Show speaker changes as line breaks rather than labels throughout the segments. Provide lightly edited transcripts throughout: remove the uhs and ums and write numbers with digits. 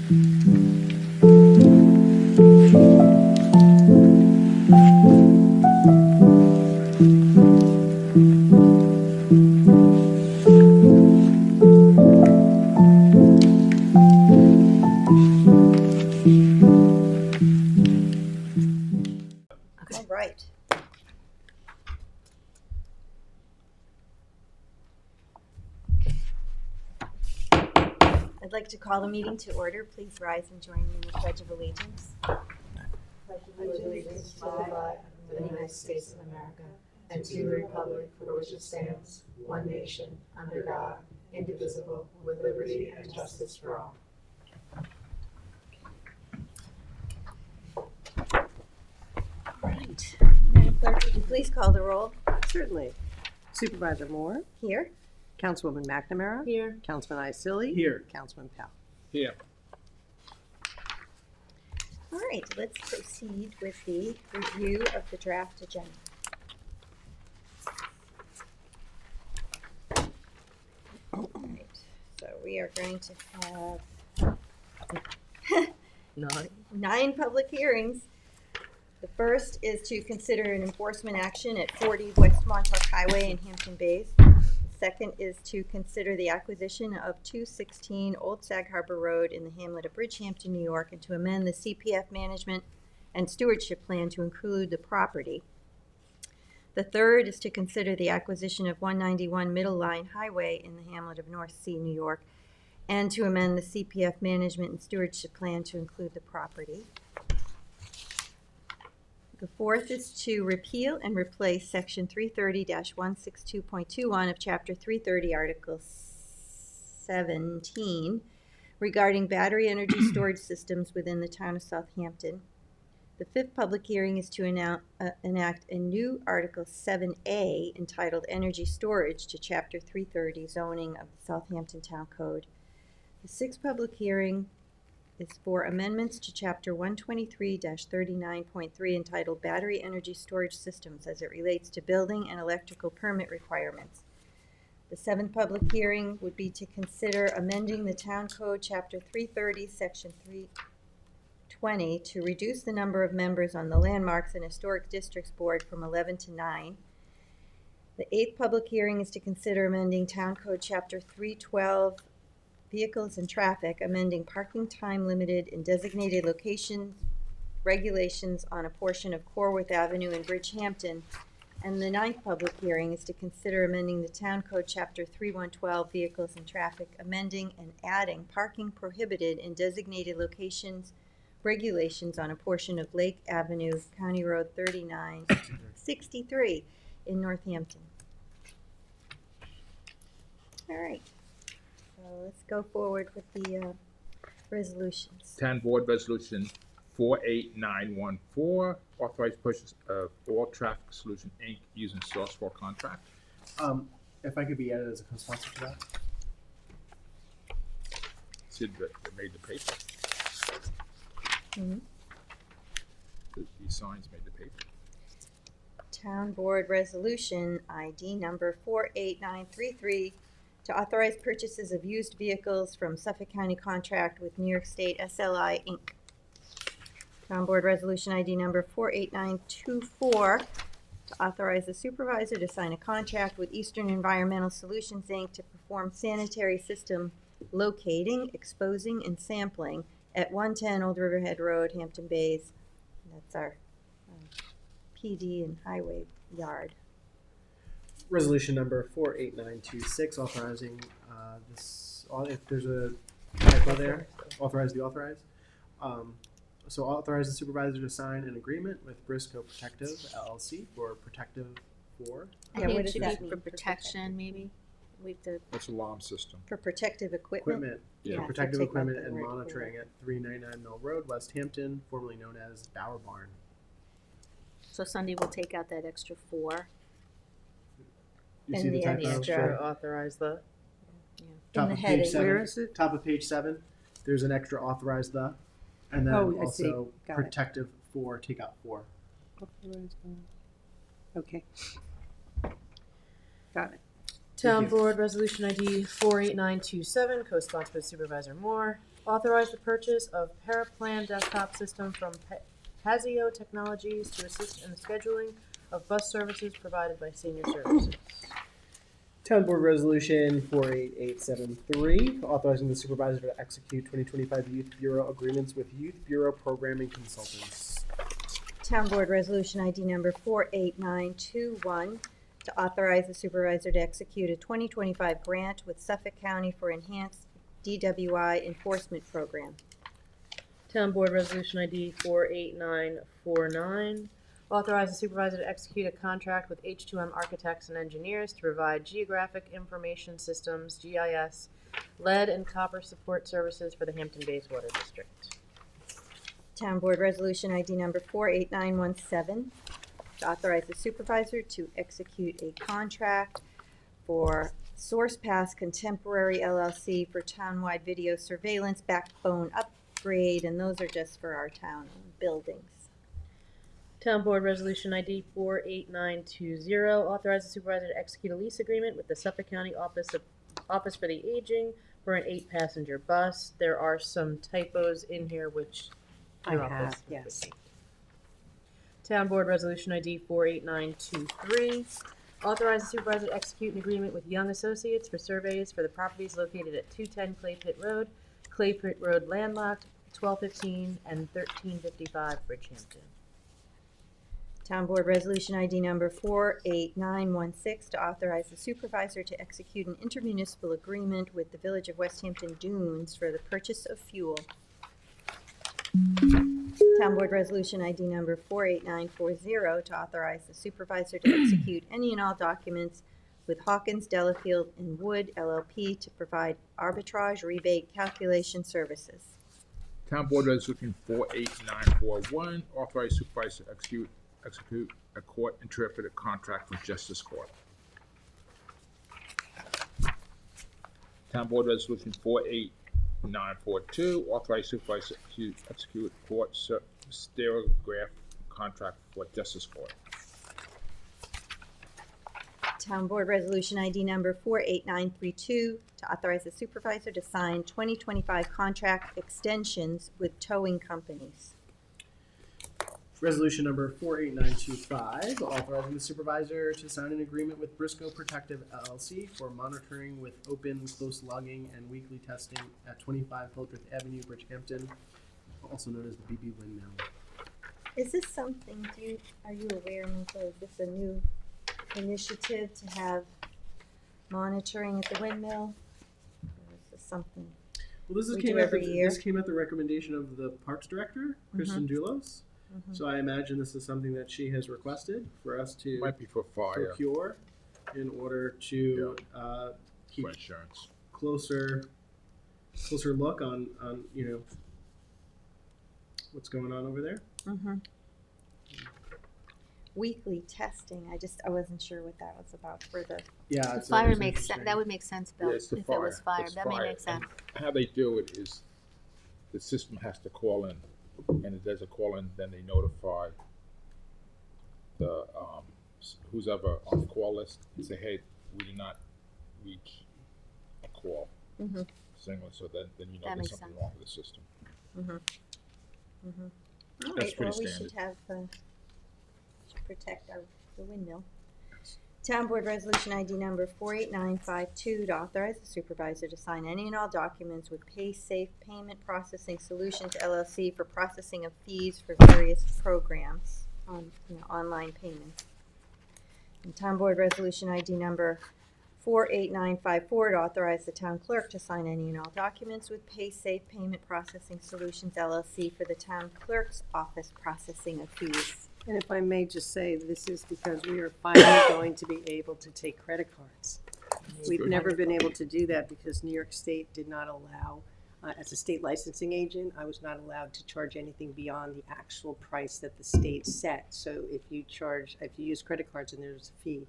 All right. I'd like to call the meeting to order. Please rise and join me in the Pledge of Allegiance.
Pledge allegiance to the flag of the United States of America and to the republic for which it stands, one nation, under God, indivisible, with liberty and justice for all.
All right. Madam Clerk, would you please call the roll?
Certainly. Supervisor Moore,
Here.
Councilwoman McNamara,
Here.
Councilman Isili,
Here.
Councilman Powell.
Here.
All right, let's proceed with the review of the draft agenda. All right, so we are going to have 9 public hearings. The first is to consider an enforcement action at 40 West Montauk Highway in Hampton Bays. The second is to consider the acquisition of 216 Old Sag Harbor Road in the hamlet of Bridgehampton, New York, and to amend the CPF management and stewardship plan to include the property. The third is to consider the acquisition of 191 Middle Line Highway in the hamlet of North Sea, New York, and to amend the CPF management and stewardship plan to include the property. The fourth is to repeal and replace Section 330-162.21 of Chapter 330, Article 17, regarding battery energy storage systems within the town of Southampton. The fifth public hearing is to enact a new Article 7A entitled Energy Storage to Chapter 330 zoning of the Southampton Town Code. The sixth public hearing is for amendments to Chapter 123-39.3 entitled Battery Energy Storage Systems as it relates to building and electrical permit requirements. The seventh public hearing would be to consider amending the Town Code Chapter 330, Section 320 to reduce the number of members on the Landmarks and Historic Districts Board from 11 to 9. The eighth public hearing is to consider amending Town Code Chapter 312, Vehicles and Traffic, amending parking time limited in designated locations regulations on a portion of Corwith Avenue in Bridgehampton. And the ninth public hearing is to consider amending the Town Code Chapter 3112, Vehicles and Traffic, amending and adding parking prohibited in designated locations regulations on a portion of Lake Avenue, County Road 3963 in Northampton. All right. So let's go forward with the resolutions.
Town Board Resolution 48914, authorized purchase of All Traffic Solution, Inc. using Sourcewell contract.
If I could be added as a co-sponsor to that.
Sid that made the paper.
Mm-hmm.
These signs made the paper.
Town Board Resolution ID number 48933 to authorize purchases of used vehicles from Suffolk County contract with New York State SLI Inc. Town Board Resolution ID number 48924 to authorize the supervisor to sign a contract with Eastern Environmental Solutions Inc. to perform sanitary system locating, exposing, and sampling at 110 Old Riverhead Road, Hampton Bays. That's our PD and highway yard.
Resolution number 48926, authorizing this, if there's a typo there, authorize the authorized. So authorize the supervisor to sign an agreement with Briscoe Protective LLC for Protective 4.
I
Yeah,
think
what
it
does
should
that
be
mean
for
for
protection, maybe. We have to,
That's alarm system.
For protective equipment.
Yeah.
Yeah,
Protective
so take out
equipment
the
and
word
monitoring at 399 Mill Road, West Hampton, formerly known as Bower Barn.
so Sunday we'll take out that extra 4.
You
And
see the
the
typo?
extra.
Sure.
Authorize the,
Top
In the
of page
heading.
7.
where is it?
Top of page 7. There's an extra authorize the, and then
Oh, I see.
also
Got it.
Protective 4, take out 4.
Okay. Got it.
Town
you.
Board Resolution ID 48927, co-sponsored by Supervisor Moore, Authorize the purchase of Paraplan desktop system from Pazio Technologies to assist in the scheduling of bus services provided by Senior Services.
Town Board Resolution 48873, authorizing the supervisor to execute 2025 Youth Bureau agreements with Youth Bureau Programming Consultants.
Town Board Resolution ID number 48921, to authorize the supervisor to execute a 2025 grant with Suffolk County for enhanced DWI enforcement program.
Town Board Resolution ID 48949, authorize the supervisor to execute a contract with H2M Architects and Engineers to provide geographic information systems, GIS, lead and copper support services for the Hampton Bays Water District.
Town Board Resolution ID number 48917, to authorize the supervisor to execute a contract for SourcePass Contemporary LLC for townwide video surveillance backbone upgrade, and those are just for our town buildings.
Town Board Resolution ID 48920, authorize the supervisor to execute a lease agreement with the Suffolk County Office for the Aging for an 8-passenger bus. There are some typos in here which your office has
yes.
received. Town Board Resolution ID 48923, authorize the supervisor to execute an agreement with Young Associates for surveys for the properties located at 210 Clay Pit Road, Clay Pit Road landlocked, 1215 and 1355 Bridgehampton.
Town Board Resolution ID number 48916, to authorize the supervisor to execute an intermunicipal agreement with the Village of West Hampton Dunes for the purchase of fuel. Town Board Resolution ID number 48940, to authorize the supervisor to execute any and all documents with Hawkins, Delafield, and Wood LLP to provide arbitrage rebate calculation services.
Town Board Resolution 48941, authorize supervisor to execute a court-interpreted contract with Justice Court. Town Board Resolution 48942, authorize supervisor to execute court stereograph contract for Justice Court.
Town Board Resolution ID number 48932, to authorize the supervisor to sign 2025 contract extensions with towing companies.
Resolution number 48925, authorizing the supervisor to sign an agreement with Briscoe Protective LLC for monitoring with open, close logging, and weekly testing at 25 Hildreth Avenue, Bridgehampton, also known as the BB Windmill.
Is this something, are you aware, Nico, is this a new initiative to have monitoring at the windmill? Or is this something?
Well, this
We
came
do
at
every year.
this came at the recommendation of the Parks Director, Kristen Doulos.
Mhm.
So I imagine this is something that she has requested for us to
Might be for fire,
procure in order to keep
for insurance.
closer look on what's going on over there.
Weekly testing, I wasn't sure what that was about for the,
Yeah,
The
it's
fire
always
makes sense,
interesting.
that would make sense, Bill,
Yeah,
if
it's the
it was fire,
It's
that may
fire.
make sense.
And how they do it is the system has to call in, and it does a call in, then they notify the who's ever on the call list and say, hey, we did not reach a call signal, so then you know
That
there's
makes
something
sense.
wrong with the system.
all
That's
right, well,
pretty
we
standard.
should have, should protect the windmill. Town Board Resolution ID number 48952, to authorize the supervisor to sign any and all documents with PaySafe Payment Processing Solutions LLC for processing of fees for various programs on, online payments. And Town Board Resolution ID number 48954, to authorize the town clerk to sign any and all documents with PaySafe Payment Processing Solutions LLC for the town clerk's office processing of fees.
And if I may just say, this is because we are finally going to be able to take credit cards. We've
good.
never been able to do that because New York State did not allow, as a state licensing agent, I was not allowed to charge anything beyond the actual price that the state set. So if you use credit cards and there's a fee,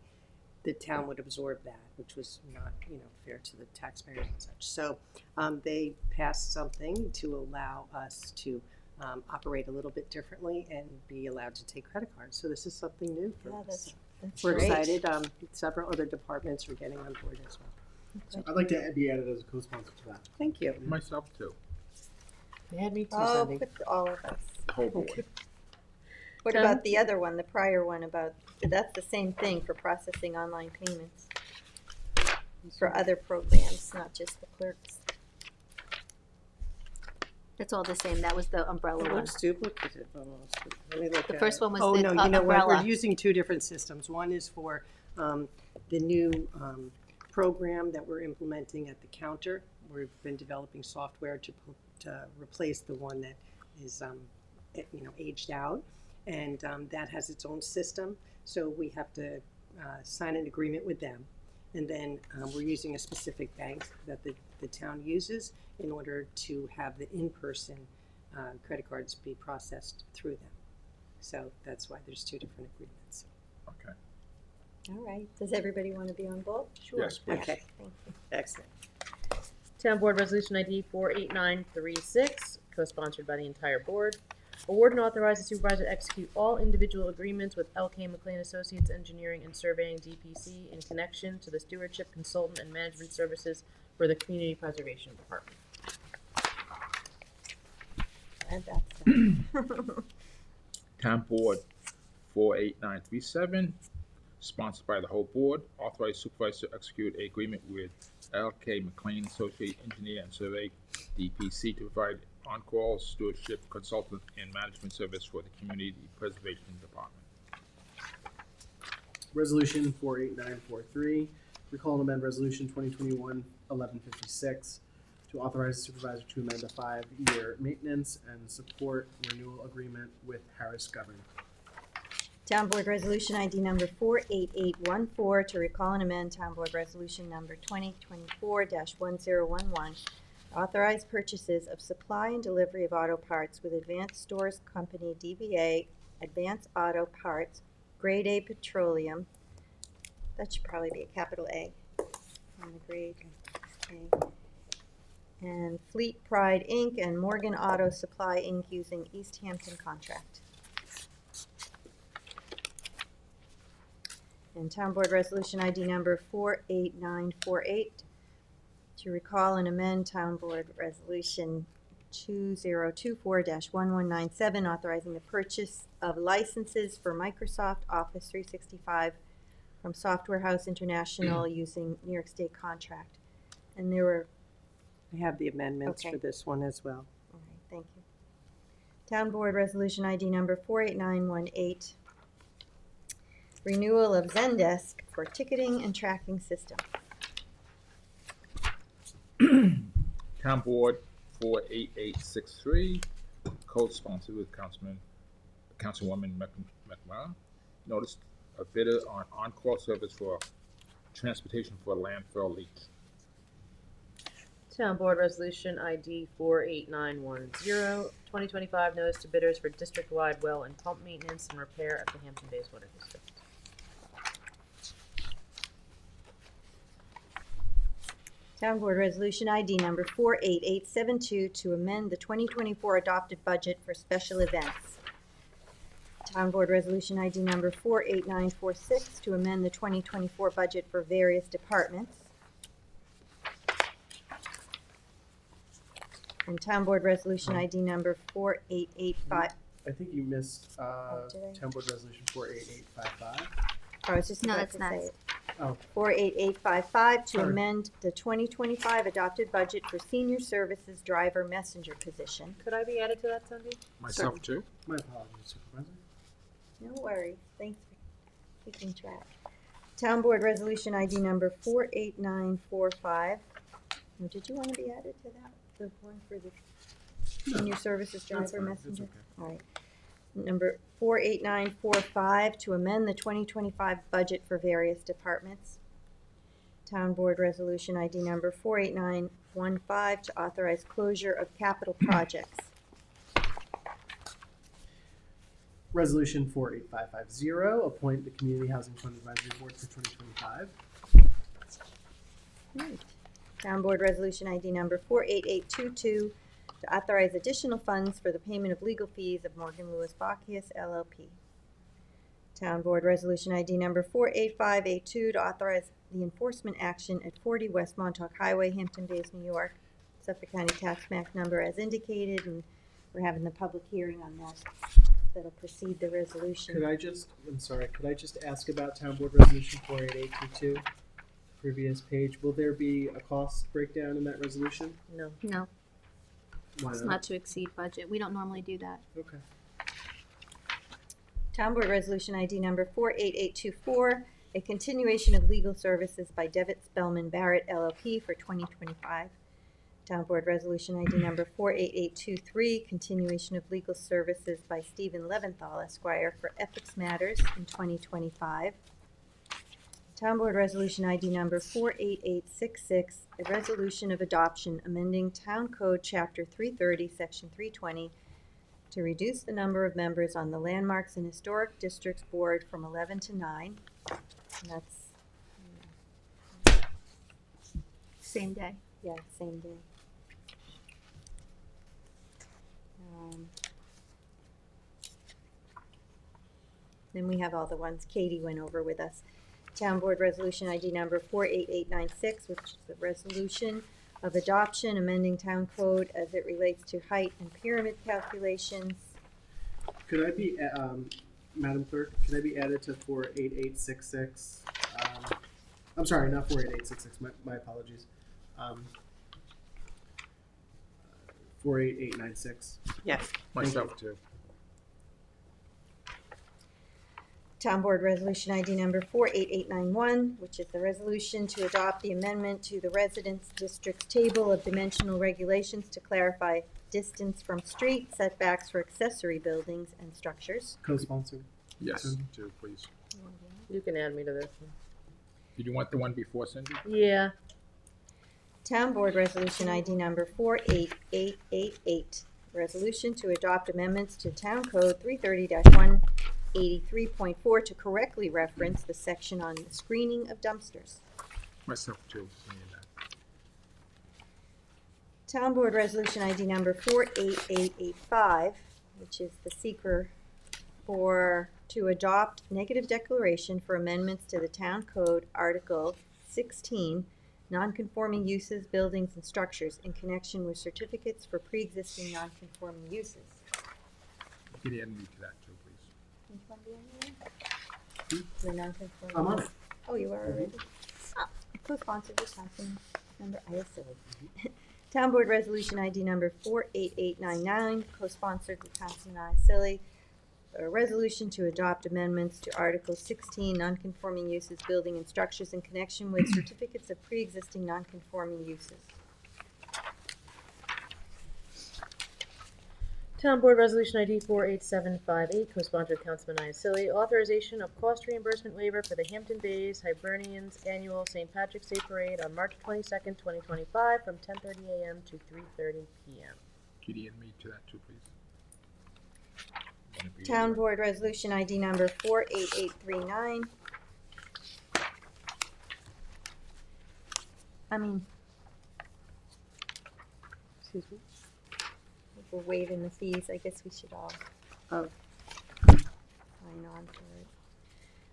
the town would absorb that, which was not, fair to the taxpayers and such. So they passed something to allow us to operate a little bit differently and be allowed to take credit cards. So this is something new for
Yeah,
us.
that's
We're
great.
excited. Several other departments are getting on board as well.
So I'd like to be added as a co-sponsor to that.
Thank you.
Myself too.
They had me too,
Oh,
Cindy.
put all of us.
The whole board.
What
Town-
about the other one, the prior one about, that's the same thing for processing online payments for other programs, not just the clerks.
It's all the same. That was the umbrella
It
one.
looks duplicative almost. Let me look
The
at
first
it.
one was
Oh,
the
no, you know what?
umbrella.
We're using two different systems. One is for the new program that we're implementing at the counter. We've been developing software to replace the one that is, aged out. And that has its own system. So we have to sign an agreement with them. And then we're using a specific bank that the town uses in order to have the in-person credit cards be processed through them. So that's why there's two different agreements.
Okay.
All right, does everybody want to be on board? Sure.
Yes, please.
Okay.
Thank you.
Excellent.
Town Board Resolution ID 48936, co-sponsored by the entire board. Award and authorize the supervisor to execute all individual agreements with L.K. McLean Associates Engineering and Surveying DPC in connection to the stewardship, consultant, and management services for the Community Preservation Department.
Glad that's done.
Town Board 48937, sponsored by the whole board, authorize supervisor to execute an agreement with L.K. McLean Associate Engineer and Survey, DPC, to provide on-call stewardship, consultant, and management service for the Community Preservation Department.
Resolution 48943, recall and amend Resolution 2021-1156 to authorize the supervisor to amend a 5-year maintenance and support renewal agreement with Harris Government.
Town Board Resolution ID number 48814 to recall and amend Town Board Resolution number 2024-1011. Authorize purchases of supply and delivery of auto parts with Advanced Stores Company DBA Advanced Auto Parts, Grade A Petroleum. That should probably be a capital A on the grade A. And Fleet Pride Inc. and Morgan Auto Supply Inc. using East Hampton contract. And Town Board Resolution ID number 48948 to recall and amend Town Board Resolution 2024-1197, authorizing the purchase of licenses for Microsoft Office 365 from Software House International using New York State contract. And there were,
I have the amendments
Okay.
for this one as well.
all right, thank you. Town Board Resolution ID number 48918, renewal of Zendesk for ticketing and tracking system.
Town Board 48863, co-sponsored with Councilwoman McMahon, noticed a bidder on on-call service for transportation for landfill leaks.
Town Board Resolution ID 48910, 2025 notice to bidders for district-wide well and pump maintenance and repair at the Hampton Bays Water District.
Town Board Resolution ID number 48872 to amend the 2024 adopted budget for special events. Town Board Resolution ID number 48946 to amend the 2024 budget for various departments. And Town Board Resolution ID number 4885.
I think you missed
did I?
Town Board Resolution 48855.
I was just
No,
about
that's
to
not.
say it.
Oh.
48855 to
Sorry.
amend the 2025 adopted budget for senior services driver messenger position.
Could I be added to that, Cindy?
Myself too?
My apologies, Supervisor.
No worries, thanks for keeping track. Town Board Resolution ID number 48945. Now, did you want to be added to that, the one for the senior services
That's
driver
fine, that's
messenger?
okay.
All right. Number 48945 to amend the 2025 budget for various departments. Town Board Resolution ID number 48915 to authorize closure of capital projects.
Resolution 48550, appoint the Community Housing Fund Advisory Board for 2025.
Right. Town Board Resolution ID number 48822 to authorize additional funds for the payment of legal fees of Morgan Lewis Bacchius LLP. Town Board Resolution ID number 48582 to authorize the enforcement action at 40 West Montauk Highway, Hampton Bays, New York, Suffolk County tax map number as indicated, and we're having the public hearing on that. That'll precede the resolution.
Could I just ask about Town Board Resolution 48822? Previous page. Will there be a cost breakdown in that resolution?
No.
No,
Why
it's not to exceed budget. We don't normally do that.
Okay.
Town Board Resolution ID number 48824, a continuation of legal services by Devitt Spellman Barrett LLP for 2025. Town Board Resolution ID number 48823, continuation of legal services by Stephen Leventhal Esquire for ethics matters in 2025. Town Board Resolution ID number 48866, a resolution of adoption amending Town Code Chapter 330, Section 320, to reduce the number of members on the Landmarks and Historic Districts Board from 11 to 9. And that's,
Same day.
yeah, same day. Then we have all the ones Katie went over with us. Town Board Resolution ID number 48896, which is the resolution of adoption amending town code as it relates to height and pyramid calculations.
Could I be, Madam Clerk, could I be added to 48866? I'm sorry, not 48866, my apologies. 48896.
Yes.
Myself too.
Town Board Resolution ID number 48891, which is the resolution to adopt the amendment to the Residence Districts Table of Dimensional Regulations to clarify distance from street setbacks for accessory buildings and structures.
Co-sponsored.
Yes,
Cindy?
too, please.
You can add me to this one.
Did you want the one before, Cindy?
Yeah.
Town Board Resolution ID number 48888, resolution to adopt amendments to Town Code 330-183.4 to correctly reference the section on the screening of dumpsters.
Myself too. Any of that.
Town Board Resolution ID number 48885, which is the seeker to adopt negative declaration for amendments to the Town Code Article 16, nonconforming uses, buildings, and structures in connection with certificates for pre-existing nonconforming uses.
Can you add me to that too, please?
Which one do you want? The nonconforming.
I'm on it.
Oh, you are already? Ah, co-sponsored with Councilmember Iacilli. Town Board Resolution ID number 48899, co-sponsored with Councilman Iacilli. A resolution to adopt amendments to Article 16, nonconforming uses, building, and structures in connection with certificates of pre-existing nonconforming uses.
Town Board Resolution ID 48758, co-sponsored with Councilman Iacilli, authorization of cost reimbursement waiver for the Hampton Bays Hibernians Annual St. Patrick's Day Parade on March 22nd, 2025, from 10:30 a.m. to 3:30 p.m.
Can you add me to that too, please? Wanna be-
Town Board Resolution ID number 48839.
Excuse me?
If we're waiving the fees, I guess we should all
Oh.
sign on for it.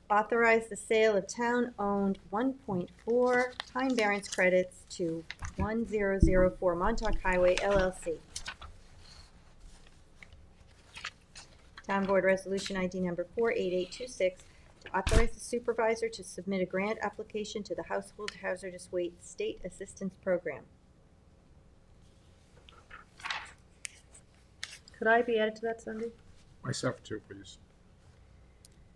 Authorize the sale of town-owned 1.4 Time Barron's credits to 1004 Montauk Highway LLC. Town Board Resolution ID number 48826, to authorize the supervisor to submit a grant application to the Household Hazardous Waste State Assistance Program.
Could I be added to that, Cindy?
Myself too, please.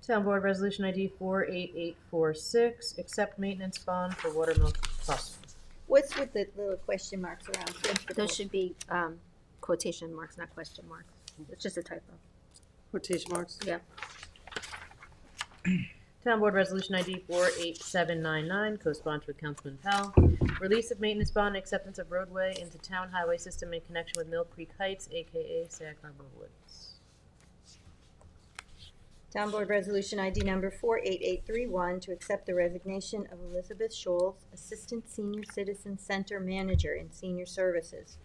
Town Board Resolution ID 48846, accept maintenance bond for Watermill Crossing.
What's with the little question marks around principal?
Those should be quotation marks, not question marks. It's just a typo.
Quotation marks?
Yeah.
Town Board Resolution ID 48799, co-sponsored with Councilman Pell, release of maintenance bond, acceptance of roadway into town highway system in connection with Mill Creek Heights, aka Sag Harbor Woods.
Town Board Resolution ID number 48831, to accept the resignation of Elizabeth Scholes, Assistant Senior Citizen Center Manager in Senior Services.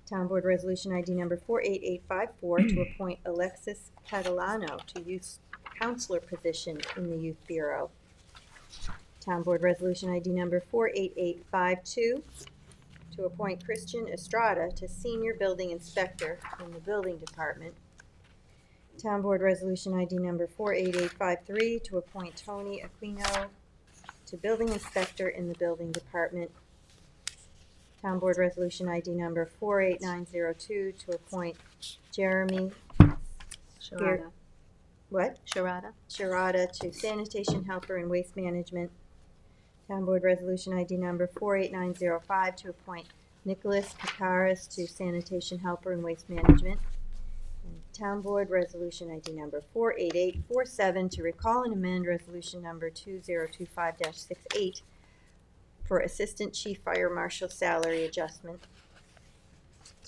Town Board Resolution ID number 48854, to appoint Alexis Catalano to Youth Counselor position in the Youth Bureau. Town Board Resolution ID number 48852, to appoint Christian Estrada to Senior Building Inspector in the Building Department. Town Board Resolution ID number 48853 to appoint Tony Aquino to Building Inspector in the Building Department. Town Board Resolution ID number 48902 to appoint Jeremy,
Sharada.
what?
Sharada.
Sharada to Sanitation Helper and Waste Management. Town Board Resolution ID number 48905 to appoint Nicholas Kakaris to Sanitation Helper and Waste Management. And Town Board Resolution ID number 48847 to recall and amend Resolution number 2025-68 for Assistant Chief Fire Marshal salary adjustment.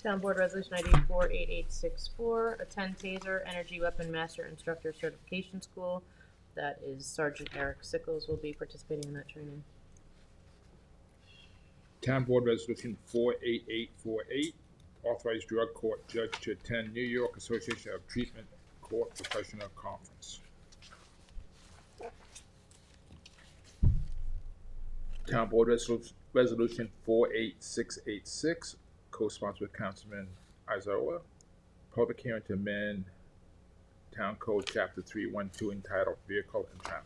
Town Board Resolution ID 48864, attend TASER Energy Weapon Master Instructor Certification School. That is Sergeant Eric Sickles will be participating in that training.
Town Board Resolution 48848, authorize drug court judge to attend New York Association of Treatment Court Professional Conference. Town Board Resolution 48686, co-sponsored with Councilman Izola, public hearing to amend Town Code Chapter 312 entitled Vehicle and Traffic.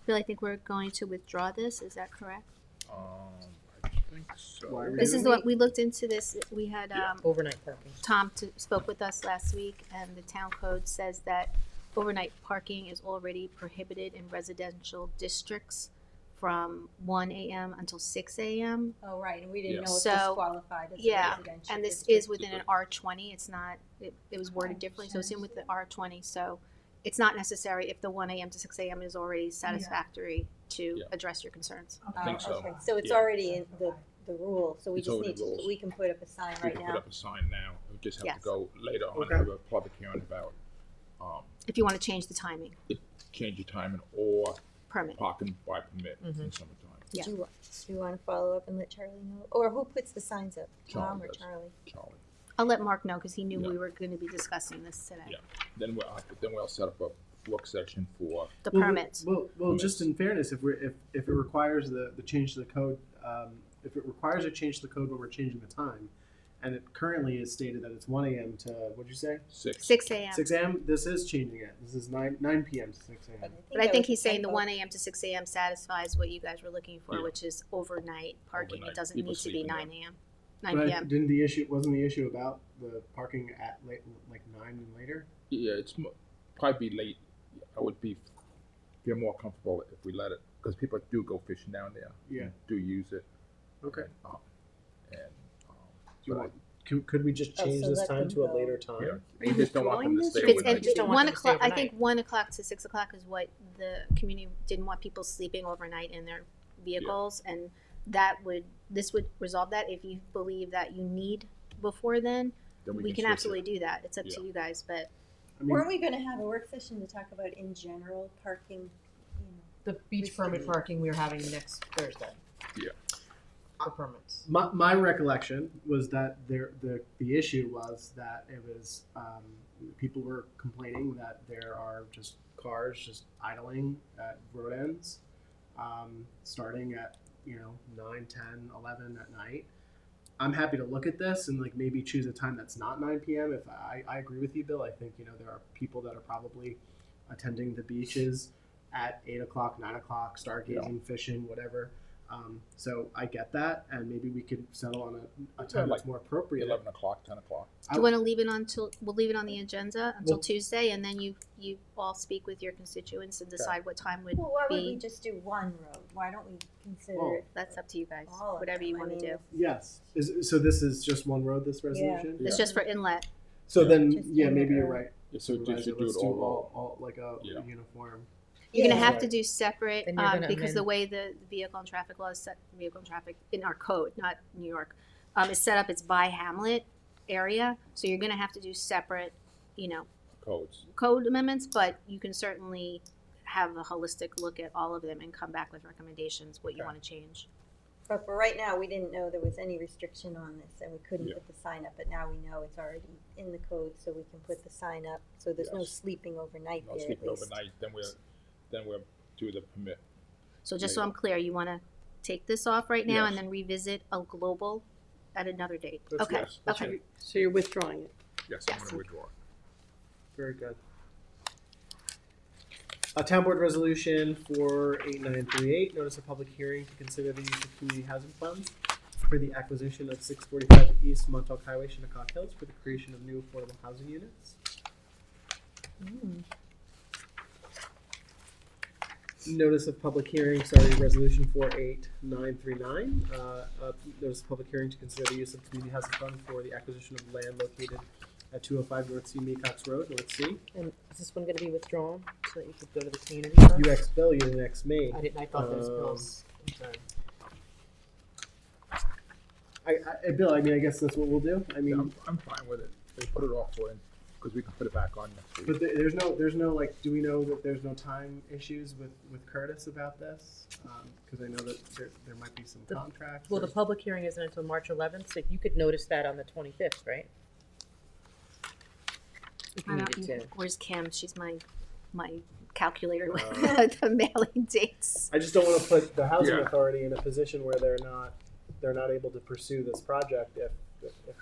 Bill, I think we're going to withdraw this, is that correct?
I think so.
Why are we
This is
doing
what, we looked into this, we had,
Overnight parking.
Tom spoke with us last week, and the town code says that overnight parking is already prohibited in residential districts from 1 a.m. until 6 a.m.
Oh, right, and we didn't
Yeah.
know if
So,
this qualified as a
yeah,
residential
and this
district.
is within an R20, it's not, it was worded differently, so it's in with the R20, so it's not necessary if the 1 a.m. to 6 a.m. is already satisfactory to
Yeah.
address your concerns.
I think so.
Okay, so it's
Yeah.
already in the rule, so we
It's
just
already
need to,
rules.
we can put up a sign
We
right
can put
now.
up a sign now, we just have
Yes.
to go later on,
Okay.
have a public hearing about,
If you want to change the timing,
change of timing or
permit.
parking by permit in
Mhm.
summertime.
Yeah.
Do you want to follow up and let Charlie know? Or who puts the signs up? Tom
Charlie
or
does.
Charlie?
Charlie.
I'll let Mark know, because he knew
Yeah.
we were going to be discussing this today.
Yeah. Then we'll set up a work session for,
The
Well,
permits.
Well,
Permits.
just in fairness, if it requires the change to the code, if it requires a change to the code when we're changing the time, and it currently is stated that it's 1 a.m. to, what'd you say?
6 a.m.
6 a.m. This is changing it. This is 9 p.m. to 6 a.m.
But I
that
think
was
he's
a
saying the
typo.
1 a.m. to 6 a.m. satisfies what you guys were looking for,
Yeah.
which is overnight parking.
Overnight.
It doesn't
People
need to be
sleeping
9 a.m. 9
But
p.m.
wasn't the issue about the parking at late, like 9 and later?
yeah, it's probably be late. I would feel more comfortable if we let it, because people do go fishing down there.
Yeah.
Do use it.
Okay.
And,
Do you
but
want, could we just
Oh,
change
so
this
let
time
them
to a
go.
later
yeah,
time?
we just don't want them to
withdrawing
stay
If it's
overnight.
just don't want
1
them to stay
o'clock, I think
overnight.
1 o'clock to 6 o'clock is what the community didn't want people sleeping overnight in their vehicles, and this would resolve that. If you believe that you need before then,
Then
we can
switch it.
absolutely do that. It's up to
Yeah.
you guys, but
I mean,
Weren't we gonna have a work session to talk about in general parking,
The beach permit parking we are having next Thursday.
Yeah.
The permits.
my recollection was that the issue was that it was people were complaining that there are just cars just idling at road ends, starting at 9, 10, 11 at night. I'm happy to look at this and like maybe choose a time that's not 9 p.m. If I agree with you, Bill. I think there are people that are probably attending the beaches at 8 o'clock, 9 o'clock, stargazing, fishing, whatever. So I get that, and maybe we could settle on a time
like
that's more appropriate.
11 o'clock, 10 o'clock.
do you want to leave it on we'll leave it on the agenda until
Well-
Tuesday, and then you all speak with your constituents and decide what time would
well, why would we
be.
just do one road? Why don't we consider
Well,
it
That's up to you guys,
all of
whatever
them?
you
I
want to
mean,
do.
Yes. So this is just one road. This resolution.
It's just for inlet.
So
Yeah.
then,
Just
yeah,
in
maybe
the
you're
road.
right.
So just
Supervisor,
should do
let's
it
do
all.
all like a
Yeah.
uniform.
You're gonna
Yeah.
have to do separate,
Then you're gonna
because the
amend-
way the vehicle and traffic law is set, vehicle and traffic in our code, not New York, is set up, it's by hamlet area, so you're gonna have to do separate,
Codes.
code amendments, but you can certainly have a holistic look at all of them and come back with recommendations, what you
Okay.
wanna change.
But for right now, we didn't know there was any restriction on this, and we couldn't
Yeah.
put the sign up, but now we know it's already in the code, so we can put the sign up, so there's no
Yes.
sleeping overnight
No
there at
sleeping
least.
overnight, then we'll do the permit.
So just
There
so
you
I'm clear, you wanna take this off right now and
Yes.
then revisit a global at another date?
That's
Okay,
yes, that's
okay.
right.
So you're withdrawing it?
Yes, I'm
Yes.
gonna withdraw.
Very good. A town board resolution 48938, notice of public hearing to consider the use of community housing funds for the acquisition of 645 East Montauk Highway, Shinnecock Hills, for the creation of new affordable housing units. Notice of public hearing, resolution 48939. Notice of public hearing to consider the use of community housing funds for the acquisition of land located at 205 North C. Mecox Road, North Sea.
And is this one gonna be withdrawn so that you could go to the community fund?
UX Bill, UX me.
I thought those bills. I'm sorry.
Bill, I mean, I guess that's what we'll do. I
Yeah,
mean,
I'm fine with it. They put it off for, because we can put it back on next week.
but there's no like, do we know that there's no time issues with Curtis about this? Because I know that there might be some
The-
contracts.
Well,
or-
the public hearing isn't until March 11th, so you could notice that on the 25th, right? If you
I
needed
don't,
to.
where's Kim? She's my calculator with
Uh,
the mailing dates.
I just don't want to put the housing
Yeah.
authority in a position where they're not able to pursue this project if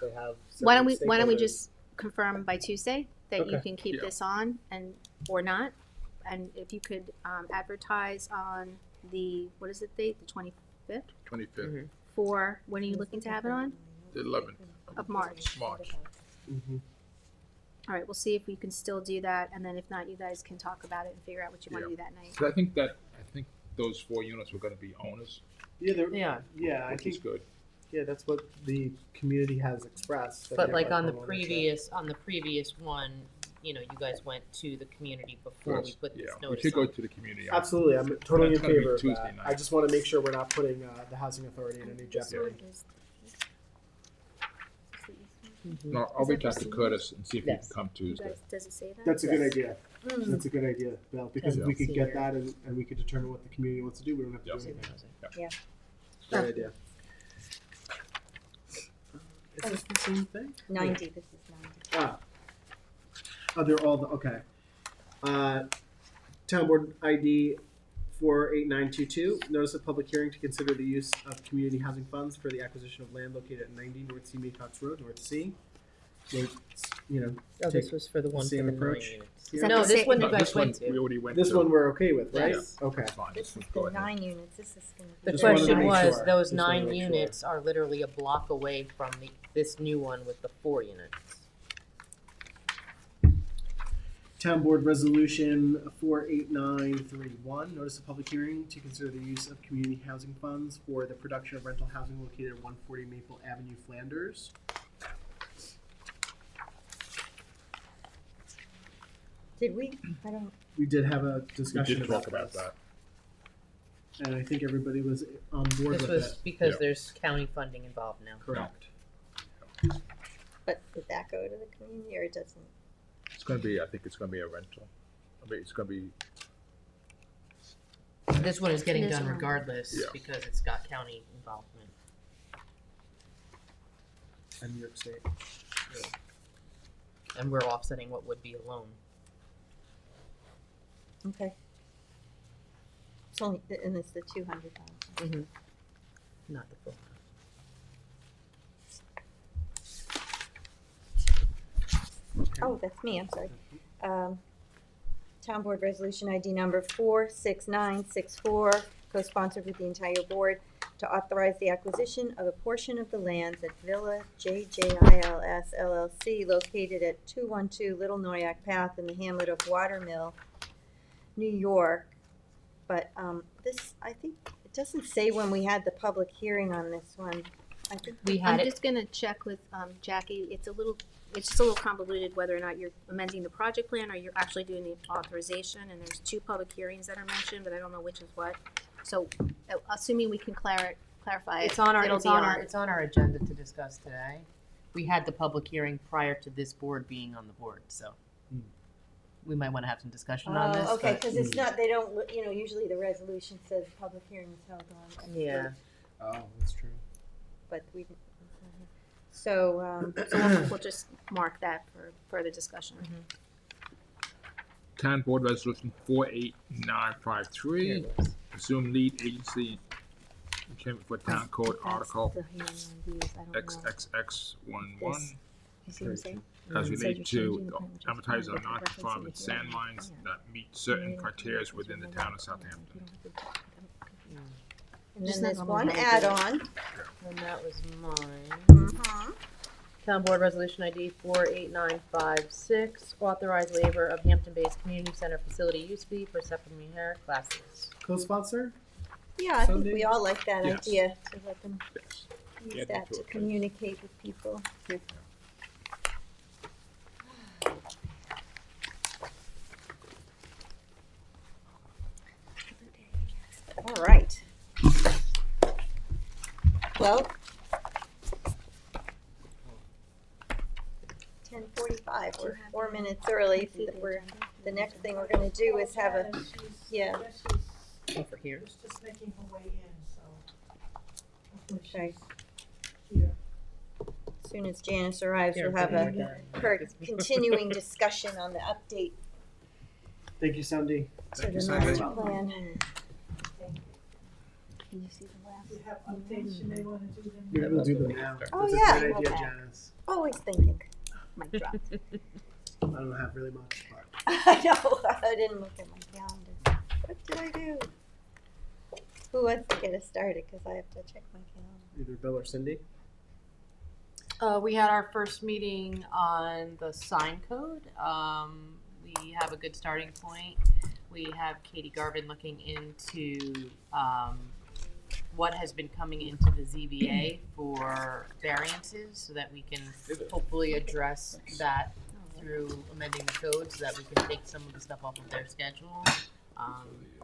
they have.
Why don't we
certain stakeholders.
just confirm by Tuesday that you
Okay.
can keep
Yeah.
this on and, or not? And if you could, advertise on the, what is it date, the 25th?
25th,
For, when are you looking to have it on?
the 11th,
Of March.
March.
Mhm.
All right, we'll see if we can still do that, and then if not, you guys can talk about it and figure out what you want to
Yeah.
do that night.
So I think those 4 units were gonna be owners,
Yeah,
Yeah,
I
which is
think
good.
that's what the community has expressed. that
but
they
like
like
on the
homeownership.
previous one, you know, you guys went to the community before we
First,
put this
yeah, we
notice
should go
on.
to the community.
Absolutely, I'm totally in
That's gonna be
favor of
Tuesday
that.
night.
I just want to make sure we're not putting the housing authority in any
This
jeopardy.
one is-
Mhm.
No, I'll
Is that
reach out to
the
Curtis and see if he
Yes.
can come
you
Tuesday.
guys- Does it say that?
That's a good
Yes.
idea.
Mm.
That's a good idea, Bill, because if we could
Yeah.
get that and we could determine what the community wants to do, we don't have to
Yeah.
do anything.
Yeah.
Good idea. Is this the same thing?
90, this is 90.
Oh, they're all, okay. Town Board ID 48922, notice of public hearing to consider the use of community housing funds for the acquisition of land located at 90 North Sea Mecox Road, North Sea. You know,
Oh, this
take
was for the one for
same
the 9
approach.
units.
Yeah.
No,
the
this
same-
one you
No,
guys
this one,
went
we
to.
already went
this
to.
one we're okay with, right?
Yes.
Okay.
That's fine,
This
this
is
one's
the
go ahead.
9 units, this is gonna
The
be.
Just wanted to
question
make
was,
sure.
those
Just wanted to
9
make sure.
units are literally a block away from this new one with the 4 units.
Town Board Resolution 48931, notice of public hearing to consider the use of community housing funds for the production of rental housing located at 140 Maple Avenue, Flanders.
Did we? I don't,
We did have a
We
discussion
did
about
talk about
this,
that.
and I think everybody was on board
This
with
was
it.
because
Yeah.
there's county funding involved now.
Correct.
but did that go to the community or it doesn't?
It's gonna be, I think it's gonna be a rental. I mean, it's gonna be,
This one is getting
This
done
one.
regardless
Yeah.
because it's got county involvement.
And New York State.
And we're offsetting what would be a loan.
Okay. It's only, and it's the 200,000.
Not the full.
Oh, that's me, I'm sorry. Town Board Resolution ID number 46964, co-sponsored with the entire board, to authorize the acquisition of a portion of the lands at Villa JJILS LLC located at 212 Little Noyak Path in the hamlet of Watermill, New York. But this, I think, it doesn't say when we had the public hearing on this one. I think
We had
I'm
it,
just gonna check with, Jackie, it's just a little convoluted whether or not you're amending the project plan or you're actually doing the authorization, and there's 2 public hearings that are mentioned, but I don't know which is what. So, assuming we can clarify it,
it's on our,
it'll
it's
be
on our, it's on our agenda to discuss today. We had the public hearing prior to this board being on the board, so. We might wanna have some discussion on this,
okay,
but-
because it's not, they don't, usually the resolution says public hearing is held on.
Yeah.
Oh, that's true.
But we didn't. So,
So we'll just mark that for further discussion.
Town Board Resolution
Here
48953,
it was.
assume lead agency Chairman, for Town Code
That's
Article
the hearing on these, I don't know.
XXX11,
You see what I'm saying?
as
It says
related
you're
to
changing the plan, which is fine,
advertising on
but the reference in
non-conforming
the
sand
hearing
mines
plan.
that meet certain
You know,
criteria
it's
within the
really
town of
not-
Southampton.
you don't have to-
And
Just
then
not
there's
normally
one
how we do it.
add-on.
And that was mine.
Mhm.
Town Board Resolution ID 48956, authorize waiver of Hampton Bays Community Center facility use fee for supplementary classes.
Co-sponsor?
Yeah, I think
Sunday?
we all like that
Yes.
idea, to let them
Yes.
use
Get
that
into
to
it, please.
communicate with people. All right. Well, 10:45, we're 4 minutes early. The next thing we're gonna do is have a, yeah,
Over here.
She's just making her way in, so.
okay.
Here.
As soon as Janice arrives,
Here,
we'll have
bring
a,
it down.
her continuing discussion on the update
Thank you, Sandy.
to
Thank
the
you,
master
Sandy.
plan.
Thank you.
Can you see the last?
If you have updates, you may wanna do them.
Maybe we'll do them now.
Oh,
That's
yeah.
a great idea,
Okay.
Janice.
Always thinking.
Mic drop.
I don't have really much, but
I know, I didn't look at my calendar. What did I do? Who wants to get us started, because I have to check my calendar.
either Bill or Cindy.
We had our first meeting on the sign code. We have a good starting point. We have Katie Garvin looking into what has been coming into the ZBA for variances so that we can hopefully address that through amending the code so that we can take some of the stuff off of their schedule.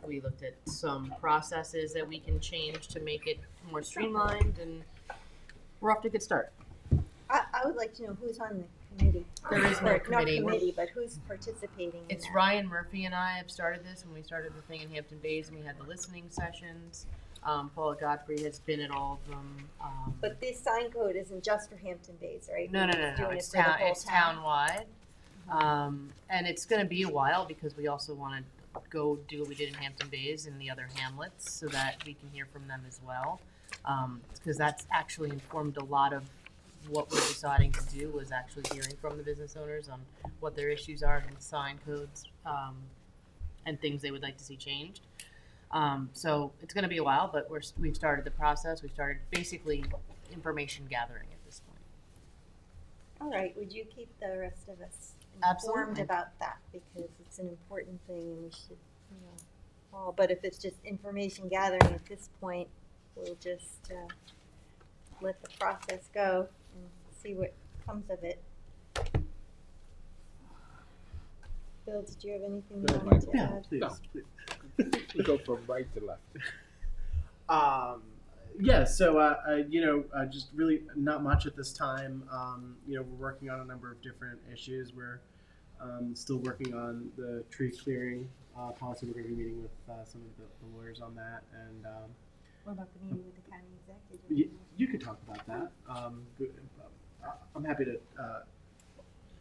We looked at some processes that we can change to make it more streamlined, and we're off to a good start.
I would like to know who's on the committee.
There is no
Or,
committee.
Not committee, but who's participating in
It's
that?
Ryan Murphy and I have started this when we started the thing in Hampton Bays, and we had the listening sessions. Paula Godfrey has been at all of them.
But this sign code isn't just for Hampton Bays, right?
No,
We're
no,
just
no, no,
doing it
it's
for the
town,
whole
it's town-wide. And it's gonna be a while because we also wanna go do what we did in Hampton Bays and the other hamlets so that we can hear from them as well. Cause that's actually informed a lot of what we're deciding to do, was actually hearing from the business owners on what their issues are with sign codes, and things they would like to see changed. So it's gonna be a while, but we've started the process. We've started basically information gathering at this point.
All right, would you keep the rest of us informed
Absolutely.
about that, because it's an important thing and we should, all, but if it's just information gathering at this point, we'll just, let the process go and see what comes of it. Bill, did you have anything you
Bill,
wanted to
Yeah,
add?
please,
No.
please.
We go from right to left.
Yeah, so just really not much at this time. We're working on a number of different issues. We're still working on the tree clearing policy. We're going to be meeting with some of the lawyers on that, and
What about the meeting with the county executive?
you could talk about that. I'm happy to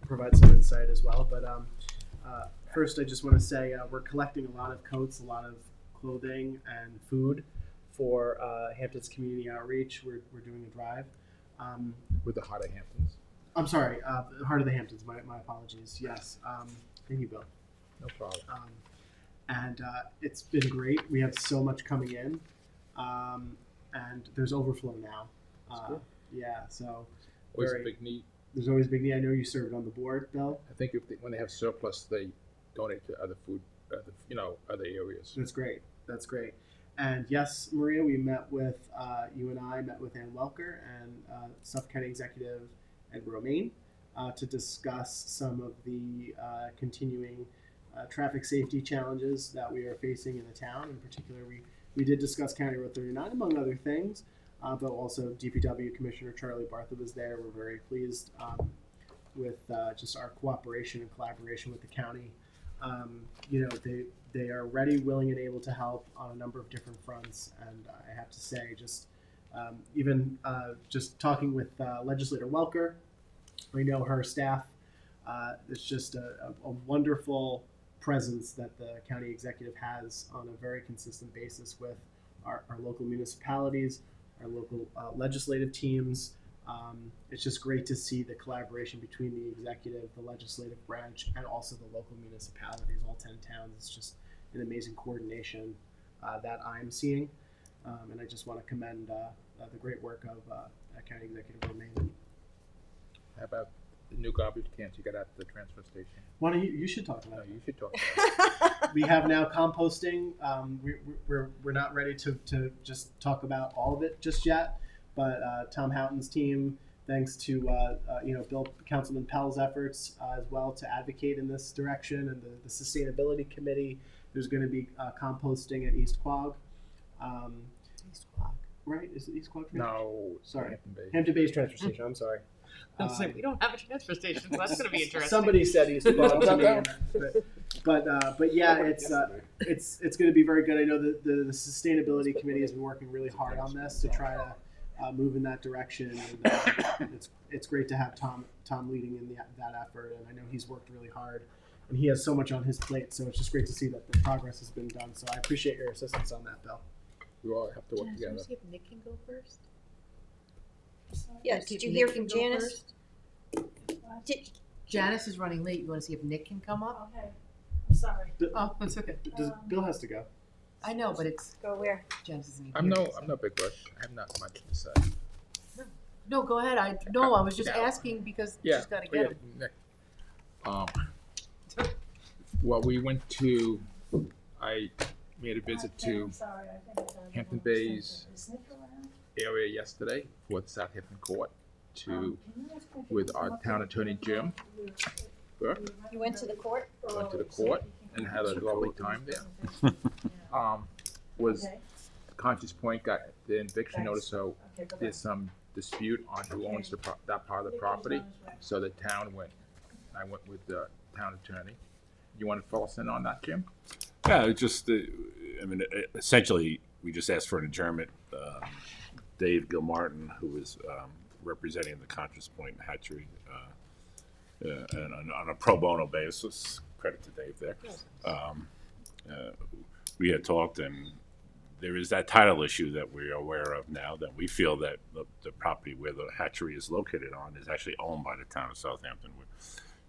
provide some insight as well, but first I just want to say we're collecting a lot of coats, a lot of clothing and food for Hampton's community outreach. We're doing a drive.
With the Heart of Hamptons.
I'm sorry, Heart of the Hamptons. My apologies. Yes. Thank you, Bill.
No problem.
And it's been great. We have so much coming in, and there's overflow now.
good.
Yeah. So
Always a
very-
big need.
there's always big need. I know you served on the board, Bill.
I think when they have surplus, they donate to other food, other areas.
That's great. That's great. And yes, Maria, we met with you and I met with Ann Welker and Suffolk County Executive Ed Romaine to discuss some of the continuing traffic safety challenges that we are facing in the town. In particular, we did discuss County Road 39 among other things, but also DPW Commissioner Charlie Bartha was there. We're very pleased with just our cooperation and collaboration with the county. They are ready, willing, and able to help on a number of different fronts. And I have to say, just talking with Legislator Welker, I know her staff. It's just a wonderful presence that the county executive has on a very consistent basis with our local municipalities, our local legislative teams. It's just great to see the collaboration between the executive, the legislative branch, and also the local municipalities, all 10 towns. It's just an amazing coordination that I'm seeing. And I just want to commend the great work of County Executive Romaine.
How about the new garbage cans you got at the transfer station?
Why don't you should talk
No,
about it.
you should talk about it.
We have now composting. We're not ready to just talk about all of it just yet, but Tom Houghton's team, thanks to Bill Councilman Pell's efforts as well to advocate in this direction, and the sustainability committee. There's going to be composting at East Quogue.
East Quogue.
Right? Is it East Quogue?
No,
Sorry.
Hampton Bays.
Hampton Bays Transfer Station. I'm sorry.
I was like, we don't have a transfer station, so that's going to be interesting.
Somebody said East Quogue to me, but yeah, it's going to be very good. I know that the sustainability committee has been working really hard on this to try to move in that direction, and it's great to have Tom leading in that effort, and I know he's worked really hard, and he has so much on his plate. So it's just great to see that the progress has been done. So I appreciate your assistance on that, Bill.
We all have to work
Janice,
together.
wanna see if Nick can go first?
Yes,
See
did
if
you
Nick
hear
can
from
go
Janice?
first?
Did,
Janice is running late. You want to see if Nick can come up?
Okay, I'm sorry.
Oh, that's okay.
Bill has to go.
I know, but it's
go where?
Janice isn't even
I'm
here,
no
so-
big rush. I have not much to say.
No, go ahead. I was just
Yeah.
asking because
Yeah,
she's got to
we
get
got
him.
Nick. Well, we went to. I made a visit to
I'm sorry, I think it's on the
Hampton
wrong
Bays
extension. Is Nick around?
area yesterday for the Southampton court
Can you ask him if he
with
can
our
come up
town
here?
attorney Jim Burke.
You went to the court?
Went to the court and had a lovely time there. Was
Okay.
Conscious Point got the eviction
Thanks.
notice, so
Okay, go
there's some dispute on who owns that part of the property. So the town went. I went with the town attorney. You want to fill us in on that, Jim?
Yeah, it just, essentially, we just asked for an adjournment. Dave Gilmartin, who was representing the Conscious Point Hatchery, and on a pro bono basis, credit to Dave there. We had talked, and there is that title issue that we're aware of now, that we feel that the property where the hatchery is located on is actually owned by the town of Southampton.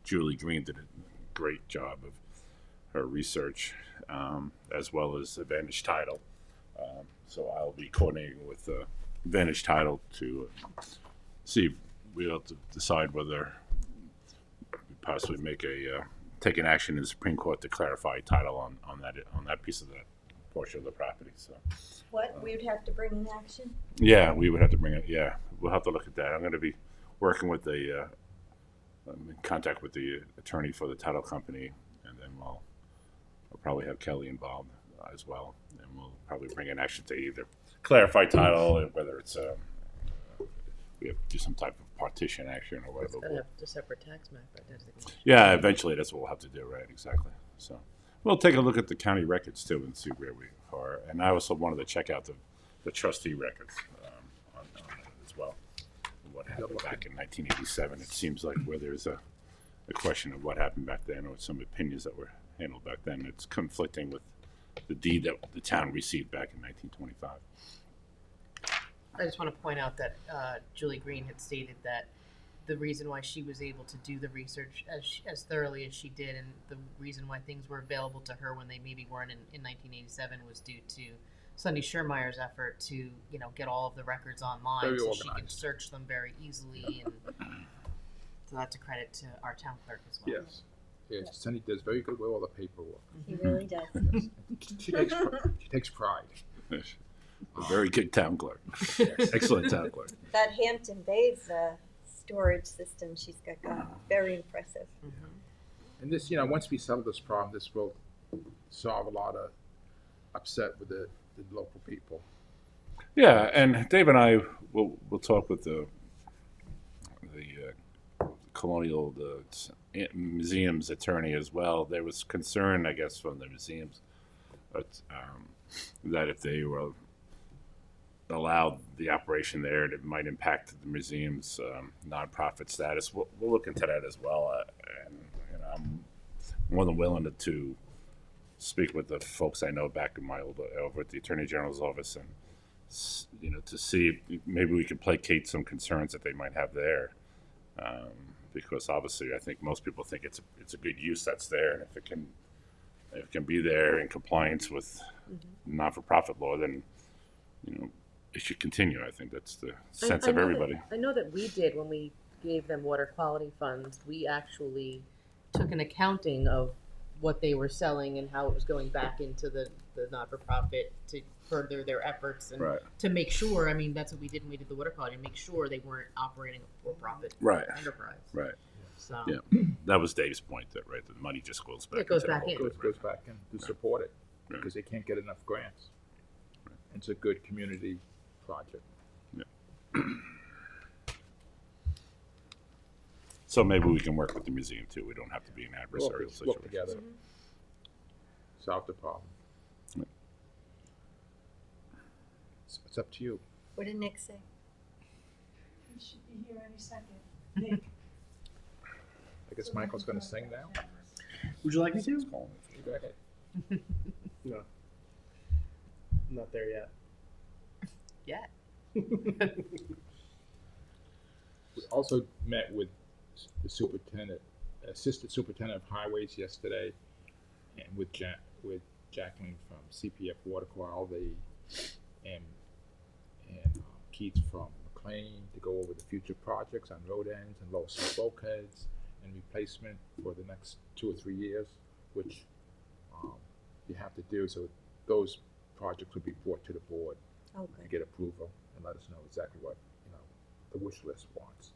Julie Green did a great job of her research, as well as Advantage Title. So I'll be coordinating with Advantage Title to see if we'll have to decide whether we possibly take an action in the Supreme Court to clarify title on that piece of the portion of the property. So
What? We would have to bring an action?
yeah, we would have to bring it. Yeah, we'll have to look at that. I'm going to be working with I'm in contact with the attorney for the title company, and then we'll probably have Kelly involved as well, and we'll probably bring an action to either clarify title, and whether it's we have to do some type of partition action or
It's
whatever.
got to have a separate tax map designation.
Yeah, eventually that's what we'll have to do, right? Exactly. So we'll take a look at the county records too and see where we are. And I also wanted to check out the trustee records on it as well. What happened back in 1987? It seems like where there's a question of what happened back then, or some opinions that were handled back then. It's conflicting with the deed that the town received back in 1925.
I just want to point out that Julie Green had stated that the reason why she was able to do the research as thoroughly as she did, and the reason why things were available to her when they maybe weren't in 1987, was due to Sunday Schermeyer's effort to get all of the records online,
Very
so she can
organized.
search them very easily, and so that's a credit to our town clerk as well.
Yes. Yes, Cindy does very good with all the paperwork.
He really does.
She takes pride.
A very good town clerk. Excellent town clerk.
That Hampton Bays storage system she's got going, very impressive.
And this, once we settle this problem, this will solve a lot of upset with the local people.
Yeah, and Dave and I will talk with the colonial museum's attorney as well. There was concern, I guess, from the museums, but that if they were allowed the operation there, it might impact the museum's nonprofit status. We'll look into that as well, and I'm more than willing to speak with the folks I know back in my old, over at the Attorney General's office, and to see if maybe we could placate some concerns that they might have there, because obviously I think most people think it's a good use that's there, and if it can be there in compliance with non-for-profit law, then it should continue. I think that's the sense of everybody.
I know that we did when we gave them water quality funds. We actually took an accounting of what they were selling and how it was going back into the not-for-profit to further their efforts and
Right.
to make sure. I mean, that's what we did when we did the water quality, to make sure they weren't operating a for-profit
Right.
enterprise.
Right.
So
Yeah. That was Dave's point. That right, the money just goes back.
It goes
into the
back
whole
in.
thing.
Goes back in to support it,
Right.
because they can't get enough grants. It's a good community project.
So maybe we can work with the museum too. We don't have to be an adversarial
Work
situation.
together. Solve the problem.
Right.
It's up to you.
What did Nick say?
He should be here any second. Nick.
I guess Michael's gonna sing now.
Would you like me
Let's
to?
call him.
Go ahead.
No. I'm not there yet.
yeah.
We also met with the superintendent, assistant superintendent of highways yesterday, and with Jacqueline from CPF Water Quality, and Keith from McLean to go over the future projects on road ends and low slope bulkheads and replacement for the next 2 or 3 years, which you have to do. So those projects will be brought to the board
Oh,
to
good.
get approval and let us know exactly what the wish list wants.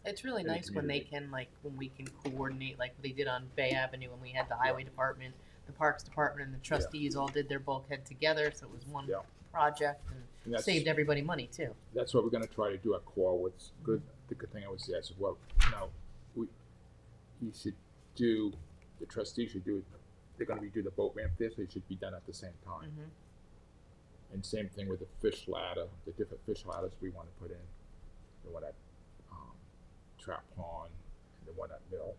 It's really
in the
nice when they can, like, when we can coordinate, like they did on Bay Avenue when we had the highway department, the parks department, and the trustees all did their bulkhead together, so it was one
Yeah.
project and
And that's,
saved everybody money too.
that's what we're gonna try to do at Corwitz. Good, the good thing I would say, I said, well, you should do, the trustees should do it, they're gonna redo the boat ramp there, so it should be done at the same time. And same thing with the fish ladder, the different fish ladders we wanna put in, the one at, Trap Pond, and the one at Mill.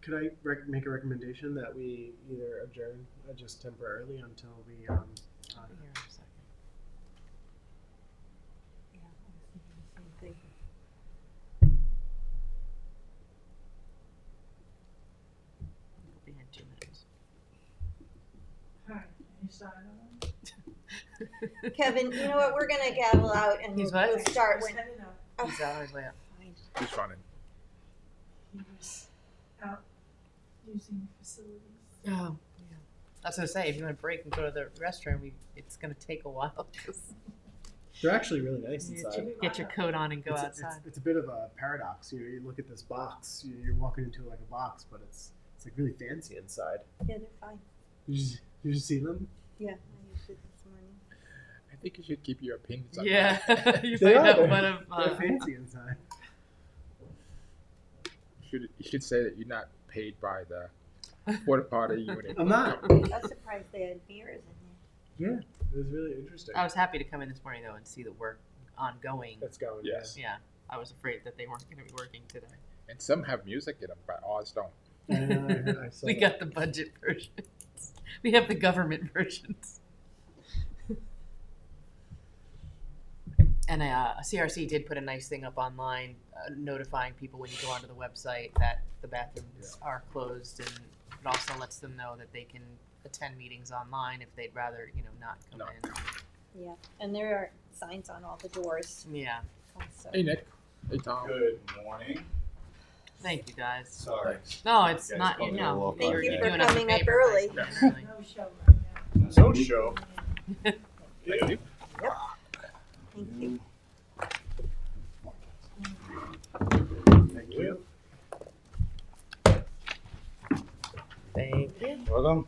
Could I make a recommendation that we either adjourn just temporarily until we
Here in a second.
Yeah, I was thinking the same thing.
We'll be in 2 minutes.
Hi, any sign on?
Kevin, you know what? We're gonna gavel out and
He's
we'll
what?
start
He's
when.
heading up.
He's on his way up.
He's running.
He was out using facilities.
Oh, yeah. I was gonna say, if you want to break and go to the restroom, it's gonna take a while. 'Cause
They're actually really nice
you
inside.
get your coat on and go
It's
outside.
a bit of a paradox. You look at this box. You're walking into like a box, but it's like really fancy inside.
Yeah, they're fine.
Did you see them?
Yeah, I used it this morning.
I think you should keep your opinions on
Yeah,
that.
you
They
find
are.
out what
They're
of.
fancy inside.
You should say that you're not paid by the porta potty unit.
I'm not.
I was surprised they had beers in
Yeah, it was really interesting.
I was happy to come in this morning though and see the work ongoing.
It's going.
Yes.
Yeah, I was afraid that they weren't going to be working today.
And some have music in them, but ours don't.
Yeah. I saw
We
that.
got the budget versions. We have the government versions. And CRC did put a nice thing up online notifying people when you go onto the website that the bathrooms are closed, and it also lets them know that they can attend meetings online if they'd rather, not come
No.
in.
there. Yeah, and there are signs on all the doors.
Yeah.
Also.
Hey, Nick. Hey, Tom.
Good morning.
Thank you guys.
Sorry.
No, it's
You guys
not.
caught me a
No,
little
Thank
you're
you
off
for
doing us a
coming up
favor,
early.
like,
Yeah.
really.
No show right now.
No show.
Thank you.
Thank you.
Thank you.
Thank you.
Welcome.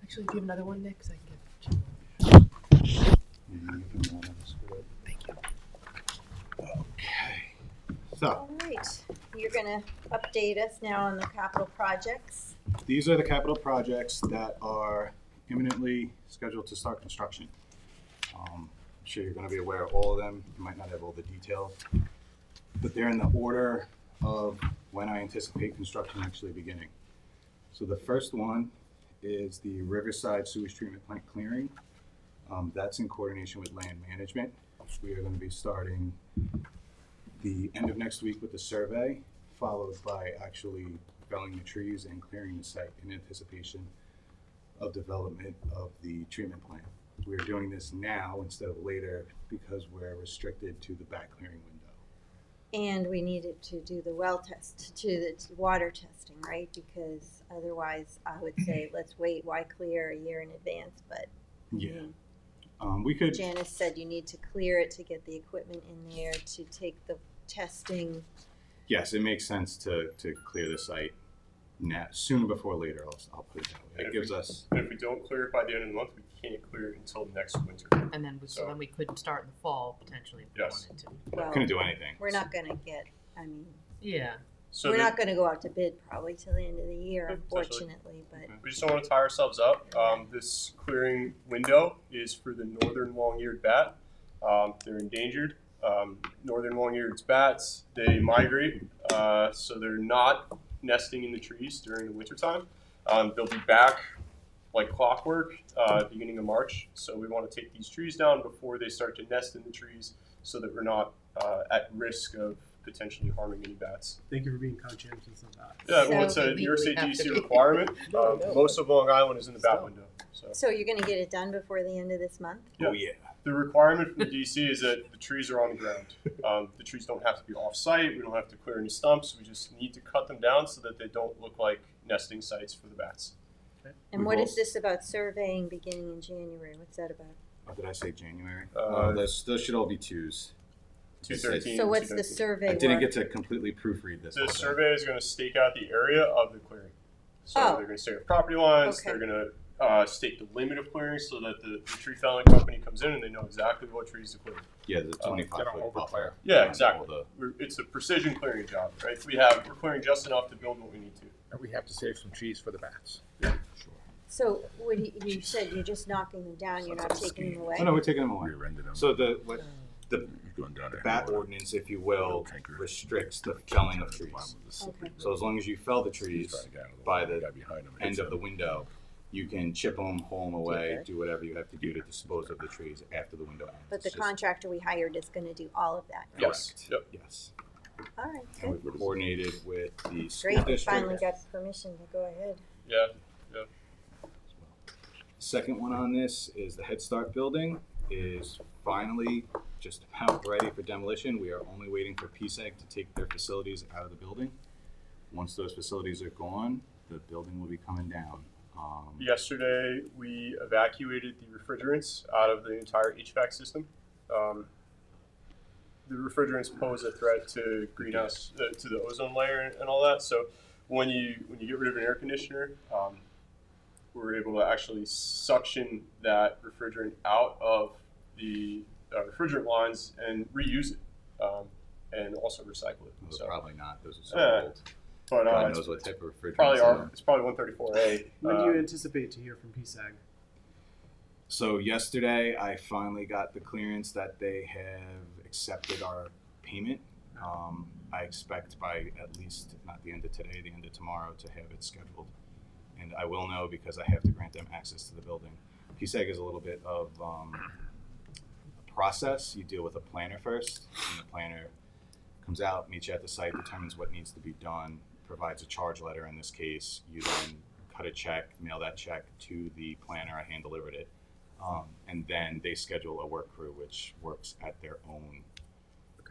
Actually, do you have another one, Nick? 'Cause I can get. Thank you.
Okay. So,
All right, you're gonna update us now on the capital projects.
these are the capital projects that are imminently scheduled to start construction. I'm sure you're going to be aware of all of them. You might not have all the details, but they're in the order of when I anticipate construction actually beginning. So the first one is the Riverside Sewage Treatment Plant clearing. That's in coordination with land management. We are going to be starting the end of next week with the survey, followed by actually felling the trees and clearing the site in anticipation of development of the treatment plant. We're doing this now instead of later because we're restricted to the back clearing window.
And we needed to do the well test, to the water testing, right? Because otherwise, I would say, let's wait, why clear a year in advance? But
Yeah. We could,
Janice said you need to clear it to get the equipment in there to take the testing.
yes, it makes sense to clear the site now, sooner before later, I'll put it that way. It gives us,
And if we don't clear it by the end of the month, we can't clear it until next winter.
And then then we couldn't start in the fall potentially if we
Yes.
wanted to.
Well,
couldn't do anything.
we're not gonna get, I mean,
Yeah.
So
we're
the-
not gonna go out to bid probably till the end of the year,
Potentially.
unfortunately, but.
we just don't want to tie ourselves up. This clearing window is for the northern long-eared bat. They're endangered. Northern long-eared bats, they migrate, so they're not nesting in the trees during the wintertime. They'll be back like clockwork beginning of March. So we want to take these trees down before they start to nest in the trees so that we're not at risk of potentially harming any bats.
Thank you for being conscientious of that.
Yeah, well, it's
So
a New York State
legally have to
DEC
be.
requirement. Most of Long Island is in the bat
Still.
window. So
So you're gonna get it done before the end of this month?
Oh, yeah.
the requirement from the DC is that the trees are on the ground. The trees don't have to be off-site. We don't have to clear any stumps. We just need to cut them down so that they don't look like nesting sites for the bats.
And
We've
what is
also-
this about surveying beginning in January? What's that about?
Oh, did I say January?
Uh,
Those should all be twos.
213.
So what's the
219.
survey
I
work?
didn't get to completely proofread this.
The
whole thing.
survey is going to stake out the area of the clearing. So
Oh.
they're going to stake out property lines.
Okay.
They're going to stake the limit of clearing so that the tree felling company comes in and they know exactly what trees to clear.
Yeah, the 25-foot buffer.
Yeah,
on
exactly.
all
It's a precision clearing job, right? We're clearing just enough to build what we need to.
And we have to save some trees for the bats.
Sure.
So what you said you're just knocking them down, you're not taking them away?
Oh, no, we're taking them away.
Rear-ended them.
So the
Going down there.
bat ordinance, if you will, restricts the felling of trees.
Okay.
So as long as you fell the trees by the end of the window, you can chip them, haul them away,
Okay.
do whatever you have to do to dispose of the trees after the window ends.
But the
It's just-
contractor we hired is gonna do all of that?
Yes.
Correct.
Yep.
Yes.
All right,
And
good.
we've coordinated with the school
Great, we
district.
finally got permission to go ahead.
Yeah.
Second one on this is the Head Start building is finally just about ready for demolition. We are only waiting for PSEG to take their facilities out of the building. Once those facilities are gone, the building will be coming down.
Yesterday, we evacuated the refrigerants out of the entire HVAC system. The refrigerants pose a threat to greenhouse, to the ozone layer and all that. So when you get rid of an air conditioner, we're able to actually suction that refrigerant out of the refrigerant lines and reuse it, and also recycle it.
Those
So,
are probably not. Those are so
Yeah.
old.
but
God
it's
knows what type of refrigerant.
probably 134A.
When do you anticipate to hear from PSAG?
So yesterday, I finally got the clearance that they have accepted our payment. I expect by at least, if not the end of today, the end of tomorrow, to have it scheduled. And I will know because I have to grant them access to the building. PSEG is a little bit of a process. You deal with a planner first, and the planner comes out, meets you at the site, determines what needs to be done, provides a charge letter in this case. You then cut a check, mail that check to the planner. I hand delivered it. And then they schedule a work crew, which works at their own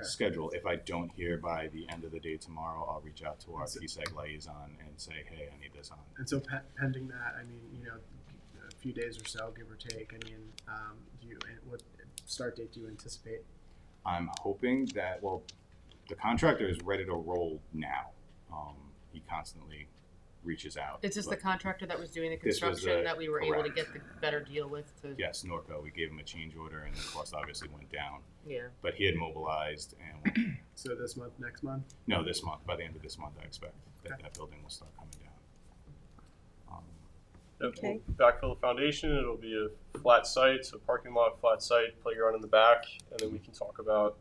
schedule. If I don't hear by the end of the day tomorrow, I'll reach out to our PSEG liaison and say, hey, I need this on.
And so pending that, I mean, you know, a few days or so, give or take. I mean, what start date do you anticipate?
I'm hoping that, well, the contractor is ready to roll now. He constantly reaches out.
Is this the
but
contractor that was doing the
This was
construction
the-
that we were able to
correct.
get the better deal with? To,
Yes, Norco, we gave him a change order and the cost obviously went down.
Yeah.
But he had mobilized and,
So this month, next month?
no, this month, by the end of this month, I expect that
Okay.
that building will start coming down.
Yep,
Okay.
we'll backfill the foundation. It'll be a flat site, so parking lot, flat site, playground in the back, and then we can talk about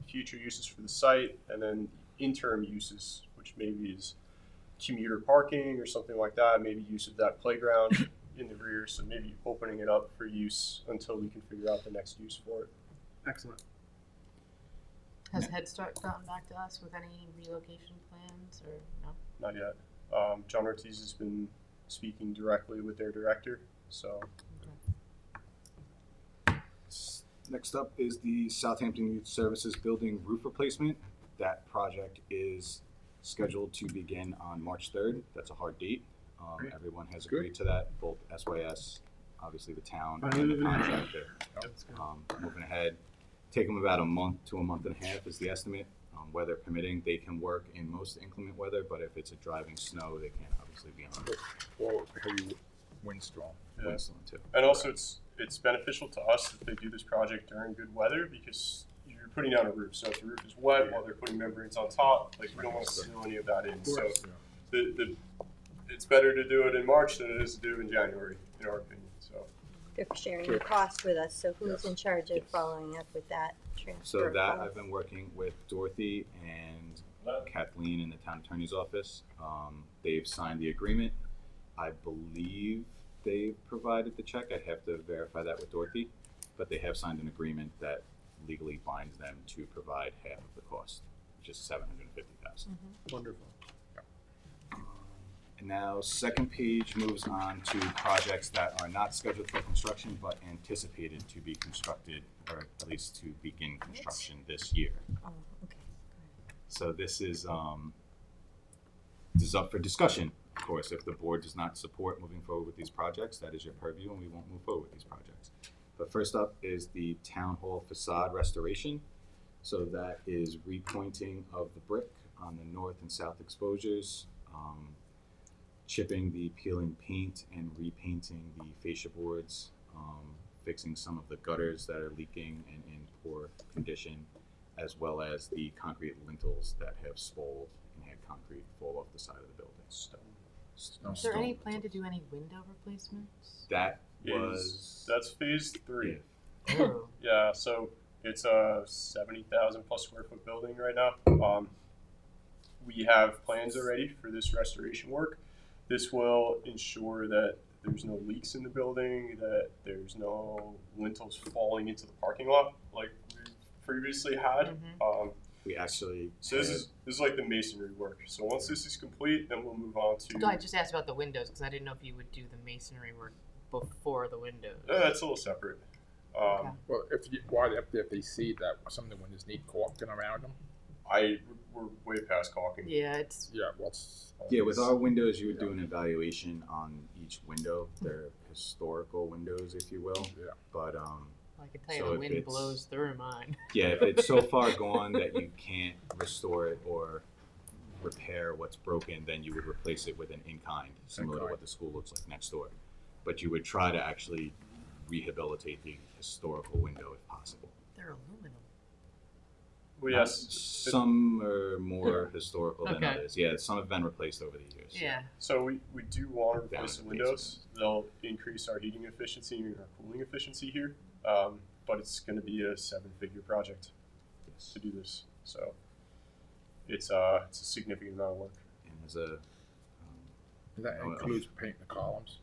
future uses for the site, and then interim uses, which maybe is commuter parking or something like that. Maybe use of that playground in the rear, so maybe opening it up for use until we can figure out the next use for it.
Excellent.
Has Head Start gotten back to us with any relocation plans or no?
Not yet. John Ortiz has been speaking directly with their director, so
Next up is the Southampton Youth Services Building roof replacement. That project is scheduled to begin on March 3rd. That's a hard date.
Great.
Everyone has
Good.
agreed to that, both SYS, obviously the town,
Finally
and the
moving ahead.
contractor.
That's good.
Moving ahead. Take them about a month to a month and a half is the estimate. Weather permitting, they can work in most inclement weather, but if it's a driving snow, they can't obviously be on
Or heavy windstorm.
yeah.
windstorm too.
And also, it's beneficial to us that they do this project during good weather because you're putting down a roof. So if the roof is wet while they're putting membranes on top, like we don't want to seal any of that in. So it's better to do it in March than it is to do it in January, in our opinion. So
They're sharing the cost with us, so who's
Yes.
in charge of
Yes.
following up with that transfer?
So
of
that
funds?
I've been working with Dorothy and Kathleen in the town attorney's office. They've signed the agreement. I believe they've provided the check. I'd have to verify that with Dorothy, but they have signed an agreement that legally binds them to provide half of the cost, which is $750,000.
Wonderful.
And now, second page moves on to projects that are not scheduled for construction but anticipated to be constructed, or at least to begin construction this year.
Oh, okay.
So this is up for discussion. Of course, if the board does not support moving forward with these projects, that is your purview, and we won't move forward with these projects. But first up is the town hall facade restoration. So that is repointing of the brick on the north and south exposures, chipping the peeling paint and repainting the fascia boards, fixing some of the gutters that are leaking and in poor condition, as well as the concrete lintels that have spoiled and had concrete fall off the side of the building.
Is there any plan to do any window replacements?
That was
that's phase 3.
Oh.
Yeah, so it's a 70,000 plus square foot building right now. We have plans already for this restoration work. This will ensure that there's no leaks in the building, that there's no lintels falling into the parking lot like we previously had.
we actually
So this is like the masonry work. So once this is complete, then we'll move on to.
No, I just asked about the windows because I didn't know if you would do the masonry work before the windows.
It's a little separate.
Okay.
Well, if they see that some of the windows need caulking around them,
We're way past caulking.
Yeah, it's
yeah, well,
with our windows, you would do an evaluation on each window. They're historical windows, if you will.
Yeah.
But
I can tell you
So
the
if
wind
it's-
blows through mine.
yeah, if it's so far gone that you can't restore it or repair what's broken, then you would replace it with an in-kind, similar to what the school looks like next door. But you would try to actually rehabilitate the historical window if possible.
They're aluminum.
Well, yes.
Some are more historical than
Okay.
others. Yeah, some have been replaced over the years.
Yeah.
So we do want to replace the
Down
windows. They'll increase our heating efficiency and our cooling efficiency here. But it's going to be a 7-figure project
Yes.
to do this. So it's a significant amount of work.
And there's a
that includes painting the columns.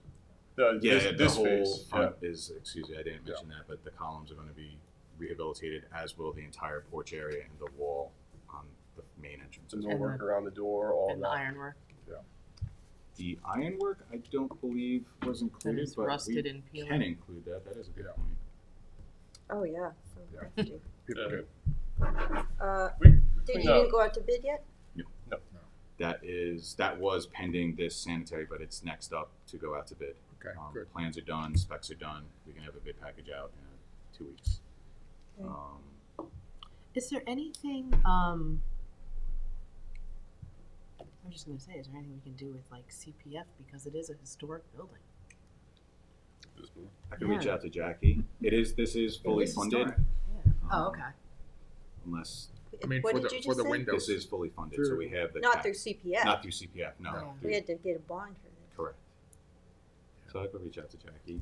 the
This
whole
phase,
front is, excuse me, I didn't mention that, but the columns are going to be rehabilitated, as will the entire porch area and the wall on the main entrance.
Some
as
more
well.
work around the door, all of
And the
that.
ironwork.
The ironwork, I don't believe was included,
is
but
rusted
we
and peeling.
can include that. That is a good
Yeah.
point.
Oh, yeah, so
Yeah.
hefty.
People
Yeah.
get
We
Did
clean
you
up.
didn't go out to bid yet?
That was pending this sanitary, but it's next up to go out to bid.
okay, good.
Plans are done, specs are done. We can have a bid package out in 2 weeks.
Okay.
Is there anything, I'm just gonna say, is there anything we can do with like CPF because it is a historic building?
I can reach
Yeah.
out to Jackie. This is fully
is
funded.
historic. Yeah. Oh,
um,
okay.
Unless
I mean,
What
for
did
the
you
for
just
the
say?
windows.
this is fully funded, so we have the
Not
cap-
through CPF.
not through CPF. No,
Yeah.
We had to get a bond for this.
correct. So I could reach out to Jackie.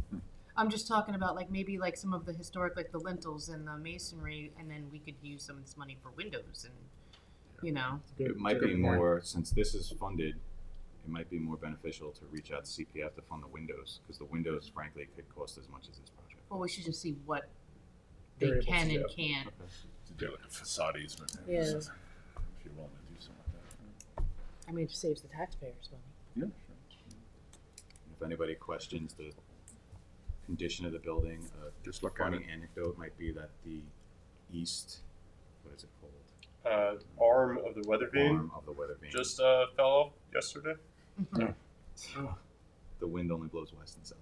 I'm just talking about like maybe like some of the historic, like the lintels and the masonry, and then we could use some of this money for windows and, you know.
It might be more, since this is funded, it might be more beneficial to reach out to CPF to fund the windows, because the windows frankly could cost as much as this project.
Well, we should just see what
They're
they
able
can
to
and
do.
can't.
Okay.
To do like a facade easement.
Yeah.
If you're willing to do something like that.
I mean, it just saves the taxpayers money.
Yeah,
If anybody questions the condition of the building,
Just look at
funny
it.
anecdote might be that the east, what is it called?
Arm of the weather vane
Arm of the weather vane.
just fell off yesterday.
The wind only blows west and south.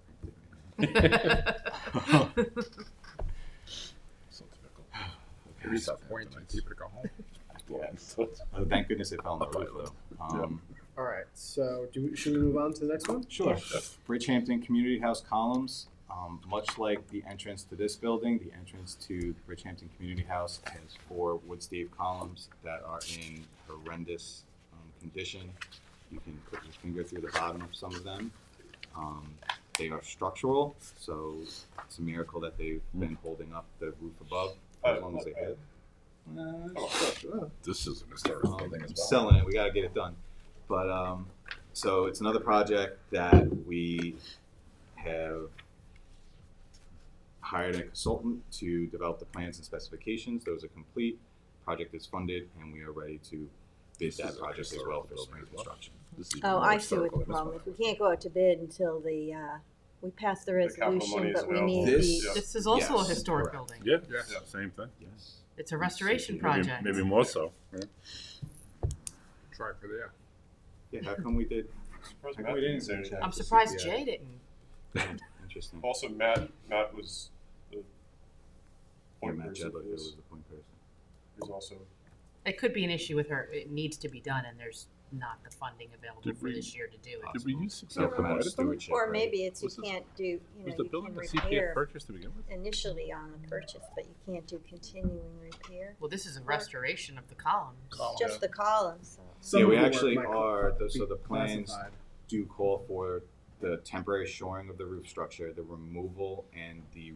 So typical.
Maybe stop pointing and people to go home.
Yeah. Oh, thank goodness it fell on the roof though.
All right. So should we move on to the next one?
Sure. Bridgehampton Community House columns, much like the entrance to this building, the entrance to Bridgehampton Community House has 4 wood stave columns that are in horrendous condition. You can put your finger through the bottom of some of them. They are structural, so it's a miracle that they've been holding up the roof above for as long as they have.
This is an historic building as well.
Selling it, we gotta get it done. But, so it's another project that we have hired a consultant to develop the plans and specifications. Those are complete. Project is funded, and we are ready to bid that project as well for spring construction.
This is
Oh,
more
I see what
historical
the
than this
problem
one.
is. We can't go out to bid until we pass the
capital money
resolution,
is
but we
available.
need
This-
the,
This is also a
Yes,
historic
correct.
building.
Yeah,
Yes.
same thing.
Yes.
It's a restoration
Maybe,
project.
maybe more so.
Try for there.
Yeah, how come we did?
Surprised
How
Matt
come we
didn't
didn't
say anything.
I'm
check the
surprised
CPI?
Jay didn't.
Interesting.
Also, Matt was the
Yeah,
point
Matt
person.
Jedlick
for this.
was the point person.
He's also
It could be an issue with her. It needs to be done, and there's not the funding available
Did
for
we-
this year to do it.
Did we use
So come out of
600?
stewardship.
or
right?
maybe it's you
Was this-
can't do, you
Was
know,
the
you
building
can
the CPF
repair
purchase to begin with?
initially on the purchase, but you can't do continuing repair.
Well, this is a restoration of the columns.
Column.
Just the columns, so.
Some
Yeah,
of
we
the work
actually
might
are,
be
so the plans
classified.
do call for the temporary shoring of the roof structure, the removal and the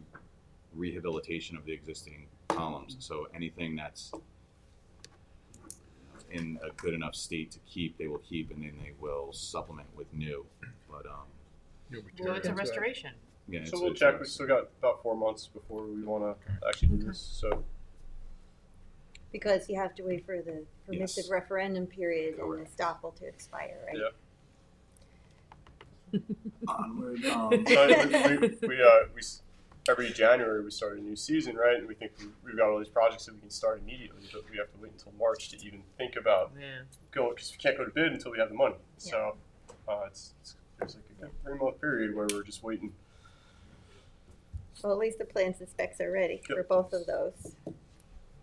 rehabilitation of the existing columns. So anything that's in a good enough state to keep, they will keep, and then they will supplement with new. But
You'll be
Well, it's a
careful.
restoration.
yeah,
so we'll check. We still got about 4 months before we want to actually do this. So
Because you have to wait for the permissive
Yes.
referendum period and
Correct.
the estoppel to expire, right?
Yeah.
onward.
So every January we start a new season, right? And we think we've got all these projects that we can start immediately, but we have to wait until March to even think about
Yeah.
going, because we can't go to bid until we have the money. So there's like a good 3-month period where we're just waiting.
Well, at least the plans and specs are ready for
Yep.
both of those.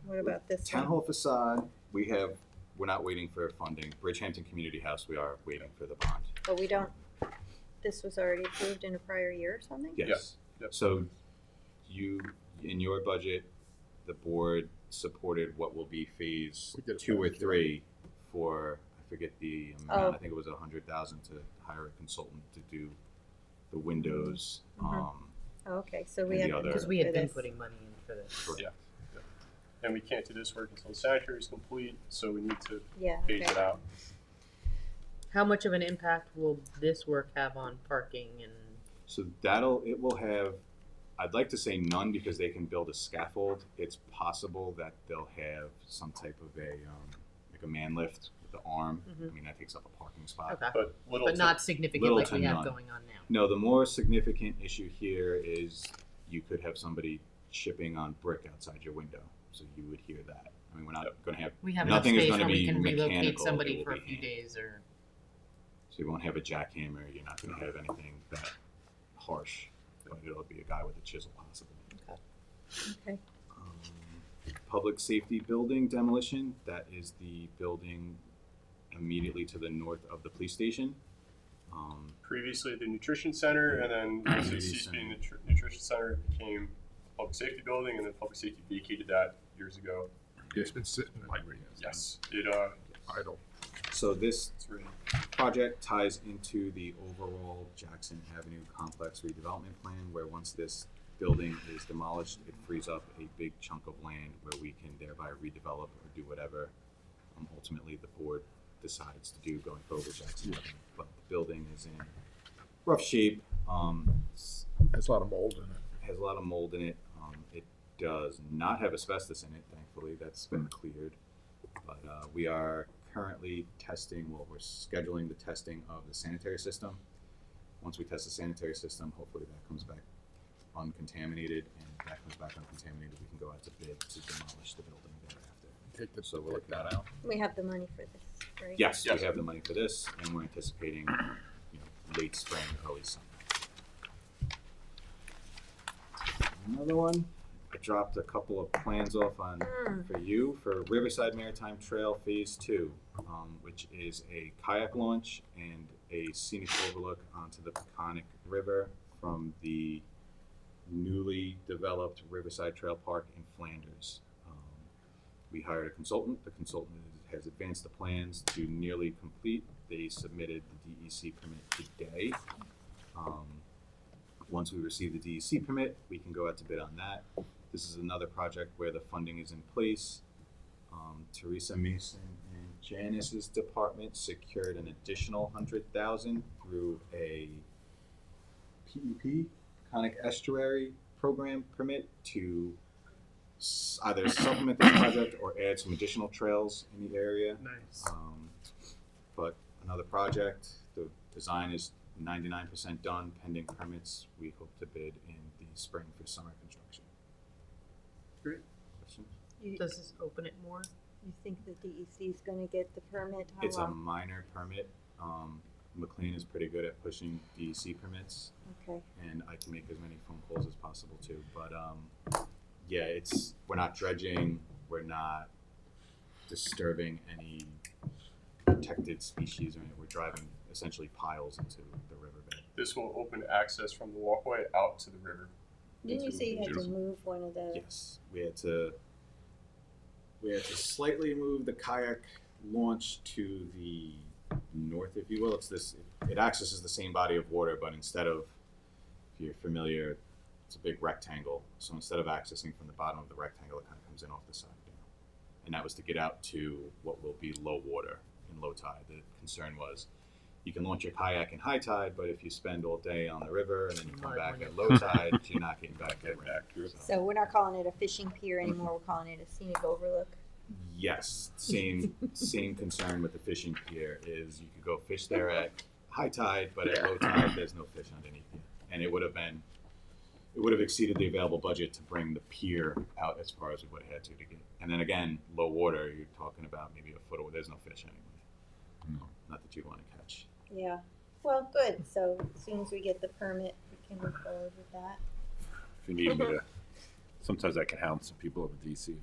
What about this
Town
one?
hall facade, we're not waiting for funding. Bridgehampton Community House, we are waiting for the bond.
But we don't, this was already approved in a prior year or something?
Yes.
Yep.
So in your budget, the board supported what will be phase
We did it
2 or
last year.
3 for, I forget the amount,
Oh.
I think it was 100,000 to hire a consultant to do the windows.
Oh, okay, so we
And
have
the
to
other-
do
Because we had
for
been
this.
putting money in for this.
Yeah. And we can't do this work until the sanitary is complete, so we need to
Yeah,
phase it
okay.
out.
How much of an impact will this work have on parking and?
So it will have, I'd like to say none because they can build a scaffold. It's possible that they'll have some type of like a man lift with the arm.
Mhm.
I mean, that takes up a parking spot.
Okay.
But little
But
to-
not significant
little
like
to
we have
none.
going on now.
No, the more significant issue here is you could have somebody chipping on brick outside your window. So you would hear that. I mean, we're not going to have,
We have enough
nothing is
space
gonna
where we
be
can relocate
mechanical, it
somebody
will
for a
be
few
hand.
days or.
So you won't have a jackhammer. You're not going to have anything that harsh. But it'll be a guy with a chisel, possibly.
Okay.
Public safety building demolition. That is the building immediately to the north of the police station.
previously the nutrition center, and then once it ceased being the nutrition center, it became a public safety building, and then public safety vacated that years ago.
Yeah, it's been sitting like
Yes, it
idle.
So this project ties into the overall Jackson Avenue complex redevelopment plan, where once this building is demolished, it frees up a big chunk of land where we can thereby redevelop or do whatever ultimately the board decides to do going forward with Jackson Avenue. But the building is in rough shape.
There's a lot of mold in it.
Has a lot of mold in it. It does not have asbestos in it, thankfully. That's been cleared. But we are currently testing, well, we're scheduling the testing of the sanitary system. Once we test the sanitary system, hopefully that comes back uncontaminated, and if that comes back uncontaminated, we can go out to bid to demolish the building thereafter.
We'll take that out.
We have the money for this, right?
Yes,
Yes.
we have the money for this, and we're anticipating, late spring, early summer. Another one, I dropped a couple of plans off on for you for Riverside Maritime Trail Phase 2, which is a kayak launch and a scenic overlook onto the Peconic River from the newly developed Riverside Trail Park in Flanders. We hired a consultant. The consultant has advanced the plans to nearly complete. They submitted the DEC permit today. Once we receive the DEC permit, we can go out to bid on that. This is another project where the funding is in place. Teresa Mason and Janice's department secured an additional $100,000 through a PEP, Peconic Estuary Program permit, to either supplement this project or add some additional trails in the area.
Nice.
But another project, the design is 99% done, pending permits. We hope to bid in the spring for summer construction.
Great.
Questions?
Does this open it more?
You think the DEC is gonna get the permit? How
It's a
long?
minor permit. McLean is pretty good at pushing DEC permits,
Okay,
and I can make as many phone calls as possible too. But yeah, we're not dredging, we're not disturbing any protected species or anything. We're driving essentially piles into the riverbed.
This will open access from the walkway out to the river.
didn't you say you had to
Beautiful.
move one of the?
Yes, we had to slightly move the kayak launch to the north, if you will. It accesses the same body of water, but instead of, if you're familiar, it's a big rectangle. So instead of accessing from the bottom of the rectangle, it kind of comes in off the side down. And that was to get out to what will be low water in low tide. The concern was you can launch your kayak in high tide, but if you spend all day on the river and then you come
Mud
back
when
at low tide, you're not getting back there.
So we're not calling it a fishing pier anymore, we're calling it a scenic overlook.
Yes, same concern with the fishing pier is you could go fish there at high tide, but at low tide there's no fish underneath you. And it would have exceeded the available budget to bring the pier out as far as we would have had to get. And then again, low water, you're talking about maybe a foot away. There's no fish anyway. Not that you'd want to catch.
Yeah, well, good, so as soon as we get the permit, we can move forward with that.
If you need me to, sometimes I can hound some people over DC if you need.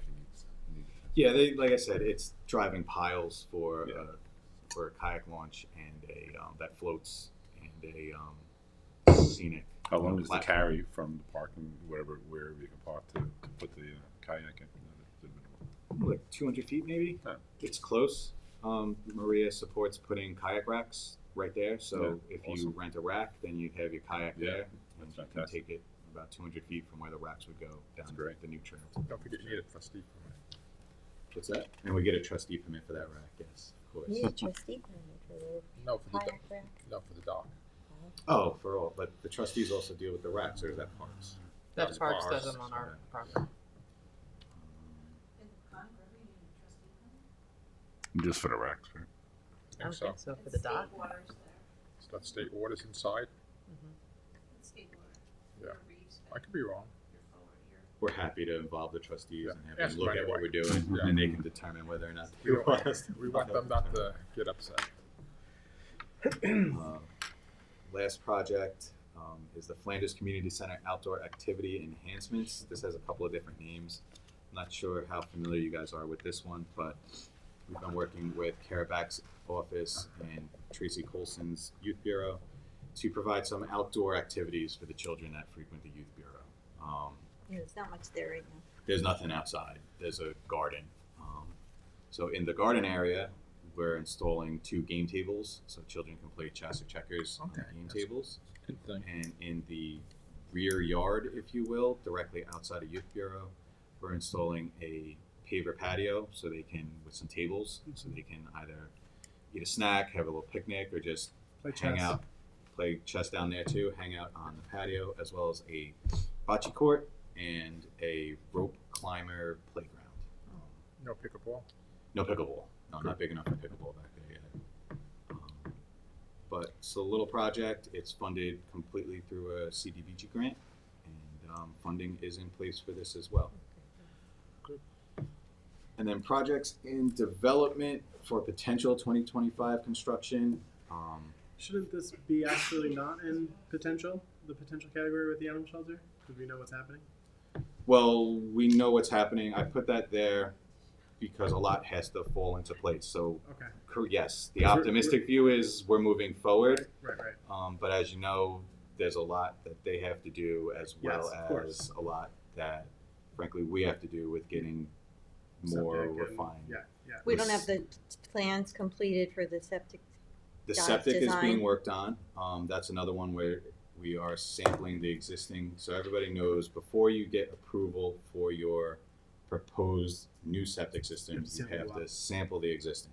Yeah, like I said, it's driving piles for a kayak launch and a that floats and a scenic.
How long does the
platform.
carry from the parking, wherever you can park to put the kayak in?
Like 200 feet maybe.
Oh.
It's close. Maria supports putting kayak racks right there. So if you
awesome.
rent a rack, then you have your kayak
Yeah,
there. And
that's
you can
fantastic.
take it about 200 feet from where the racks would go down
That's great.
the new trail.
Don't forget, you need a trustee permit.
What's that? And we get a trustee permit for that rack, yes, of course.
You need a trustee permit for the
No, for the dock.
kayak rack.
No, for the dock.
Oh, for all, but the trustees also deal with the racks, or is that parks?
That's Parks
ours.
does them on our property.
Just for the racks, right?
I don't think so for the dock.
It's got state waters inside. Yeah, I could be wrong.
We're happy to involve the trustees
Yeah.
and have
Ask
them look
them
at what
anyway.
we're doing,
Yeah.
and they can determine whether or not they
We
want us to.
want them not to get upset.
Last project is the Flanders Community Center Outdoor Activity Enhancements. This has a couple of different names. I'm not sure how familiar you guys are with this one, but we've been working with Karabak's office and Tracy Colson's Youth Bureau to provide some outdoor activities for the children that frequent the Youth Bureau.
Yeah, there's not much there right now.
There's nothing outside. There's a garden. So in the garden area, we're installing 2 game tables so children can play chess or checkers on the
Okay,
game
that's-
tables.
Good thing.
And in the rear yard, if you will, directly outside of Youth Bureau, we're installing a paver patio so they can, with some tables, so they can either eat a snack, have a little picnic, or just
Play
hang
chess.
out, play chess down there too, hang out on the patio, as well as a bocce court and a rope climber playground.
No pickleball?
No pickleball. No, not big enough for pickleball back there yet. But it's a little project. It's funded completely through a CDBG grant, and funding is in place for this as well.
Good.
And then projects in development for potential 2025 construction.
Shouldn't this be actually not in the potential category with the animal shelter? Because we know what's happening.
Well, we know what's happening. I put that there because a lot has to fall into place. So
Okay.
yes, the optimistic view is we're moving forward.
Right.
But as you know, there's a lot that they have to do as well
Yes, of course.
as a lot that, frankly, we have to do with getting more
Septic and-
refined.
Yeah.
We don't have the plans completed for the septic.
The
Dot
septic is being
design.
worked on. That's another one where we are sampling the existing. So everybody knows before you get approval for your proposed new septic system, you
sample
have
what?
to sample the existing.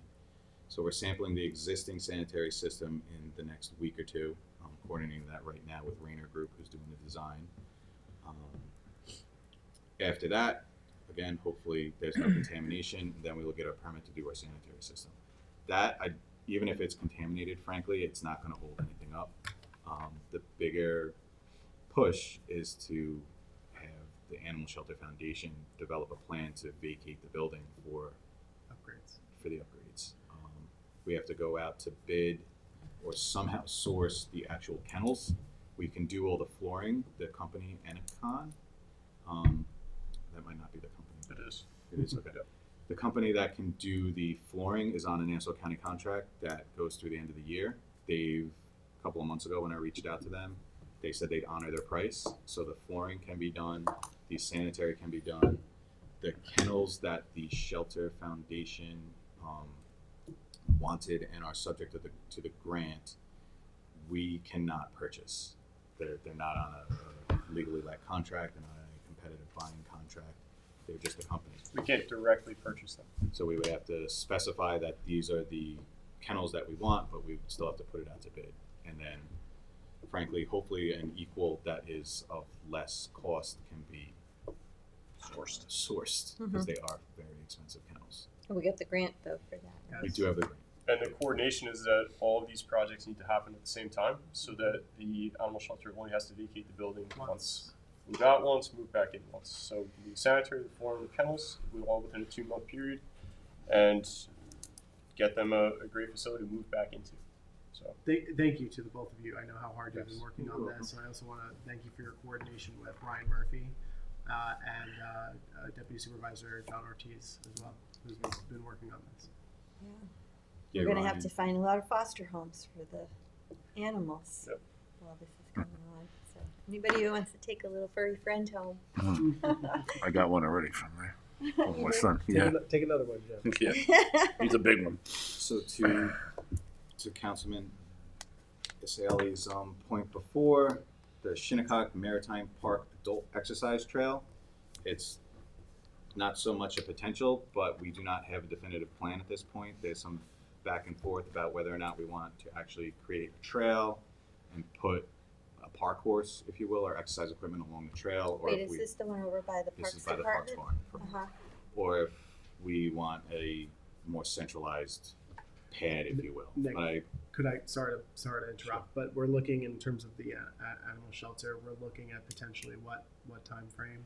So we're sampling the existing sanitary system in the next week or two. I'm coordinating that right now with Rayner Group, who's doing the design. After that, again, hopefully there's no contamination, and then we will get a permit to do our sanitary system. Even if it's contaminated, frankly, it's not going to hold anything up. The bigger push is to have the Animal Shelter Foundation develop a plan to vacate the building for
Upgrades.
the upgrades. We have to go out to bid or somehow source the actual kennels. We can do all the flooring, the company Enicon. That might not be the company.
It is.
It is, okay. The company that can do the flooring is on a Nassau County contract that goes through the end of the year. A couple of months ago when I reached out to them, they said they'd honor their price. So the flooring can be done, the sanitary can be done. The kennels that the Shelter Foundation wanted and are subject to the grant, we cannot purchase. They're not on a legally let contract, they're not on a competitive buying contract. They're just a company.
We can't directly purchase them.
So we would have to specify that these are the kennels that we want, but we would still have to put it out to bid. And then, frankly, hopefully an equal that is of less cost can be sourced because they are very expensive kennels.
We got the grant though for that.
We do have the grant.
And the coordination is that all of these projects need to happen at the same time so that the animal shelter only has to vacate the building once. Move out once, move back in once. So the sanitary, the flooring, the kennels, we all within a 2-month period, and get them a great facility to move back into. So
Thank you to the both of you. I know how hard you've been
Yes.
working on this, and I also want to thank you for your coordination with Ryan Murphy and Deputy Supervisor John Ortiz as well, who's been working on this.
Yeah,
We're gonna have
Ryan.
to find a lot of foster homes for the animals.
Yep.
While this is going on. So anybody who wants to take a little furry friend home.
I got one already from there. Oh, my son.
Take another one, Jeff.
Yeah. He's a big one.
So to Councilman Isali's point before, the Shinnecock Maritime Park Adult Exercise Trail, it's not so much a potential, but we do not have a definitive plan at this point. There's some back and forth about whether or not we want to actually create a trail and put a park horse, if you will, or exercise equipment along the trail, or
Wait,
if
is
we,
this the one over by the
this
Parks
is by the Parks
Department?
Barn,
Uh-huh.
or if we want a more centralized pad, if you will.
Nick.
But I,
Could I, sorry to interrupt, but we're looking in terms of the animal shelter, we're looking at potentially what time frame?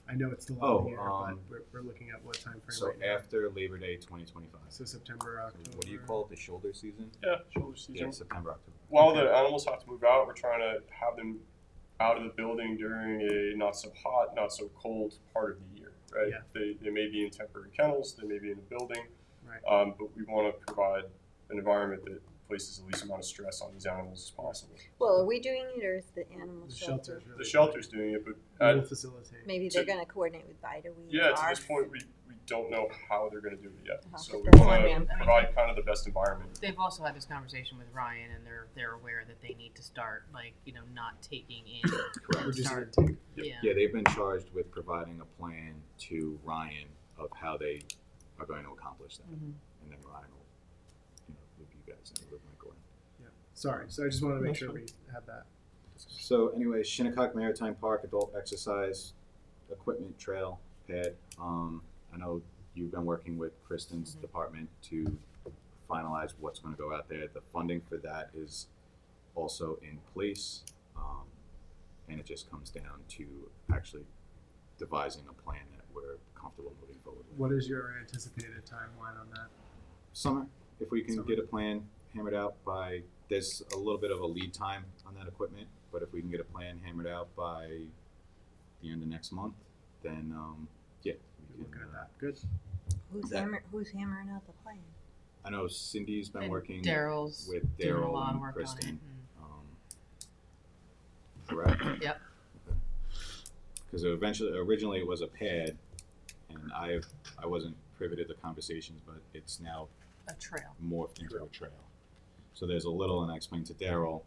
I know it's still up in the air, but we're looking at what time frame
so
right now.
after Labor Day 2025.
So September, October.
What do you call it, the shoulder season?
yeah, shoulder season.
Yeah, September, October.
While the animals have to move out, we're trying to have them out of the building during a not so hot, not so cold part of the year, right?
Yeah.
They may be in temporary kennels, they may be in a building,
Right.
but we want to provide an environment that places the least amount of stress on these animals as possible.
Well, are we doing it or is the animal
The
shelter?
shelter's really.
The shelter's doing it, but
We'll facilitate.
Maybe they're gonna coordinate with Vida.
yeah, to this point, we don't know how they're gonna do it yet.
Uh-huh.
So we
That's
wanna
fine. I mean,
provide kind of the best environment.
They've also had this conversation with Ryan, and they're aware that they need to start, like, not taking in.
Correct.
Reducing
Start-
intake.
Yeah.
Yeah, they've been charged with providing a plan to Ryan of how they are going to accomplish that.
Mhm.
And then Ryan will, loop you guys in, loop Michael in.
Sorry, so I just wanted to make sure we had that.
So anyway, Shinnecock Maritime Park Adult Exercise Equipment Trail Pad. I know you've been working with Kristen's department to finalize what's going to go out there. The funding for that is also in place, and it just comes down to actually devising a plan that we're comfortable moving forward with.
What is your anticipated timeline on that?
Summer, if we can
Summer.
get a plan hammered out by, there's a little bit of a lead time on that equipment, but if we can get a plan hammered out by the end of next month, then, yeah, we
We're
can,
looking at that. Good.
Who's
That-
hammering out the plan?
I know Cindy's been
And
working
Daryl's
with
doing a
Daryl
lot of
and
work
Kristen.
on it.
Correct?
Yep.
Because originally it was a pad, and I wasn't privy to the conversations, but it's now
A trail.
morphed into a trail. So there's a little, and I explained to Daryl,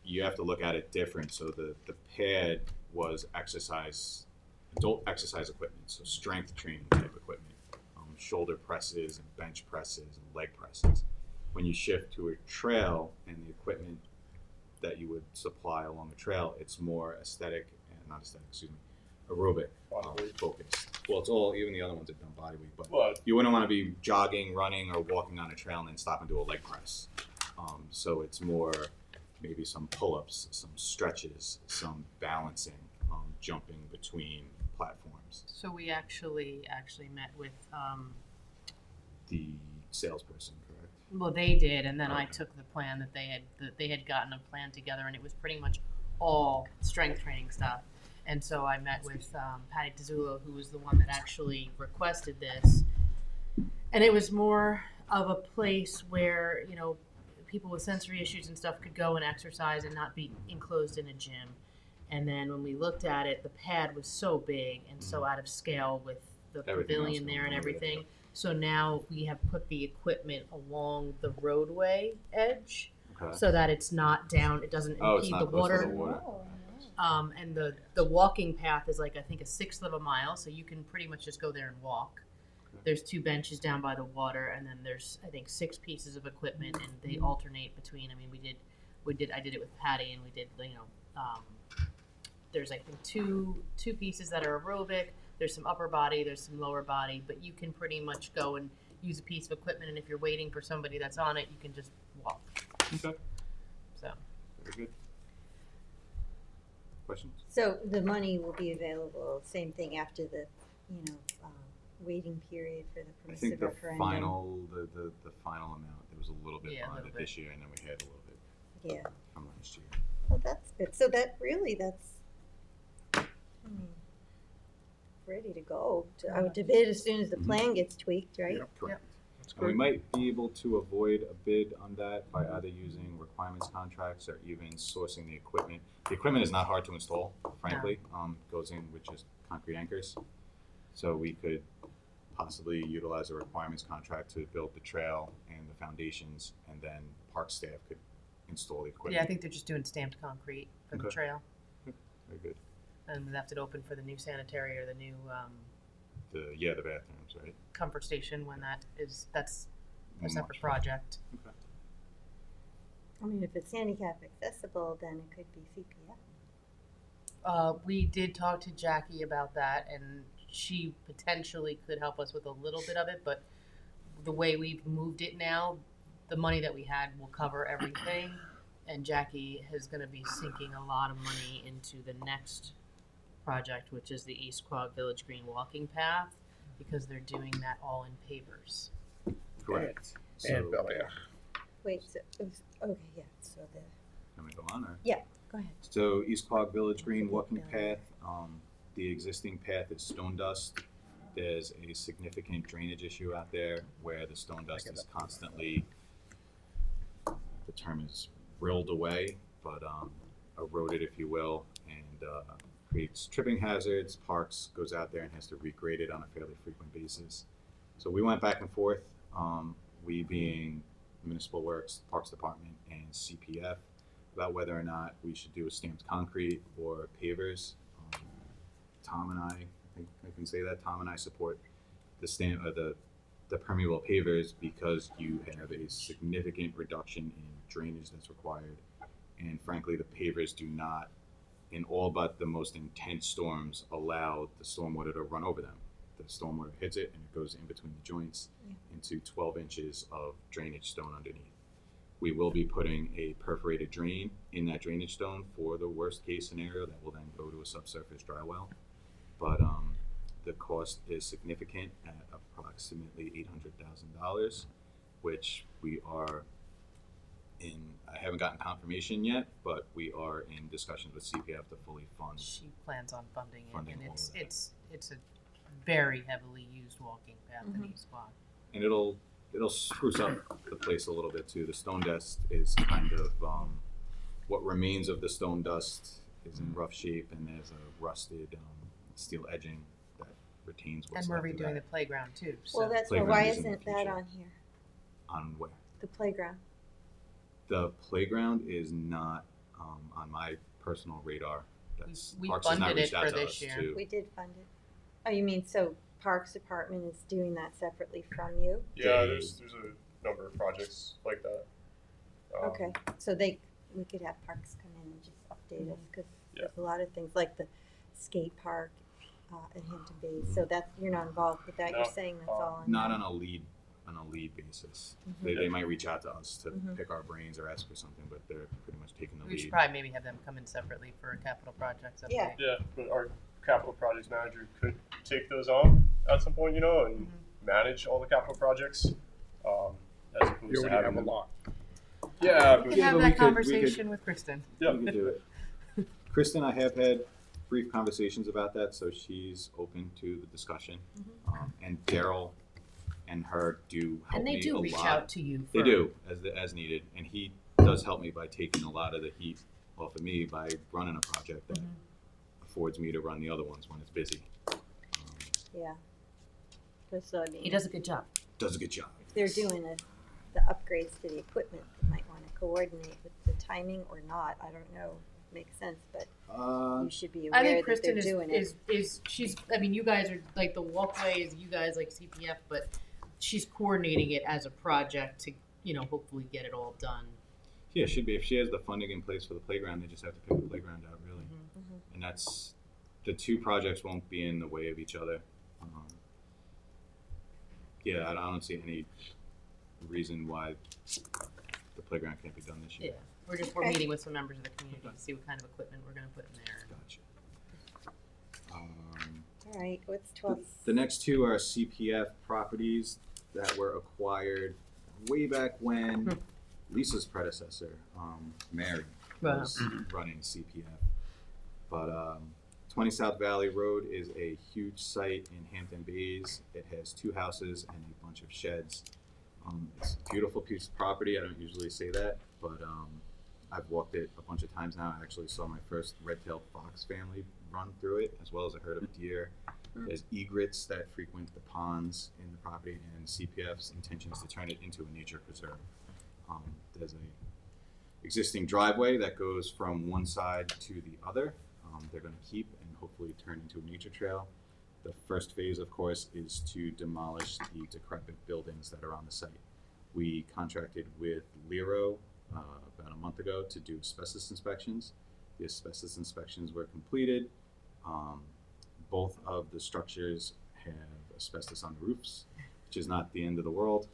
you have to look at it different. So the pad was adult exercise equipment, so strength training type equipment, shoulder presses and bench presses and leg presses. When you shift to a trail and the equipment that you would supply along a trail, it's more aerobic
Bodyweight.
focused. Well, it's all, even the other ones have done body weight, but
But
you wouldn't want to be jogging, running, or walking on a trail and then stop and do a leg press. So it's more maybe some pull-ups, some stretches, some balancing, jumping between platforms.
So we actually met with,
The salesperson, correct?
well, they did, and then I
Okay.
took the plan that they had gotten a plan together, and it was pretty much all strength training stuff. And so I met with Patty Tizzulo, who was the one that actually requested this. And it was more of a place where, people with sensory issues and stuff could go and exercise and not be enclosed in a gym. And then when we looked at it, the pad was so big and so out of scale with the
Everything
pavilion
else
there and
going over it.
everything. So now we have put the equipment along the roadway edge
Okay.
so that it's not down, it doesn't
Oh, it's
impede
not
the
close to
water.
the water.
And the walking path is like, I think, a sixth of a mile, so you can pretty much just go there and walk.
Okay.
There's 2 benches down by the water, and then there's, I think, 6 pieces of equipment, and they alternate between. I mean, I did it with Patty, and we did, there's, I think, two pieces that are aerobic. There's some upper body, there's some lower body, but you can pretty much go and use a piece of equipment, and if you're waiting for somebody that's on it, you can just walk.
Okay.
So.
Very good. Questions?
So the money will be available, same thing after the, waiting period for the
I think
permissive
the
referendum?
final, the final amount, there was a little bit
Yeah, a
behind
little
it this year, and then we had a little bit
Yeah,
from last year.
well, that's good. So ready to go. To bid as soon as the plan gets tweaked, right?
Correct. And we might be able to avoid a bid on that by either using requirements contracts or even sourcing the equipment. The equipment is not hard to install, frankly. Goes in with just concrete anchors. So we could possibly utilize a requirements contract to build the trail and the foundations, and then park staff could install the equipment.
Yeah, I think they're just doing stamped concrete for the
Okay.
trail,
Very good.
and we left it open for the new sanitary or the new
The bathrooms, right?
comfort station when that's a
Much
separate
more.
project.
Okay.
I mean, if it's handicap accessible, then it could be CPF.
We did talk to Jackie about that, and she potentially could help us with a little bit of it, but the way we've moved it now, the money that we had will cover everything, and Jackie is gonna be sinking a lot of money into the next project, which is the East Quogue Village Green Walking Path, because they're doing that all in pavers.
Correct.
And Bel Air.
Wait, so, okay, yeah, so
Can we go on, or?
go ahead.
So East Quogue Village Green Walking Path, the existing path is stone dust. There's a significant drainage issue out there where the stone dust is constantly, the term is rilled away, but eroded, if you will, and creates tripping hazards. Parks goes out there and has to regrade it on a fairly frequent basis. So we went back and forth, we being Municipal Works, Parks Department, and CPF, about whether or not we should do a stamped concrete or pavers. Tom and I think I can say that, Tom and I support the permeable pavers because you have a significant reduction in drainage that's required. And frankly, the pavers do not, in all but the most intense storms, allow the stormwater to run over them. The stormwater hits it and it goes in between the joints into 12 inches of drainage stone underneath. We will be putting a perforated drain in that drainage stone for the worst case scenario that will then go to a subsurface dry well. But the cost is significant at approximately $800,000, which we are in, I haven't gotten confirmation yet, but we are in discussions with CPF to fully fund.
She plans on funding it,
Funding
and
all of that.
it's a very heavily used walking path in
Mhm.
East Quad.
And it'll spruce up the place a little bit too. The stone dust is kind of, what remains of the stone dust is in rough shape, and there's a rusted steel edging that retains what's
And we're
left of
redoing the
that.
playground too, so.
Well, that's why,
Playground
why
is in the
isn't that
future.
on here?
On where?
The playground.
The playground is not on my personal radar. That's
We
Parks has not
funded it
reached out
for
to
this
us
year.
to.
We did fund it. Oh, you mean, so Parks Department is doing that separately from you?
Yeah,
They-
there's a number of projects like that.
Okay, so we could have Parks come in and just update us, cause
Yeah.
there's a lot of things, like the skate park, at Hampton Bays, so that, you're not involved with that, you're
No,
saying that's all on
Not
them?
on a lead basis.
Mhm.
They might reach out to us to
Mhm.
pick our brains or ask for something, but they're pretty much taking the
We should
lead.
probably maybe have them come in separately for a capital projects update.
Yeah.
Yeah, but our capital projects manager could take those on at some point, and manage all the capital projects, as opposed
You
to
already
having
have a
them.
lot.
Yeah,
We
but
can
Yeah,
have
but
that
we could-
conversation with Kristen.
Yeah.
We can do it. Kristen, I have had brief conversations about that, so she's open to the discussion. And Daryl and her do help
And
me
they do
a
reach
lot.
out to you for.
They do, as needed, and he does help me by taking a lot of the heat off of me by running a project that affords me to run the other ones when it's busy.
Yeah. Cause I mean,
He does a good job.
Does a good job.
if they're doing the upgrades to the equipment, they might wanna coordinate with the timing or not, I don't know, makes sense, but you should be
I
aware
think
that they're
Kristen
doing it.
is she's, I mean, you guys are, like, the walkway is you guys like CPF, but she's coordinating it as a project to, hopefully get it all done.
Yeah, it should be. If she has the funding in place for the playground, they just have to pick the playground out, really.
Mhm.
And that's, the two projects won't be in the way of each other. Yeah, I don't see any reason why the playground can't be done this year.
Yeah. We're
Okay.
meeting with some members of the community to see what kind of equipment we're gonna put in there.
Gotcha.
Alright, what's 12?
The next two are CPF properties that were acquired way back when Lisa's predecessor, Mary, was running CPF. But 20 South Valley Road is a huge site in Hampton Bays. It has 2 houses and a bunch of sheds. It's a beautiful piece of property. I don't usually say that, but I've walked it a bunch of times now. I actually saw my first red-tailed fox family run through it, as well as a herd of deer. There's egrets that frequent the ponds in the property, and CPF's intention is to turn it into a nature preserve. There's a existing driveway that goes from one side to the other. They're going to keep and hopefully turn into a nature trail. The first phase, of course, is to demolish the decrepit buildings that are on the site. We contracted with Lero about a month ago to do asbestos inspections. The asbestos inspections were completed. Both of the structures have asbestos on the roofs, which is not the end of the world.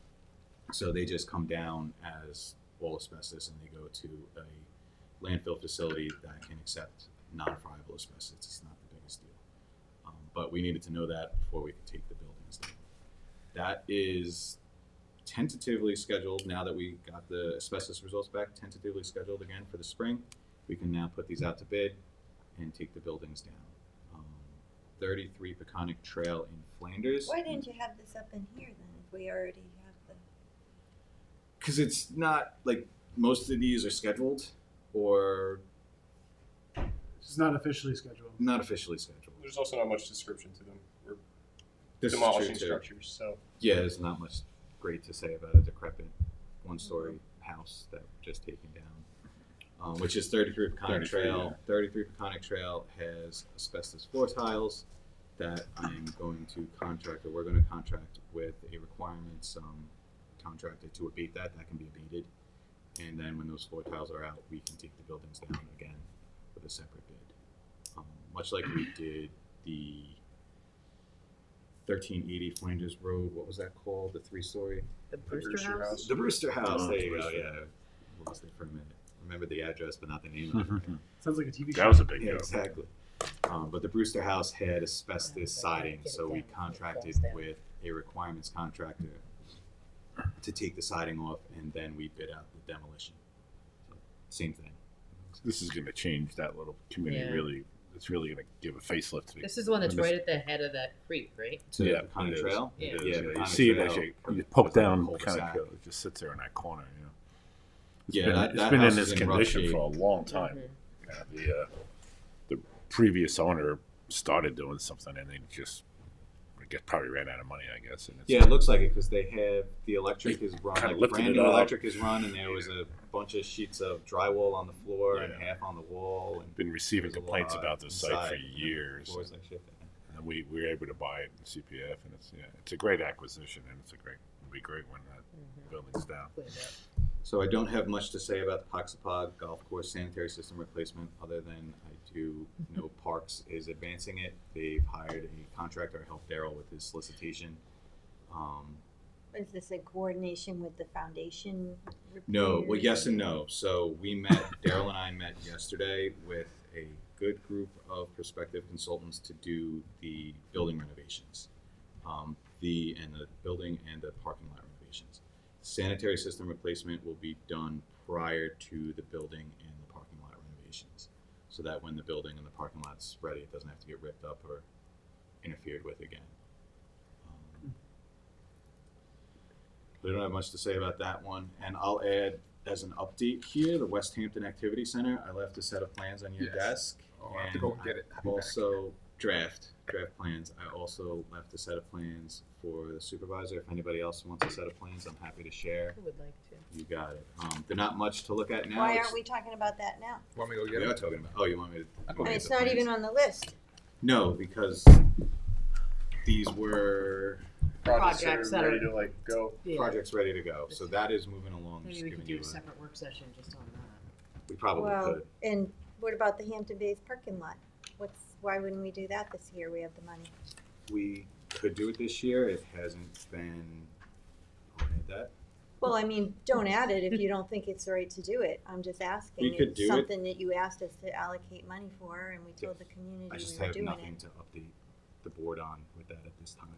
So they just come down as all asbestos and they go to a landfill facility that can accept non-friable asbestos. It's not the biggest deal. But we needed to know that before we could take the buildings down. That is tentatively scheduled, now that we got the asbestos results back, tentatively scheduled again for the spring. We can now put these out to bid and take the buildings down. 33 Peconic Trail in Flanders.
Why didn't you have this up in here then, if we already have the?
Because it's not, like, most of these are scheduled, or
It's not officially scheduled.
Not officially scheduled.
There's also not much description to them. We're
This is
demolishing
true, too.
structures, so.
Yeah, there's not much great to say about a decrepit one-story house that we're just taken down, which is 33 Peconic
33,
Trail.
yeah.
33 Peconic Trail has asbestos floor tiles that I'm going to contract, or we're going to contract with a requirements contractor to abate that. That can be abated. And then when those floor tiles are out, we can take the buildings down again with a separate bid. Much like we did the 1380 Flanders Road, what was that called? The 3-story?
The Brewster House?
The Brewster House,
Oh,
there you go,
Brewster.
yeah. Lost it for a minute. Remember the address, but not the name of it.
Sounds like a TV show.
That was a big
Yeah,
deal.
exactly. But the Brewster House had asbestos siding, so we contracted with a requirements contractor to take the siding off, and then we bid out the demolition. So, same thing.
This is going to change that little community.
Yeah.
Really, it's really going to give a facelift to the.
This is the one that's
and this-
right at the head of that creek, right?
To
Yeah,
the Peconic
it is.
Trail?
Yeah.
It is,
Yeah,
You
Peconic
see it
Trail
as you
with
poke
the
down,
cul-de-sac.
kind of it just sits there in that corner. You know, it's
Yeah,
been,
that
it's
house
been in
is
this
in rough
condition
shape.
for a long time.
Mhm.
The previous owner started doing something, and they just probably ran out of money, I guess. And it's,
Yeah, it looks like it because they have the electric is run,
kinda
like
lifted
brand
it
new
up.
electric is run, and there was a bunch of sheets of drywall on the floor and
Yeah.
half on the wall. And
been receiving
there's a
complaints
lot
about this site for
inside, and the
years.
floors like shit.
And we were able to buy it in CPF, and it's a great acquisition, and it'll be great when that building's down.
So I don't have much to say about the Poxapog Golf Course sanitary system replacement, other than I do know Parks is advancing it. They've hired a contractor to help Daryl with his solicitation.
Is this a coordination with the foundation?
No, well,
repairs?
yes and no. So we met, Daryl and I met yesterday with a good group of prospective consultants to do the building renovations. The building and the parking lot renovations. Sanitary system replacement will be done prior to the building and the parking lot renovations. So that when the building and the parking lot's ready, it doesn't have to get ripped up or interfered with again. We don't have much to say about that one. And I'll add as an update here, the West Hampton Activity Center. I left a set of plans on your
Yes.
desk.
Oh, I have to go and get it. I'll be back.
Also, draft plans. I also left a set of plans for the supervisor. If anybody else wants a set of plans, I'm happy to share.
I would like to.
You got it. They're not much to look at now.
Why
It's-
aren't we talking about that now?
Want me to go
We
get
are
it?
talking about. Oh, you want me to?
I mean, it's not even on the list.
No, because these were
Projects that
that
are-
are ready to like go.
Yeah.
projects ready to go. So that is moving along.
Maybe
Just
we could
giving
do
you
a separate work session just on that.
We probably
Well,
could.
and what about the Hampton Bays parking lot? Why wouldn't we do that this year? We have the money.
We could do it this year. It hasn't been. I'll add that.
Well, I mean, don't add it if you don't think it's right to do it. I'm just asking.
We could
It's
do it.
something that you asked us to allocate money for, and we told the community
I just
we were
have
doing
nothing
it.
to update the board on with that at this time.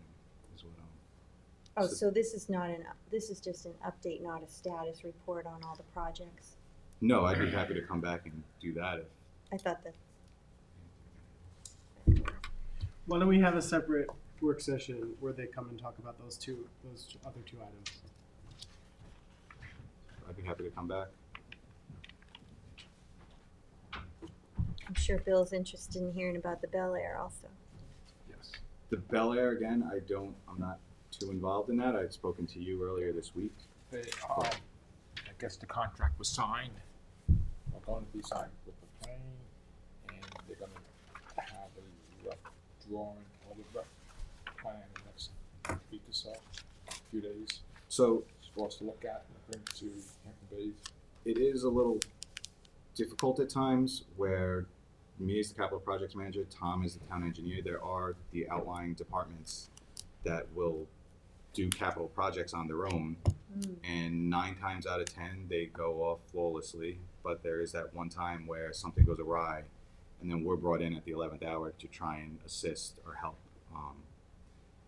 Is what I'm.
Oh, so this is not this is just an update, not a status report on all the projects.
No, I'd be happy to come back and do that if.
I thought that.
Why don't we have a separate work session where they come and talk about those other two items?
I'd be happy to come back.
I'm sure Bill's interested in hearing about the Bel Air also.
Yes.
The Bel Air again. I'm not too involved in that. I'd spoken to you earlier this week.
They, I guess the contract was signed, or going to be signed with the plane, and they're gonna have a rough drawing, or the rough plan in the next week or so, few days,
So
for us to look at and bring to Hampton Bays.
it is a little difficult at times where me as the capital projects manager, Tom is the town engineer. There are the outlying departments that will do capital projects on their own, and 9 times out of 10 they go off flawlessly. But there is that one time where something goes awry, and then we're brought in at the 11th hour to try and assist or help.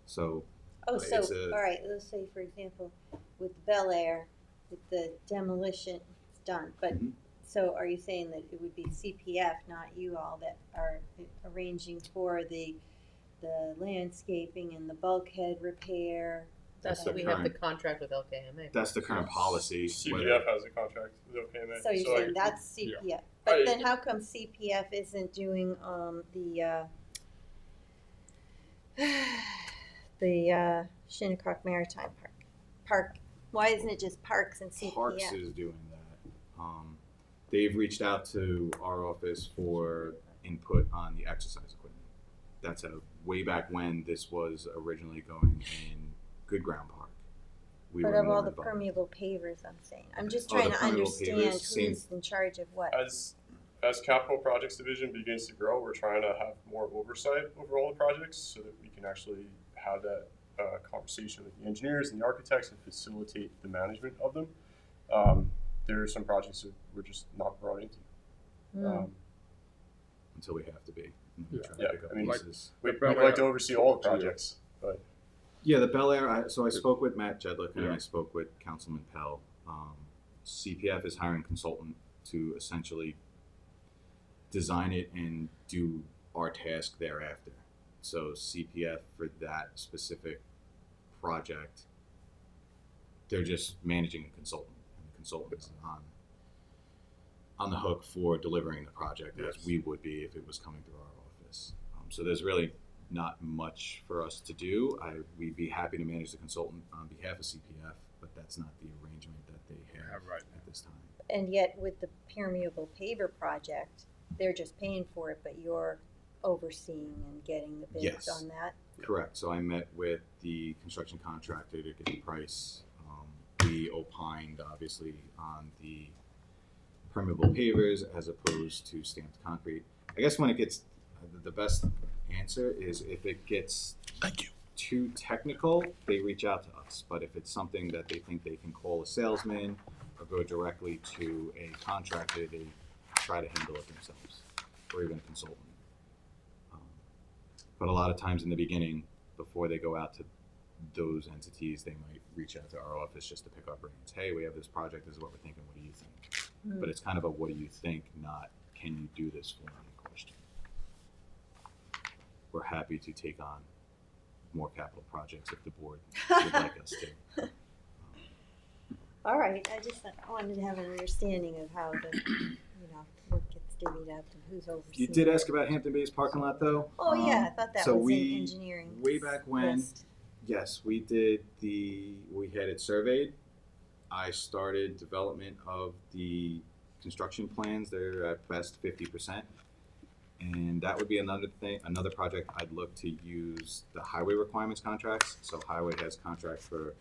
So
Oh, so,
It's a-
all right, let's say, for example, with Bel Air, with the demolition, it's done, but,
Mhm.
so are you saying that it would be CPF, not you all, that are arranging for the landscaping and the bulkhead repair?
That's
the
we have the
current-
contract with LKMA.
that's the current policy.
CPF has a contract with OKMA.
So you're
I-
saying that's CPF, But then how come CPF isn't doing, the Shinnecock Maritime Park? Why isn't it just Parks and CPF?
Parks is doing that. They've reached out to our office for input on the exercise equipment. That's way back when this was originally going in Good Ground Park. We
But
were
of
more
all the
involved.
permeable pavers, I'm saying, I'm just
Oh, the
trying to
permeable
understand
pavers, same-
who's in charge of what.
As capital projects division begins to grow, we're trying to have more oversight over all the projects so that we can actually have that conversation with the engineers and the architects and facilitate the management of them. There are some projects that we're just not brought into.
Until we have to be. We try to
Yeah,
pick up
I mean,
pieces.
We'd like to oversee all the projects, but
Yeah, the Bel Air. So I spoke with Matt Jedlick and
Yeah.
I spoke with Councilman Pell. CPF is hiring a consultant to essentially design it and do our task thereafter. So CPF for that specific project, they're just managing a consultant, and the consultant's on the hook for delivering the project as
Yes.
we would be if it was coming through our office. So there's really not much for us to do. We'd be happy to manage the consultant on behalf of CPF, but that's not the arrangement that they have
right
at this time.
And yet with the permeable paver project, they're just paying for it, but you're overseeing and getting the bids
Yes.
on that?
Correct. So I met with the construction contractor to get a price. We opined, obviously, on the permeable pavers as opposed to stamped concrete. I guess when it gets, the best answer is if it gets too technical, they reach out to us. But if it's something that they think they can call a salesman or go directly to a contractor, they try to handle it themselves, or even a consultant. But a lot of times in the beginning, before they go out to those entities, they might reach out to our office just to pick our brains. Hey, we have this project. This is what we're thinking. What do you think? But it's kind of a what do you think, not can you do this for me question. We're happy to take on more capital projects if the board would like us to.
All right, I just wanted to have an understanding of how the, work gets divvied up and who's overseeing.
You did
it.
ask about Hampton Bay's parking lot, though.
Oh, yeah, I thought that
so
was
we,
in engineering.
way back when,
list.
yes, we did we had it surveyed. I started development of the construction plans. They're at best 50%. And that would be another project I'd look to use the highway requirements contracts. So highway has contracts for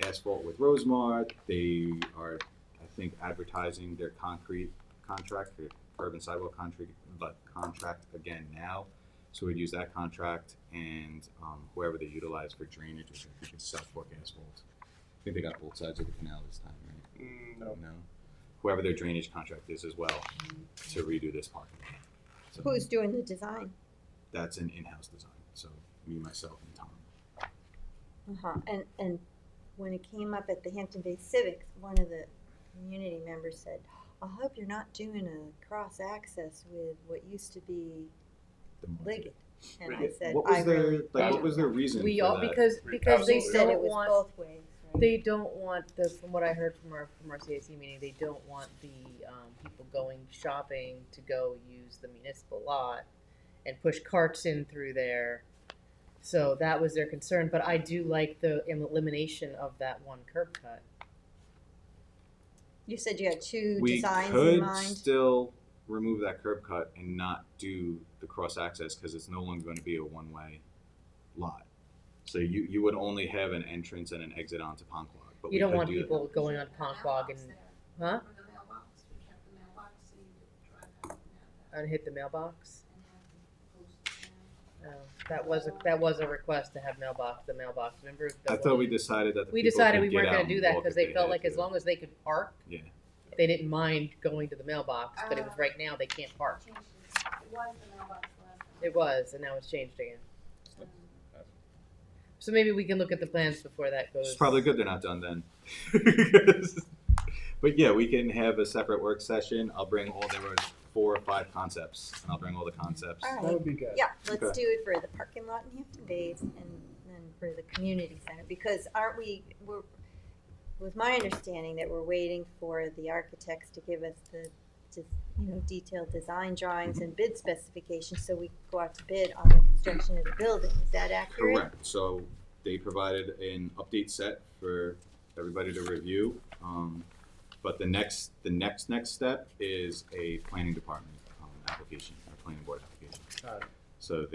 asphalt with Rosemart. They are, I think, advertising their concrete contract, their curb and sidewalk contract again now. So we'd use that contract and whoever they utilize for drainage, which I think is South Fork Asphalt. I think they got both sides of the canal this time, right?
no.
No. Whoever their drainage contract is as well to redo this parking lot. So
Who's doing the design?
that's an in-house design. So me, myself, and Tom.
And when it came up at the Hampton Bay Civics, one of the community members said, I hope you're not doing a cross access with what used to be
The market.
Liggett. And I said,
What was
I
their
really.
what was their reason
We
for
all,
that?
because they
Absolutely.
Said
don't
it was
want,
both ways, right?
they don't want from what I heard from our CAC meeting, they don't want the people going shopping to go use the municipal lot and push carts in through there. So that was their concern, but I do like the elimination of that one curb cut.
You said you had two
We
designs
could
in mind?
still remove that curb cut and not do the cross access because it's no longer going to be a one-way lot. So you would only have an entrance and an exit onto Ponquag. But
You
we
don't
could
want
do that.
people going on Ponquag and, huh? And hit the mailbox? No, that was a request to have the mailbox. Remember?
I thought we decided that
We
people
decided
could
we
get
weren't
out
gonna
and
do that
walk
because
if
they felt
had
like as
to.
long as they could park,
Yeah.
they didn't mind going to the mailbox, but it was right now they can't park. It was, and now it's changed again. So maybe we can look at the plans before that goes.
It's probably good they're not done then. But yeah, we can have a separate work session. I'll bring there were 4 or 5 concepts, and I'll bring all the concepts.
All
That
right,
would be good.
yeah, let's
Okay.
do it for the parking lot in Hampton Bays and then for the community center, because it was my understanding that we're waiting for the architects to give us the detailed design drawings and bid specifications, so we could go out to bid on the construction of the building. Is that accurate?
Correct. So they provided an update set for everybody to review. But the next step is a planning department application, a planning board application. So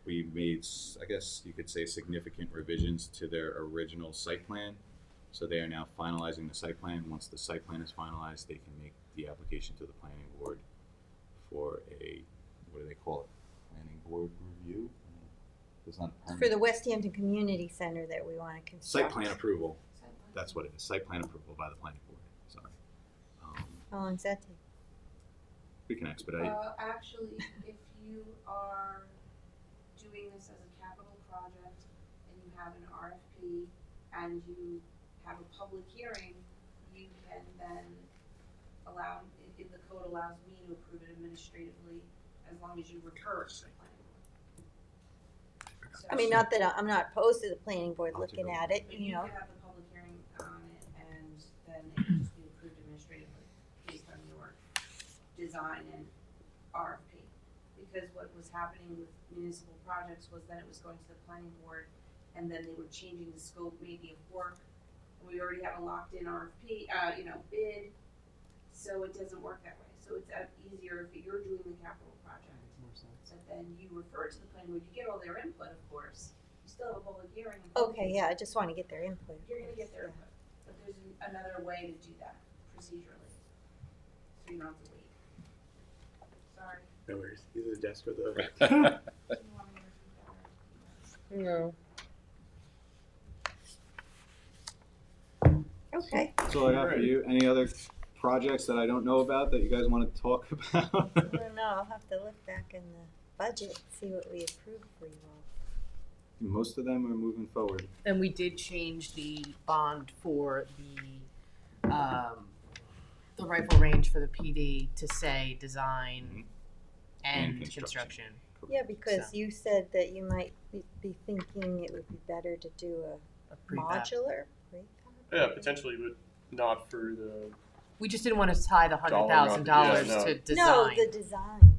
we made, I guess you could say, significant revisions to their original site plan. So they are now finalizing the site plan. Once the site plan is finalized, they can make the application to the planning board for a, what do they call it? Planning board review? It's not a
For
permit.
the West Hampton Community Center that we want to construct.
Site plan approval. That's what it is. Site plan approval by the planning board. Sorry.
How long does that take?
We can expedite.
Actually, if you are doing this as a capital project and you have an RFP and you have a public hearing, you can then allow, if the code allows me to approve it administratively, as long as you refer it to the planning board. So
I mean, not that I'm not opposed to the planning board
I'll
looking
take a
at it,
But
you know.
could have the public hearing on it and then it can just be approved administratively based on your design and RFP. Because what was happening with municipal projects was that it was going to the planning board and then they were changing the scope maybe of work. And we already have a locked in RFP, bid, so it doesn't work that way. So it's easier if you're doing the capital project. But then you refer to the planning board, you get all their input, of course. You still have a public hearing.
Okay, yeah, I just want to get their input.
You're gonna get their input, but there's another way to do that procedurally. So you don't have to wait. Sorry.
No worries. He's at the desk for the.
Do you want me to repeat that?
No.
Okay.
That's all I got for you. Any other projects that I don't know about that you guys want to talk about?
I don't know, I'll have to look back in the budget, see what we approved for you all.
Most of them are moving forward.
And we did change the bond for the rifle range for the PD to say design and
And construction.
construction.
Yeah, because
So.
you said that you might be thinking it would be better to do
A
a
prefab.
modular, prefab?
Yeah, potentially, but not for the.
We just didn't want to tie the
Dollar
$100,000
amount, yeah,
to
no.
design.
No, the design.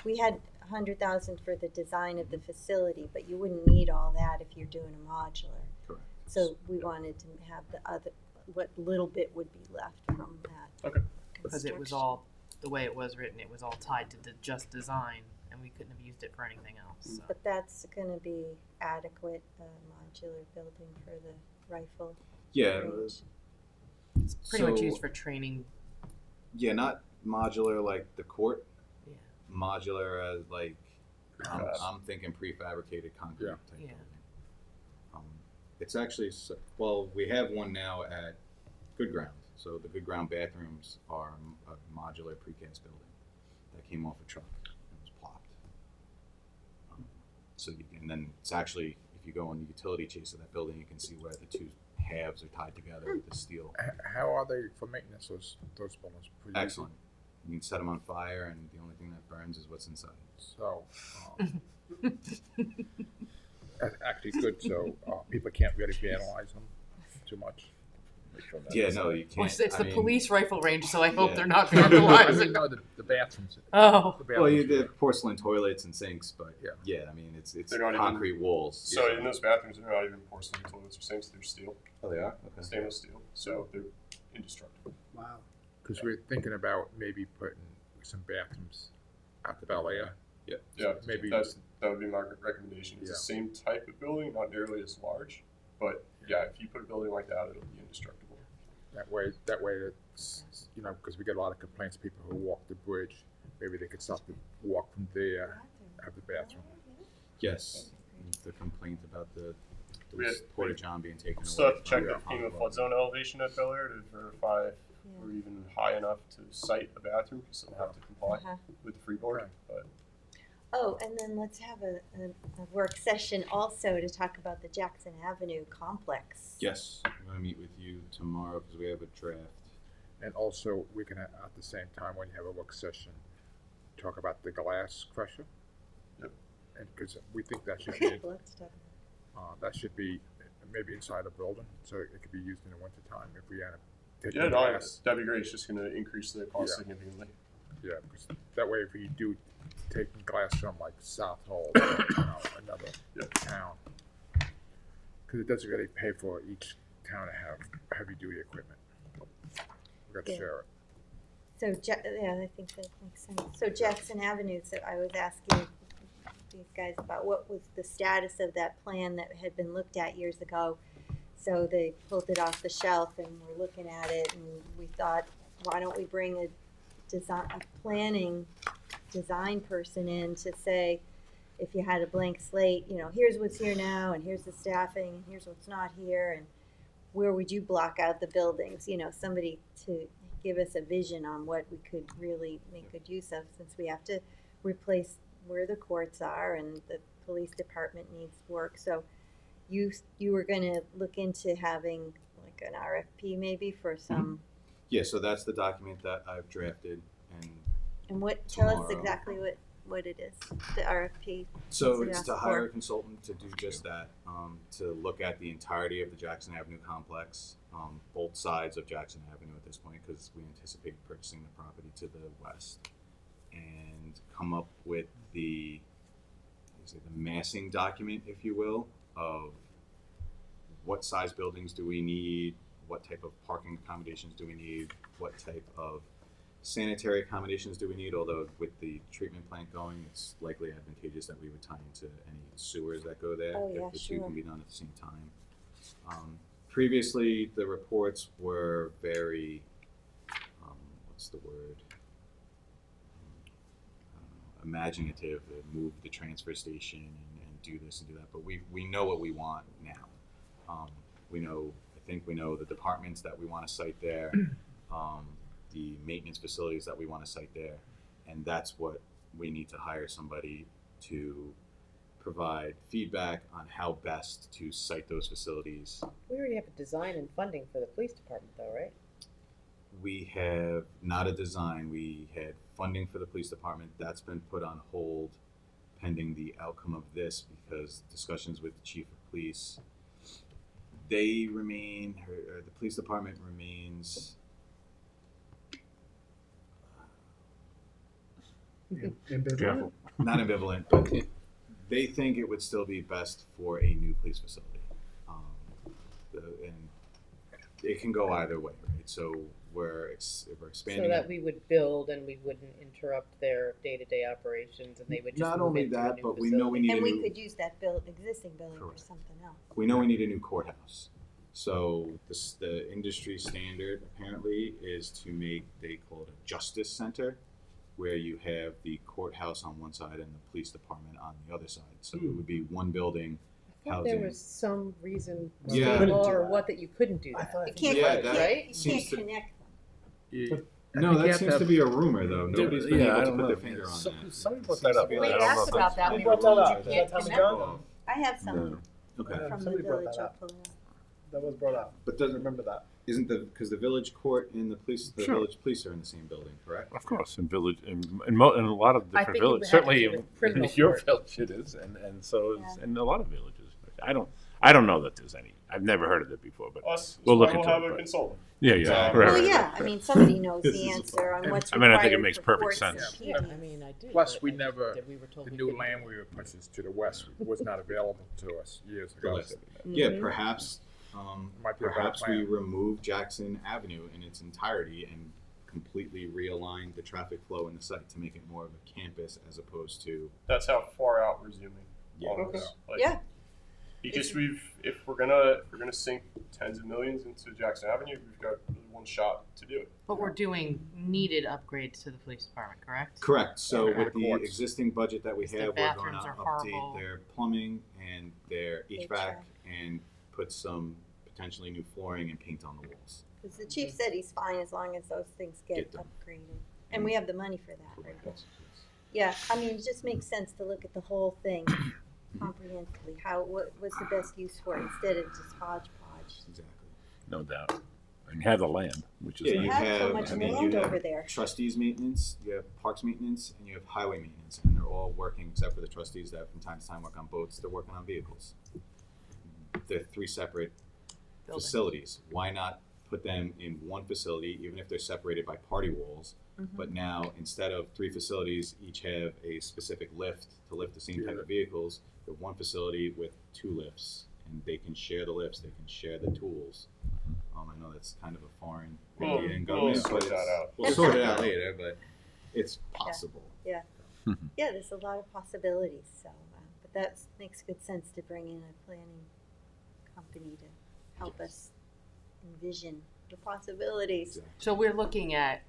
We had 100,000 for the design of the facility, but you wouldn't need all that if you're doing a modular.
Correct.
So we wanted to have the other, what little bit would be left from that.
Okay.
Because it was
construction.
all, the way it was written, it was all tied to the just design, and we couldn't have used it for anything else. So.
But that's gonna be adequate, modular building for the rifle
Yeah.
range.
It's pretty much
So-
used for training.
Yeah, not modular like the court.
Yeah.
Modular as like,
Precast.
I'm thinking prefabricated concrete
Yeah.
type
Yeah.
building. It's actually, well, we have one now at Good Ground. So the Good Ground bathrooms are a modular precast building that came off a truck and was plopped. And then it's actually, if you go on the utility chase of that building, you can see where the two halves are tied together with the steel.
How are they for maintenance, those buildings? Pretty easy.
Excellent. You can set them on fire, and the only thing that burns is what's inside.
So, that's actually good, so people can't really vandalize them too much. Make sure that-
Yeah, no, you
Well,
can't.
it's
I
the
mean,
police rifle range, so I hope
Yeah.
they're not
I
vandalizing.
know the bathrooms.
Oh.
The
Well,
bathrooms,
the porcelain toilets and sinks, but
Yeah.
I mean, it's
They're not even-
concrete walls.
So in those bathrooms, they're not even porcelain toilets or sinks, they're steel,
Oh, they are? Okay.
stainless steel, so they're indestructible.
Wow.
Because we're thinking about maybe putting some bathrooms at the Bel Air.
Yeah,
Maybe-
that would be my recommendation. It's the same type of building, not nearly as large, but yeah, if you put a building like that, it'll be indestructible.
That way, it's, because we get a lot of complaints, people who walk the bridge, maybe they could stop to walk from there, have the bathroom.
Yes. The complaint about the
We had-
porta john being taken away.
Still have to check
from
the
the
FEMA
pond.
flood zone elevation at Bel Air to verify if
Yeah.
we're even high enough to site a bathroom, because they'll have to comply
Uh-huh.
with the freeboard,
Okay.
but.
Oh, and then let's have a work session also to talk about the Jackson Avenue complex.
Yes, I'm going to meet with you tomorrow because we have a draft.
And also, we can, at the same time, when you have a work session, talk about the glass crusher.
Yep.
And, because we think that should
Okay,
be,
let's talk
maybe inside a building, so it could be used in the wintertime if we had taking
Yeah,
the
no,
glass.
that'd be great. It's just gonna increase the cost
Yeah.
significantly.
Yeah, because that way if you do taking glass from like South Hall, or, another
Yeah.
town, because it doesn't really pay for each town to have heavy duty equipment. We got to
Yeah.
share it.
So, yeah, I think that makes sense. So Jackson Avenue, so I was asking these guys about what was the status of that plan that had been looked at years ago. So they pulled it off the shelf and we're looking at it and we thought, why don't we bring a planning design person in to say, if you had a blank slate, here's what's here now and here's the staffing and here's what's not here and where would you block out the buildings, somebody to give us a vision on what we could really make good use of, since we have to replace where the courts are and the police department needs work. So you were gonna look into having like an RFP maybe for some,
Yeah, so that's the document that I've drafted, and
tell us
tomorrow.
exactly what it is, the RFP.
so
What's it
it's
ask
to hire
for?
a consultant to do just that, to look at the entirety of the Jackson Avenue complex, both sides of Jackson Avenue at this point, because we anticipate purchasing the property to the west, and come up with the massing document, if you will, of what size buildings do we need, what type of parking accommodations do we need, what type of sanitary accommodations do we need, although with the treatment plant going, it's likely advantageous that we would tie into any sewers that go there,
Oh, yeah,
if the two
sure.
can be done at the same time. Previously, the reports were very, what's the word? Imaginative, move the transfer station and do this and do that, but we know what we want now. I think we know the departments that we want to site there, the maintenance facilities that we want to site there, and that's what we need to hire somebody to provide feedback on how best to site those facilities.
We already have a design and funding for the police department though, right?
We have not a design, we had funding for the police department, that's been put on hold pending the outcome of this, because discussions with the chief of police, they remain, or the police department remains,
Ambivalent?
Careful.
not ambivalent, but they think it would still be best for a new police facility. And it can go either way, right? So we're expanding.
So that we would build and we wouldn't interrupt their day-to-day operations and they would just
Not
move
only
into a
that,
new
but we know we need a
And we
new,
could use that existing building for
Correct.
something else.
we know we need a new courthouse. So the industry standard apparently is to make, they call it a justice center, where you have the courthouse on one side and the police department on the other side. So it would be one building
I thought there
housing.
was some reason,
Yeah.
state law
Couldn't do
or
that.
what, that you couldn't do
I
that.
thought
You can't,
Yeah,
you
that
can't, you
seems
can't
to-
connect them.
No, that seems to be a rumor though. Nobody's been
Yeah, I
able to
don't
put
know.
their finger on that.
Somebody brought that up.
We
but I don't know
asked
if
about
that's-
that.
Who
We
brought
were
that
told
up?
you
Is
can't
that Tommy
connect
John?
them.
I have some
No.
Okay.
from the
Somebody brought
village,
that
I'll
up.
pull it up.
That was brought up.
But
I
doesn't,
remember that.
isn't because the village court and the police, the
Sure.
village police are in the same building, correct?
Of course, in village, in a lot of
I
different
think it
villages,
would have to
certainly
do
in
with criminal
your
court.
village it is, and so it's
Yeah.
in a lot of villages. I don't know that there's any. I've never heard of it before, but
Us,
We'll look
we'll
into
have
it,
a
but-
consultant.
yeah, yeah.
Well,
right,
Well,
right,
yeah,
right.
I mean, somebody knows
This
the
is-
answer on what's
I mean, I think it
required
makes
for
perfect
courts and
sense.
Yeah,
PD.
I mean, I do.
Plus,
but
we
I just
never,
did- we were told
the
we
new
couldn't do
land
it.
we were purchased to the west was not available to us years ago.
Right.
Mm-hmm.
Yeah, perhaps,
Might be a bad
perhaps we
plan.
remove Jackson Avenue in its entirety and completely realign the traffic flow in the site to make it more of a campus as opposed to.
That's how far out we're zooming.
Yeah.
on this. Like,
Yeah.
Because if we're gonna sink tens of millions into Jackson Avenue, we've got really one shot to do it.
But we're doing needed upgrades to the police department, correct?
Correct. So
Yeah.
with the
Courts.
existing budget that we
The
have, we're going to
bathrooms are
update
horrible.
their plumbing and their HVAC
HVAC.
and put some potentially new flooring and paint on the walls.
Because the chief said he's fine as long as those things get
Get them.
upgraded. And we have the money for that, right? Yeah, I mean, it just makes sense to look at the whole thing comprehensively. What's the best use for it instead of just hodgepodge?
Exactly.
No doubt. And you have the land, which is
Yeah,
You
you
nice.
have so
have-
much
I mean,
land
you have
over there.
Trustees maintenance, you have parks maintenance, and you have highway maintenance, and they're all working except for the trustees that from time to time work on boats. They're working on vehicles. They're three separate
Buildings.
facilities. Why not put them in one facility, even if they're separated by party walls. But now, instead of 3 facilities, each have a specific lift to lift the same type of vehicles, they're one facility with 2 lifts, and they can share the lifts, they can share the tools. I know that's kind of a foreign idea in government,
We'll sort
but
that out.
we'll sort it out later, but it's possible.
Yeah, there's a lot of possibilities, so, but that makes good sense to bring in a planning company to help us envision the possibilities.
So we're looking at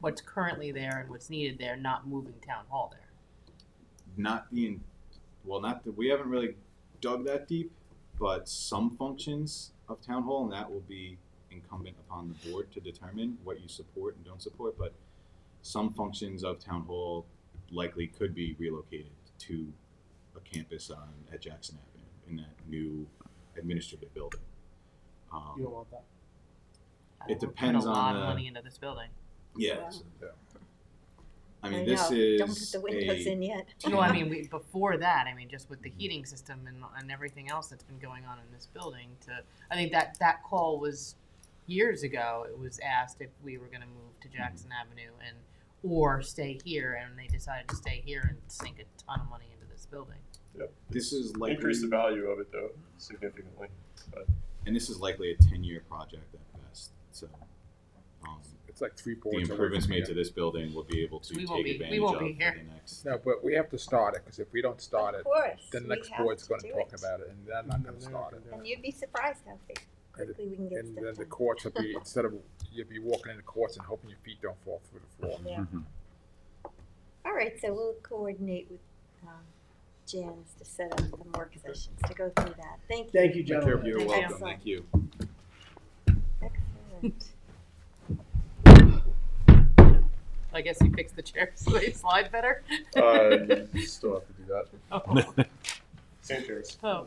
what's currently there and what's needed there, not moving town hall there.
Not being, well, not that, we haven't really dug that deep, but some functions of town hall, and that will be incumbent upon the board to determine what you support and don't support, but some functions of town hall likely could be relocated to a campus at Jackson Avenue in that new administrative building.
You don't want that.
It
We're
depends
putting a lot
on
of
the-
money into this building.
Yeah.
Wow.
so-
Yeah.
I mean,
I
this
know.
is
Don't put the windows in yet.
No, I mean, before that, I mean, just with the heating system and everything else that's been going on in this building I think that call was years ago. It was asked if we were gonna move to Jackson Avenue or stay here, and they decided to stay here and sink a ton of money into this building.
This is likely,
Increase the value of it though significantly.
and this is likely a 10-year project at best. So
It's like 3
the
boards. away
improvements
from
made
here.
to this building will be able to
We
take
won't be- we
advantage
won't
of
be here.
for the next.
No, but we have to start it, because if we don't start
Of
it,
course.
then the
we
next
have
board's
to
gonna
do
talk
it.
about it, and they're not gonna start it.
And you'd be surprised how quickly we can get
And
stuff
then the
done.
courts will be, instead of, you'll be walking in the courts and hoping your feet don't fall through the floor.
Yeah. All right, so we'll coordinate with Janice to set up some work sessions to go through that. Thank you.
Thank you,
You're
gentlemen.
Thank
welcome.
you.
Thank you.
Excellent.
I guess you fixed the chair so they slide better.
You still have to do that.
Oh.
Same chairs.
Oh.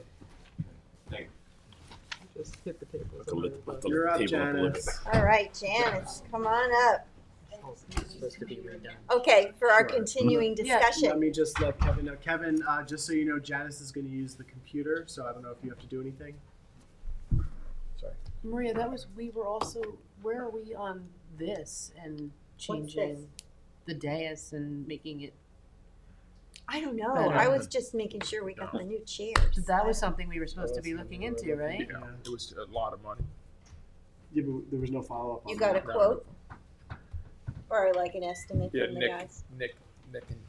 Thank
Just hit the table.
Let the lid- let the
You're up,
table up a little
Janice.
bit.
All right, Janice, come on up.
It's supposed to be redone.
Okay, for our
Sure.
continuing
Yeah.
Let
discussion.
me just let Kevin know. Kevin, just so you know, Janice is going to use the computer, so I don't know if you have to do anything.
Sorry.
Maria, we were also, where are we on this and changing the dais and making it,
I don't know.
Better.
I was just making sure we got the new chairs.
that was something we were supposed to be looking into, right?
Yeah, it was a lot of money.
Yeah, but there was no follow up.
You got a
No.
quote? Or like an estimate
Yeah,
from the
Nick,
guys?
Nick and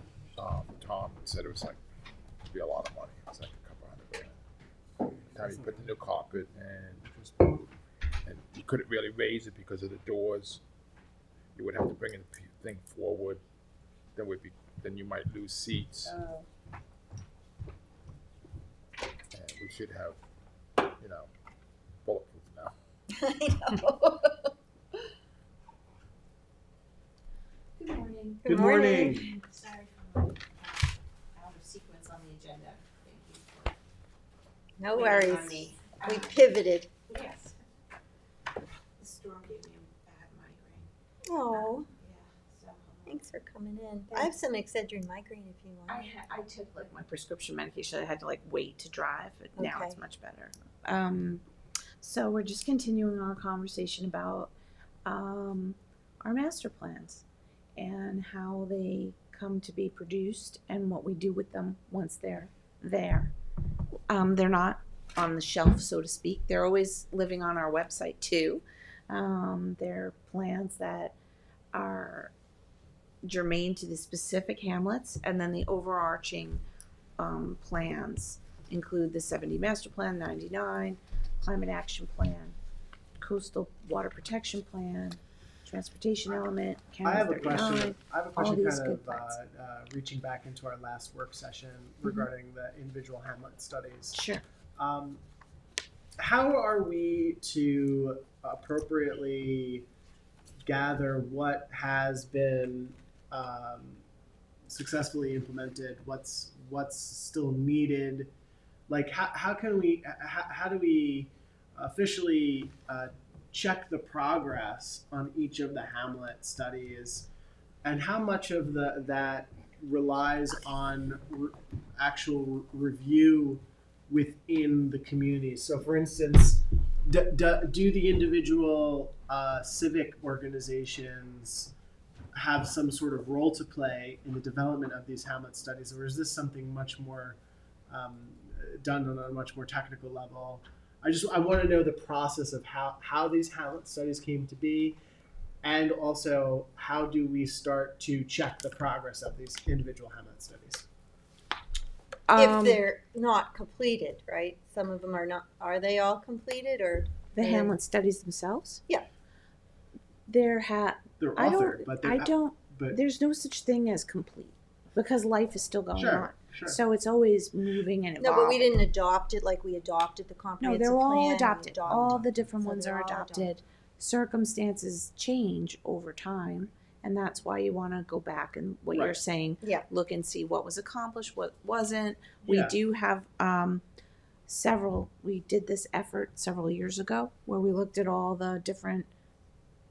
Tom said it was like, it'd be a lot of money. It was like a couple $100 grand. Time you put the new carpet and you couldn't really raise it because of the doors. You would have to bring the thing forward. Then you might lose seats.
Oh.
And we should have, bulletproof now.
I know.
Good morning.
Good morning.
Sorry for out of sequence on the agenda. Thank you for
No
waiting on
worries.
me.
We pivoted.
Yes. The storm gave me a bad migraine.
Oh,
Yeah, so.
thanks for coming in. I have some Excedrin migraine if you want.
I took like my prescription medication. I had to like wait to drive, but now
Okay.
it's much better. So we're just continuing our conversation about our master plans and how they come to be produced and what we do with them once they're there. They're not on the shelf, so to speak. They're always living on our website too. They're plans that are germane to the specific hamlets, and then the overarching plans include the 70 master plan, 99 climate action plan, coastal water protection plan, transportation element,
I
county
have a
39.
question. I have a question
these
kind
good
of
plans.
reaching back into our last work session regarding the individual hamlet studies.
Sure.
How are we to appropriately gather what has been successfully implemented, what's still needed? Like how can we how do we officially check the progress on each of the hamlet studies, and how much of that relies on actual review within the community? So for instance, do the individual civic organizations have some sort of role to play in the development of these Hamlet studies, or is this something much more done on a much more technical level? I want to know the process of how these Hamlet studies came to be, and also how do we start to check the progress of these individual Hamlet studies?
If they're not completed, right? Some of them are not. Are they all completed, or
The Hamlet studies themselves?
Yeah.
They're
I
authored,
don't,
but
I don't,
but
there's no such thing as complete because life is still going on.
sure.
So it's always moving and
no?
evolving.
But we didn't adopt it like we adopted the
No,
comprehensive
they're
plan.
all
We
adopted. All the different
So
ones
they're
are
all
adopted. Circumstances change over time, and that's why you want to go back and what you're
Right.
saying,
Yeah.
look and see what was accomplished, what wasn't. We
Yeah.
do have we did this effort several years ago where we looked at all the different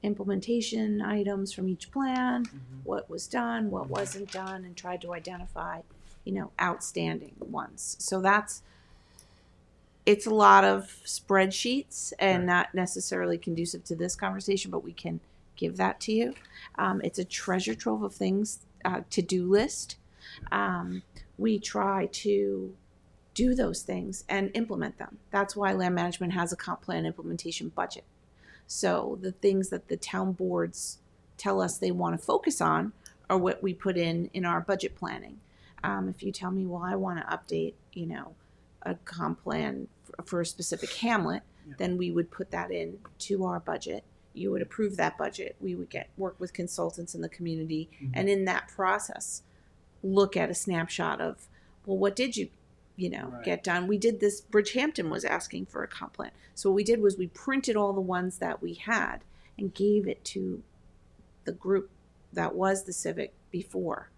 implementation items from each plan, what was done, what wasn't done, and tried to identify, outstanding ones. So it's a lot of spreadsheets and not necessarily conducive to this conversation, but we can give that to you. It's a treasure trove of things, to-do list. We try to do those things and implement them. That's why land management has a comp plan implementation budget. So the things that the town boards tell us they want to focus on are what we put in our budget planning. If you tell me, well, I want to update, a comp plan for a specific hamlet, then we would put that in to our budget. You would approve that budget. We would work with consultants in the community, and in that process, look at a snapshot of, well, what did you get done? We did this. Bridgehampton was asking for a comp plan. So what we did was we printed all the ones that we had and gave it to the group that was the civic before.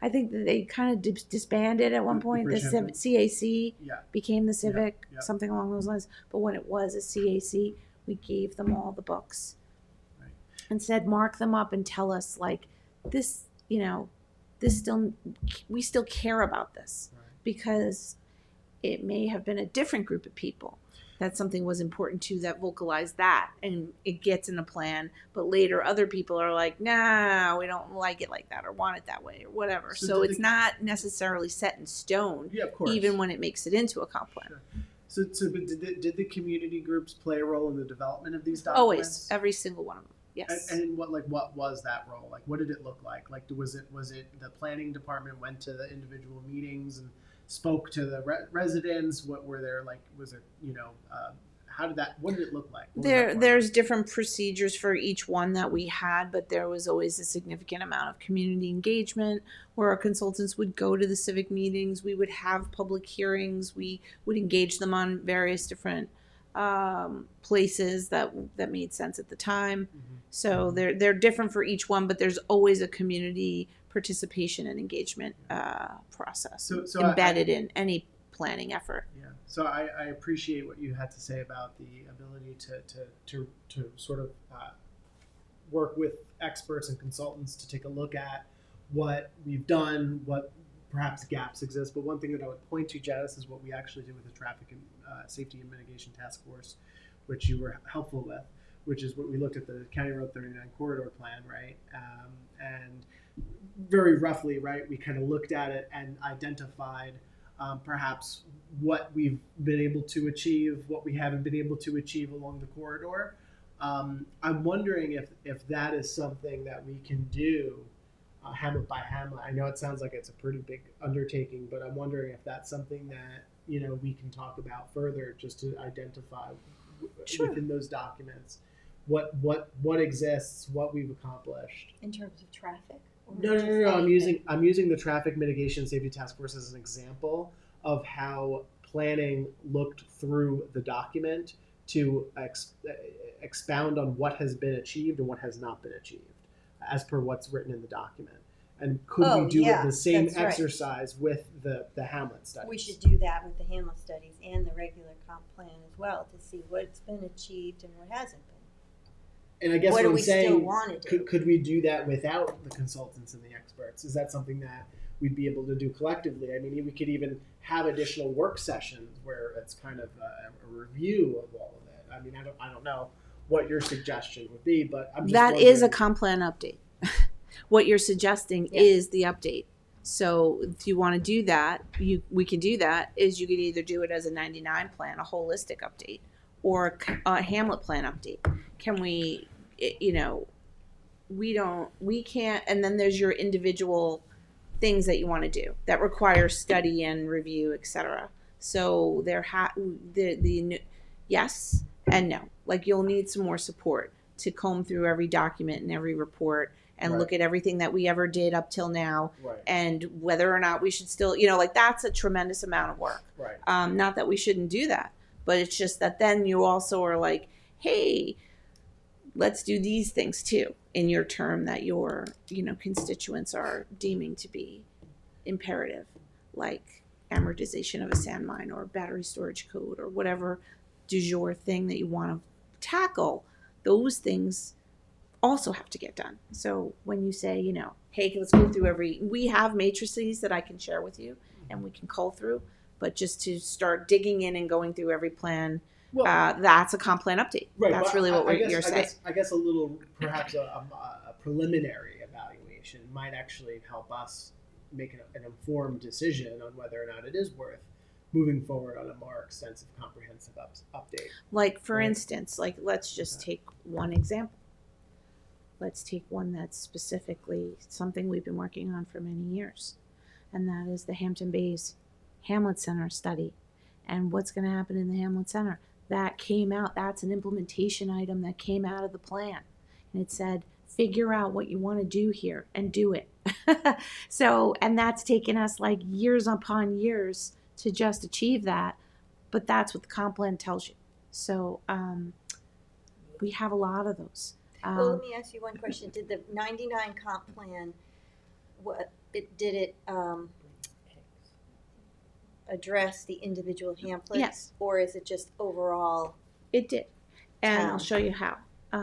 I think that they kind of disbanded at one point. The CAC became the civic, something along those lines. But when it was a CAC, we gave them all the books and said, mark them up and tell us like this, we still care about this. Because it may have been a different group of people that something was important to that vocalized that, and it gets in a plan, but later other people are like, nah, we don't like it like that or want it that way or whatever. So it's not necessarily set in stone,
Yeah, of course.
even when it makes it into a comp plan.
Sure. So but did the community groups play a role in the development of these documents?
Always, every single one of them. Yes.
And what was that role? Like, what did it look like? Like, was it the planning department went to the individual meetings and spoke to the residents? What were there like? Was it what did it look like?
There's different procedures for each one that we had, but there was always a significant amount of community engagement where our consultants would go to the civic meetings. We would have public hearings. We would engage them on various different places that made sense at the time. So they're different for each one, but there's always a community participation and engagement process embedded in any planning effort.
Yeah. So I appreciate what you had to say about the ability to sort of work with experts and consultants to take a look at what we've done, what perhaps gaps exist. But one thing that I would point to, Janice, is what we actually did with the Traffic and Safety and Mitigation Task Force, which you were helpful with, which is what we looked at the County Road 39 corridor plan, right? And very roughly, right, we kind of looked at it and identified perhaps what we've been able to achieve, what we haven't been able to achieve along the corridor. I'm wondering if that is something that we can do hamlet by hamlet. I know it sounds like it's a pretty big undertaking, but I'm wondering if that's something that we can talk about further, just to identify within those documents what exists, what we've accomplished.
In terms of traffic?
No. I'm using the Traffic Mitigation Safety Task Force as an example of how planning looked through the document to expound on what has been achieved and what has not been achieved, as per what's written in the document. And could we do the same exercise with the Hamlet studies?
We should do that with the Hamlet studies and the regular comp plan as well, to see what's been achieved and what hasn't been.
And I guess
what
what
do
I'm
we still
saying,
want to do?
could we do that without the consultants and the experts? Is that something that we'd be able to do collectively? I mean, we could even have additional work sessions where it's kind of a review of all of it. I mean, I don't know what your suggestion would be, but I'm just
That is a
wondering-
comp plan update. What you're suggesting
Yeah.
is the update. So if you want to do that, we can do that. Is you could either do it as a 99 plan, a holistic update, or a Hamlet plan update. Can we, you know, we can't. And then there's your individual things that you want to do that require study and review, etc. So the yes and no. Like you'll need some more support to comb through every document and every report and
Right.
look at everything that we ever did up till now
Right.
and whether or not we should still, you know, like that's a tremendous amount of work.
Right.
Not that we shouldn't do that, but it's just that then you also are like, hey, let's do these things too in your term that your, you know, constituents are deeming to be imperative, like amortization of a sand mine or battery storage code or whatever du jour thing that you want to tackle. Those things also have to get done. So when you say, you know, hey, let's go through we have matrices that I can share with you and we can cull through, but just to start digging in and going through every plan,
Well,
that's a comp plan update.
right.
That's
but
really what
I guess,
you're saying.
I guess a little, perhaps a preliminary evaluation might actually help us make an informed decision on whether or not it is worth moving forward on a more extensive, comprehensive update.
Like, for
Right.
instance, like, let's just take one example. Let's take one that's specifically something we've been working on for many years, and that is the Hampton Bays Hamlet Center study. And what's going to happen in the Hamlet Center? That came out, that's an implementation item that came out of the plan. And it said, figure out what you want to do here and do it. So, and that's taken us like years upon years to just achieve that. But that's what the comp plan tells you. So we have a lot of those.
Well, let me ask you one question. Did the 99 comp plan, did it address the individual pamphlets?
Yes.
Or is it just overall?
It did. And I'll
Town.
show you how. Let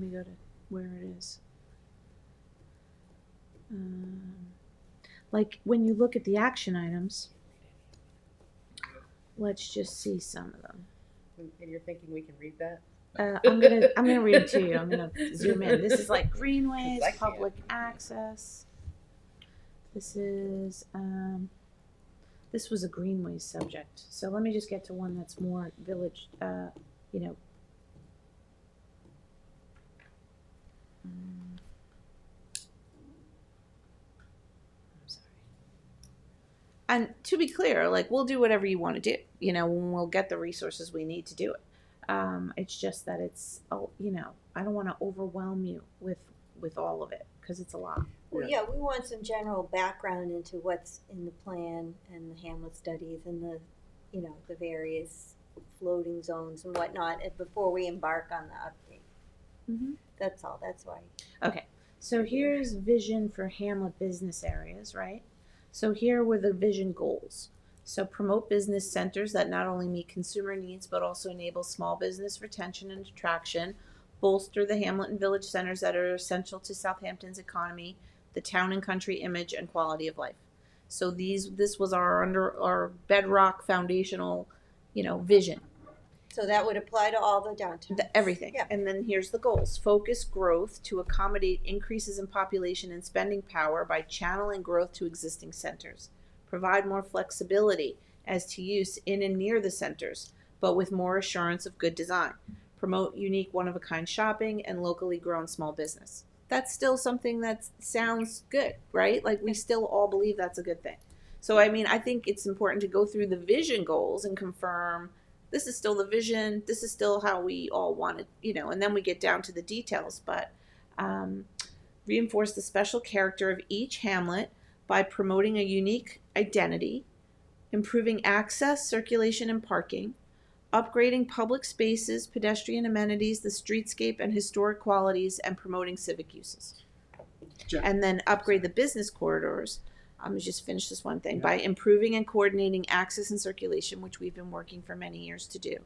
me go to where it is. Like when you look at the action items, let's just see some of them.
And you're thinking we can read that?
I'm gonna read it to you. I'm gonna zoom in. This is like greenways,
I can't.
public access. This is this was a greenways subject. So let me just get to one that's more village. You know. I'm sorry. And to be clear, like we'll do whatever you want to do. You know, we'll get the resources we need to do it. It's just that it's, you know, I don't want to overwhelm you with all of it because it's a lot.
Well, yeah, we want some general background into what's in the plan and the Hamlet studies and the, you know, the various floating zones and whatnot before we embark on the update.
Mm-hmm.
That's all. That's why.
Okay, so here's vision for Hamlet business areas, right? So here were the vision goals. So promote business centers that not only meet consumer needs but also enable small business retention and attraction, bolster the Hamlet and village centers that are essential to Southampton's economy, the town and country image, and quality of life. So this was our bedrock foundational, you know, vision.
So that would apply to all the downtowns.
Everything.
Yeah.
And then here's the goals. Focus growth to accommodate increases in population and spending power by channeling growth to existing centers. Provide more flexibility as to use in and near the centers, but with more assurance of good design. Promote unique one-of-a-kind shopping and locally grown small business. That's still something that sounds good, right? Like we still all believe that's a good thing. So, I mean, I think it's important to go through the vision goals and confirm this is still the vision, this is still how we all want it, you know, and then we get down to the details. But reinforce the special character of each hamlet by promoting a unique identity, improving access, circulation, and parking, upgrading public spaces, pedestrian amenities, the streetscape, and historic qualities, and promoting civic uses.
Jen.
And then upgrade the business corridors. I'm going to just finish this one thing. By improving and coordinating access and circulation, which we've been working for many years to do.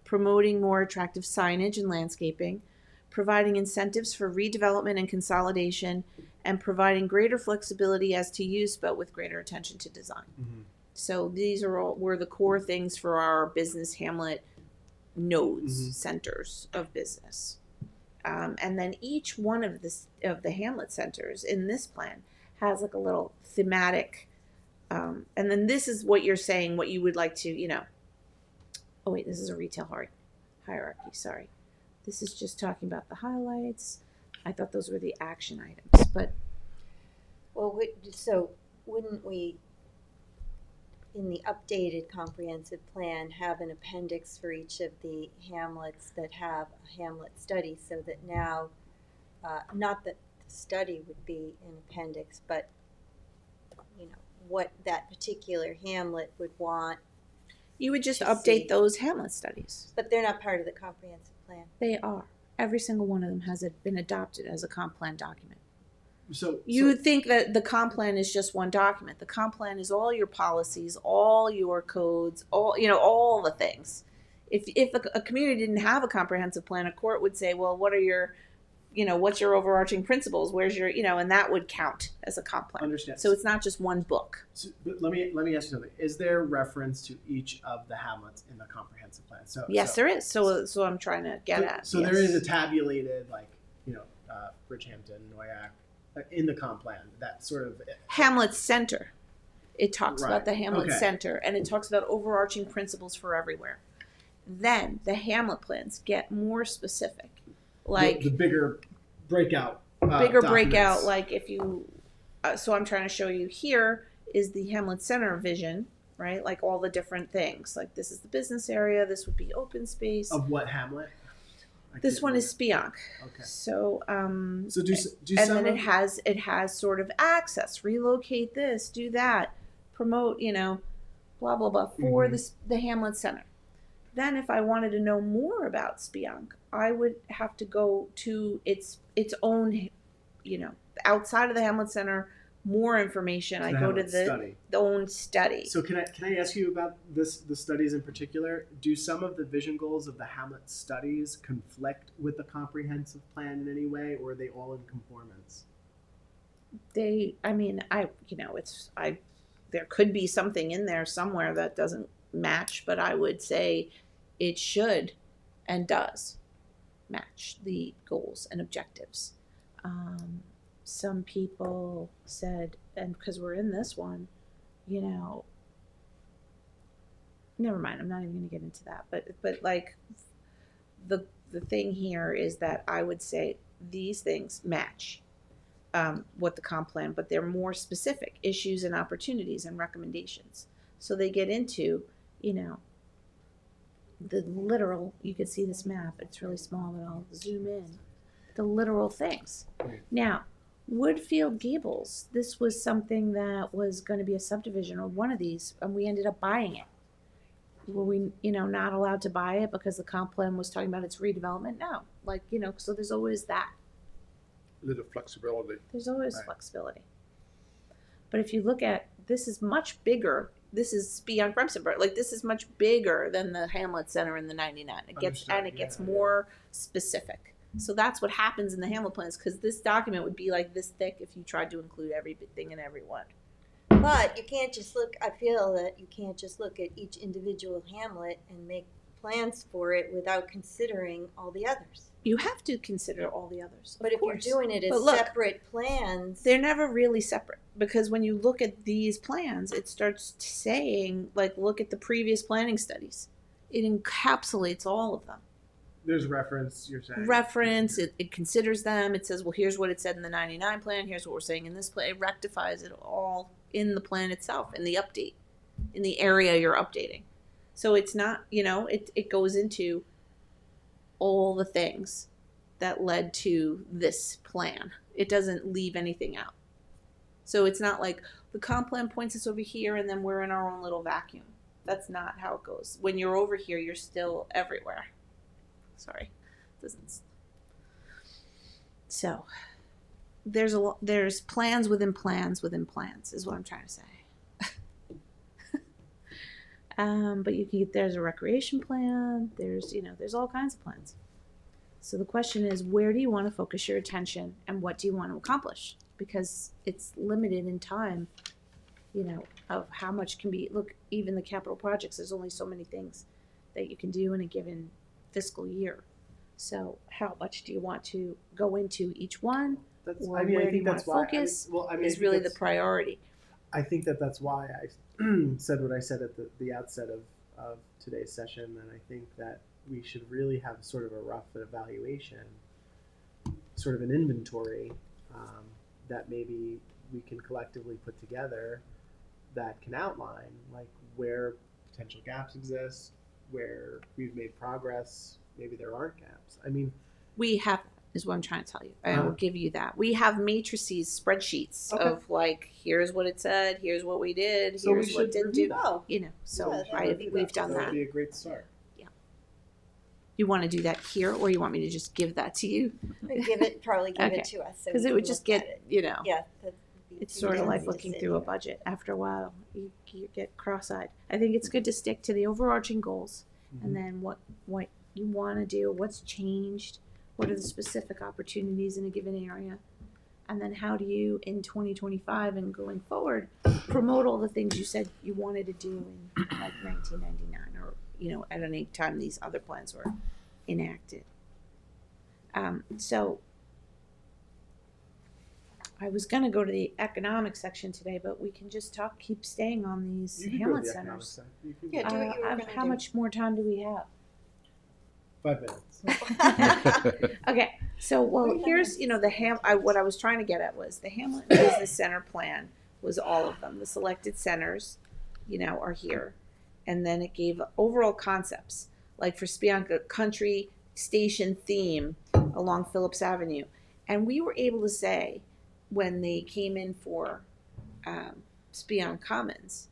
Promoting more attractive signage and landscaping. Providing incentives for redevelopment and consolidation. And providing greater flexibility as to use, but with greater attention to design.
Mm-hmm.
So these were the core things for our business hamlet nodes,
Mhm.
centers of business. And then each one of the hamlet centers in this plan has like a little thematic. And then this is what you're saying, what you would like to, oh wait, this is a retail hierarchy, sorry. This is just talking about the highlights. I thought those were the action items, but
Well, so wouldn't we, in the updated comprehensive plan, have an appendix for each of the hamlets that have a hamlet study, so that now, not that the study would be an appendix, but, what that particular hamlet would want,
you would just
To
update
see.
those hamlet studies.
but they're not part of the comprehensive plan.
They are. Every single one of them has been adopted as a comp plan document.
So
You would think that the comp plan is just one document. The comp plan is all your policies, all your codes, all the things. If a community didn't have a comprehensive plan, a court would say, well, what are your, what's your overarching principles? Where's your, and that would count as a comp plan.
understand.
So it's not just one book.
So, but let me ask you something. Is there reference to each of the hamlets in the comprehensive plan?
Yes, there is. So I'm trying to get at.
So
yes.
there is a tabulated Bridgehampton, Noyak in the comp plan. That sort of
Hamlet Center. It talks
Right.
about the Hamlet
Okay.
Center, and it talks about overarching principles for everywhere. Then the Hamlet plans get more specific, like
the bigger breakout.
bigger
documents.
breakout. Like if you, so I'm trying to show you here is the Hamlet Center vision, right? Like all the different things. Like this is the business area. This would be open space.
Of what hamlet? I
This
can't
one
remember.
is Spionk.
Okay.
So
So do
and
some
then
of,
it has sort of access, relocate this, do that, promote, blah blah blah for
Mhm.
the Hamlet Center. Then if I wanted to know more about Spionk, I would have to go to its own, outside of the Hamlet Center, more information. I
the
go to
Hamlet
the
study.
own study.
So can I ask you about the studies in particular? Do some of the vision goals of the Hamlet studies conflict with the comprehensive plan in any way, or are they all in conformance?
There could be something in there somewhere that doesn't match, but I would say it should and does match the goals and objectives. Some people said, and because we're in this one, never mind, I'm not even going to get into that, but like the thing here is that I would say these things match what the comp plan, but they're more specific issues and opportunities and recommendations. So they get into, the literal, you can see this map, it's really small, but I'll zoom in, the literal things. Now, Woodfield Gables, this was something that was going to be a subdivision or one of these, and we ended up buying it. Were we, not allowed to buy it because the comp plan was talking about its redevelopment? No. So there's always that.
Little flexibility.
There's always
Right.
flexibility. But if you look at, this is much bigger. This is beyond Remsenburg. Like this is much bigger than the Hamlet Center in the 99. It gets
Understood, yeah,
more specific. So that's what happens in the Hamlet plans, because this document would be like this thick if you tried to include everything and everyone.
But you can't just I feel that you can't just look at each individual hamlet and make plans for it without considering all the others.
You have to consider all the others.
But if you're doing it
But
as
look,
separate plans,
they're never really separate, because when you look at these plans, it starts saying, look at the previous planning studies. It encapsulates all of them.
There's reference, you're saying?
Reference, it considers them. It says, well, here's what it said in the 99 plan. Here's what we're saying in this plan. It rectifies it all in the plan itself, in the update, in the area you're updating. So it's not, it goes into all the things that led to this plan. It doesn't leave anything out. So it's not like the comp plan points us over here and then we're in our own little vacuum. That's not how it goes. When you're over here, you're still everywhere. Sorry. Doesn't. So there's plans within plans within plans is what I'm trying to say. But you can get, there's a recreation plan, there's all kinds of plans. So the question is, where do you want to focus your attention and what do you want to accomplish? Because it's limited in time, you know, of how much can be, look, even the capital projects, there's only so many things that you can do in a given fiscal year. So how much do you want to go into each one?
That's,
Or
I mean,
where
I
do
think
you wanna
that's why.
focus
I
is
think
really the
that's-
priority.
I think that's why I said what I said at the outset of today's session, and I think that we should really have sort of a rough evaluation, sort of an inventory that maybe we can collectively put together that can outline like where potential gaps exist, where we've made progress, maybe there aren't gaps. I mean,
We have, is what I'm trying to tell you. I will give you that. We have matrices, spreadsheets
Okay.
of like, here's what it said, here's what we did,
So we
here's what
should
didn't
review
do.
Oh,
You know, so
Yeah, that would be
we've done
that
that.
would be a great start.
You want to do that here, or you want me to just give that to you?
probably give
Okay.
it to us. So
Because
we
it would
can
just
look at
get,
it.
you know,
Yeah. that would be
it's
too
sort of
easy
like
to
looking
sit
through a
here.
budget. After a while, you get cross-eyed. I think it's good to stick to the overarching goals,
Mm-hmm.
and then what you want to do, what's changed, what are the specific opportunities in a given area, and then how do you, in 2025 and going forward, promote all the things you said you wanted to do in like 1999, or you know, at any time these other plans were enacted. So I was gonna go to the economic section today, but we can just keep staying on these
You could go to
hamlet
the economic
centers.
side. You could
Yeah,
go.
do what you were gonna
How
do.
much more time do we have?
5 minutes.
Okay, so well, here's, you know, what I was trying to get at was the Hamlet Business Center plan was all of them. The selected centers, you know, are here. And then it gave overall concepts, like for Spionk, country station theme along Phillips Avenue. And we were able to say, when they came in for Spionk Commons,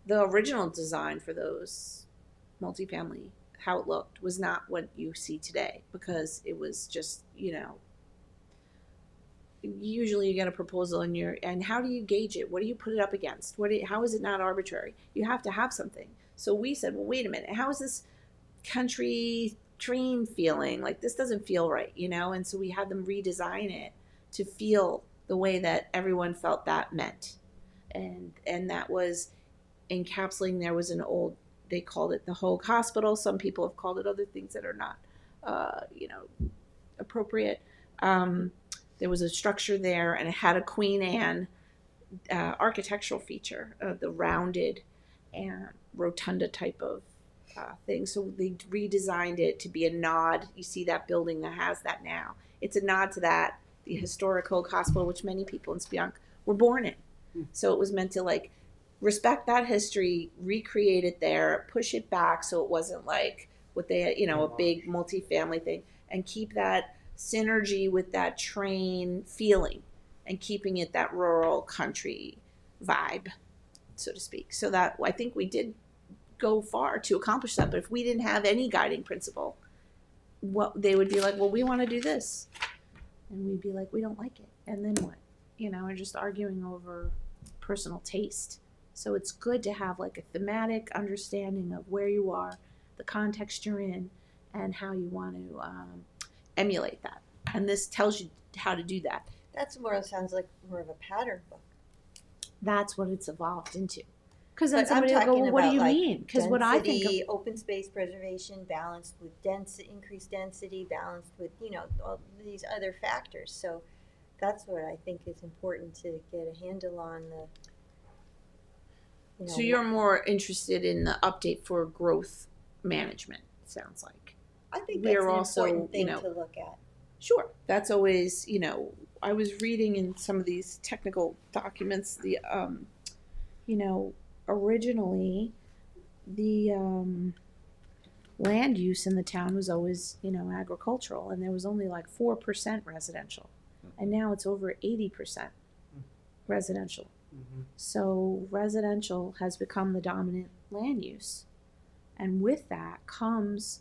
the original design for those multifamily, how it looked, was not what you see today, because it was just, you know, usually you get a proposal and how do you gauge it? What do you put it up against? How is it not arbitrary? You have to have something. So we said, well, wait a minute, how is this country train feeling? Like, this doesn't feel right, you know? And so we had them redesign it to feel the way that everyone felt that meant. And that was encapsulating, there was an old, they called it the Hoag Hospital. Some people have called it other things that are not, you know, appropriate. There was a structure there, and it had a Queen Anne architectural feature, the rounded and rotunda type of thing. So they redesigned it to be a nod. You see that building that has that now. It's a nod to that, the historic Hoag Hospital, which many people in Spionk were born in. So it was meant to like respect that history, recreate it there, push it back so it wasn't like what they, you know, a big multi-family thing, and keep that synergy with that train feeling and keeping it that rural country vibe, so to speak. So that, I think we did go far to accomplish that. But if we didn't have any guiding principle, what they would be like, well, we want to do this. And we'd be like, we don't like it. And then what? You know, we're just arguing over personal taste. So it's good to have like a thematic understanding of where you are, the context you're in, and how you want to emulate that. And this tells you how to do that.
That's more, sounds like more of a pattern book.
That's what it's evolved into. Because then
But I'm
somebody will go,
talking
well, what do
about,
you
like,
mean? Because what I think of,
Density, open space preservation balanced with increased density, balanced with, you know, all these other factors. So that's what I think is important to get a handle on the, you know.
so you're more interested in the update for growth management, it sounds like.
I think
we're
that's an
also,
important thing
you know,
to look at.
Sure, that's always, you know, I was reading in some of these technical documents, the, you know, originally the land use in the town was always, you know, agricultural, and there was only like 4% residential, and now it's over 80% residential.
Mm-hmm.
So residential has become the dominant land use, and with that comes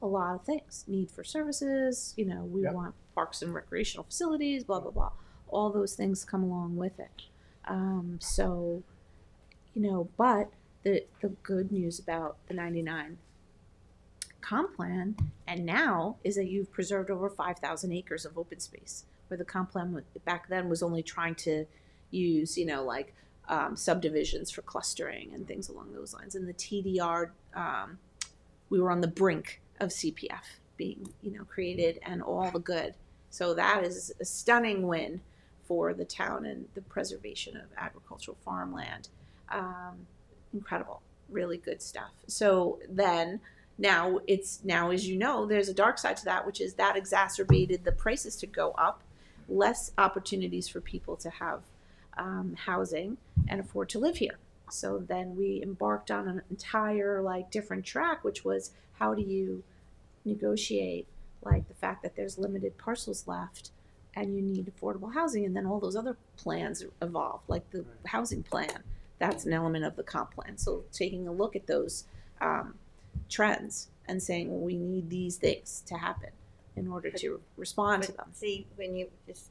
a lot of things. Need for services, you know, we
Yep.
want parks and recreational facilities, blah, blah, blah. All those things come along with it. So, you know, but the good news about the 99 comp plan and now is that you've preserved over 5,000 acres of open space, where the comp plan back then was only trying to use, you know, like subdivisions for clustering and things along those lines. And the TDR, we were on the brink of CPF being, created and all the good. So that is a stunning win for the town and the preservation of agricultural farmland. Incredible, really good stuff. So then now, as you know, there's a dark side to that, which is that exacerbated the prices to go up, less opportunities for people to have housing and afford to live here. So then we embarked on an entire different track, which was how do you negotiate the fact that there's limited parcels left and you need affordable housing, and then all those other plans evolve, like the housing plan. That's an element of the comp plan. So taking a look at those trends and saying, well, we need these things to happen in order to respond to them.
See, when you just,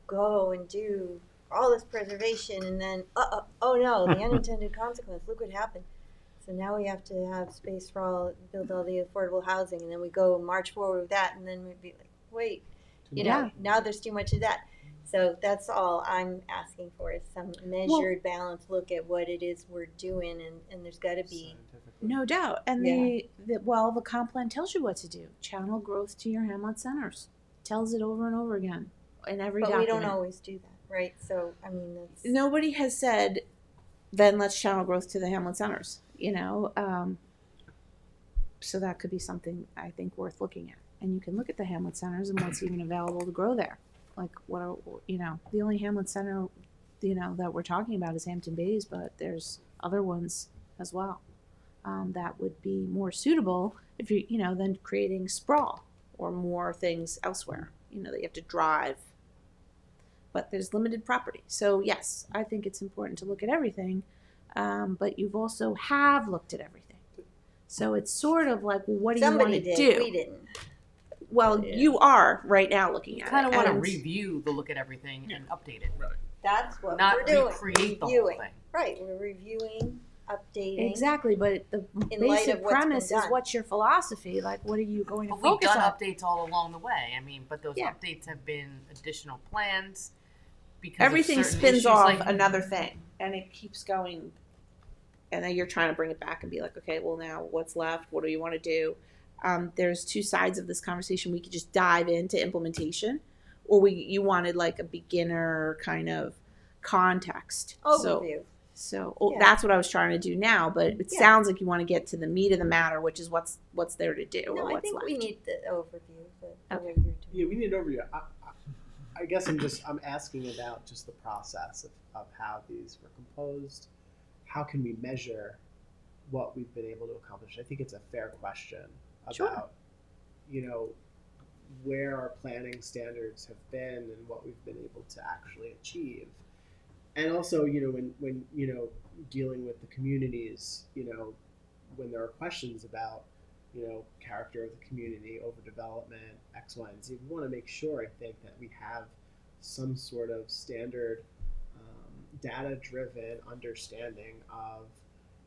go and do all this preservation and then, oh no, the unintended consequence, look what happened. So now we have to have space for all, build all the affordable housing, and then we go march forward with that, and then we'd be like, wait, now there's too much of that. So that's all I'm asking for is some measured, balanced look at what it is we're doing, and there's got to be.
No doubt. And the comp plan tells you what to do. Channel growth to your hamlet centers. Tells it over and over again in every document.
But we don't always do that, right? So, I mean, that's.
Nobody has said, then let's channel growth to the hamlet centers, So that could be something I think worth looking at. And you can look at the hamlet centers and what's even available to grow there. Like the only hamlet center, that we're talking about is Hampton Bays, but there's other ones as well that would be more suitable if than creating sprawl or more things elsewhere. That you have to drive. But there's limited property. So yes, I think it's important to look at everything, but you've also have looked at everything. So it's sort of like, what do you want to do?
Somebody did. We didn't.
Well, you are right now looking at it.
You kind of want to review the look at everything and update it.
Right.
That's what
Not
we're doing.
recreate the whole
Reviewing.
thing.
Right, we're reviewing, updating.
Exactly, but the
In light
basic
of what's been
premise is
done.
what's your philosophy? Like, what are you going to
But we've
focus
done
on?
updates all along the way. I mean, but those
Yeah.
updates have been additional plans because
Everything
of certain
spins
issues,
off
like
another thing, and it keeps going. And then you're trying to bring it back and be like, okay, well now what's left? What do you want to do? There's two sides of this conversation. We could just dive into implementation, or you wanted like a beginner kind of context.
Overview.
So
Yeah.
that's what I was trying to do now, but it
Yeah.
sounds like you want to get to the meat of the matter, which is what's there to do
No,
or
I
what's
think
left.
we need the overview. The
Okay.
way you're doing.
Yeah, we need an overview. I guess I'm asking about just the process of how these were composed. How can we measure what we've been able to accomplish? I think it's a fair question about, where our planning standards have been and what we've been able to actually achieve. And also, when dealing with the communities, when there are questions about, character of the community, overdevelopment, X, Y, and Z, we want to make sure, I think, that we have some sort of standard data-driven understanding of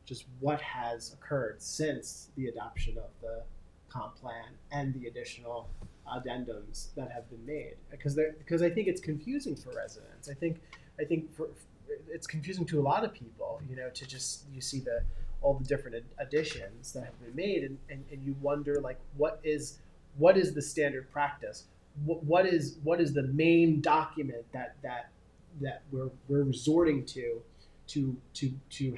just what has occurred since the adoption of the comp plan and the additional addendums that have been made. Because I think it's confusing for residents. I think it's confusing to a lot of people. To just you see all the different additions that have been made, and you wonder like what is the standard practice? What is the main document that we're resorting to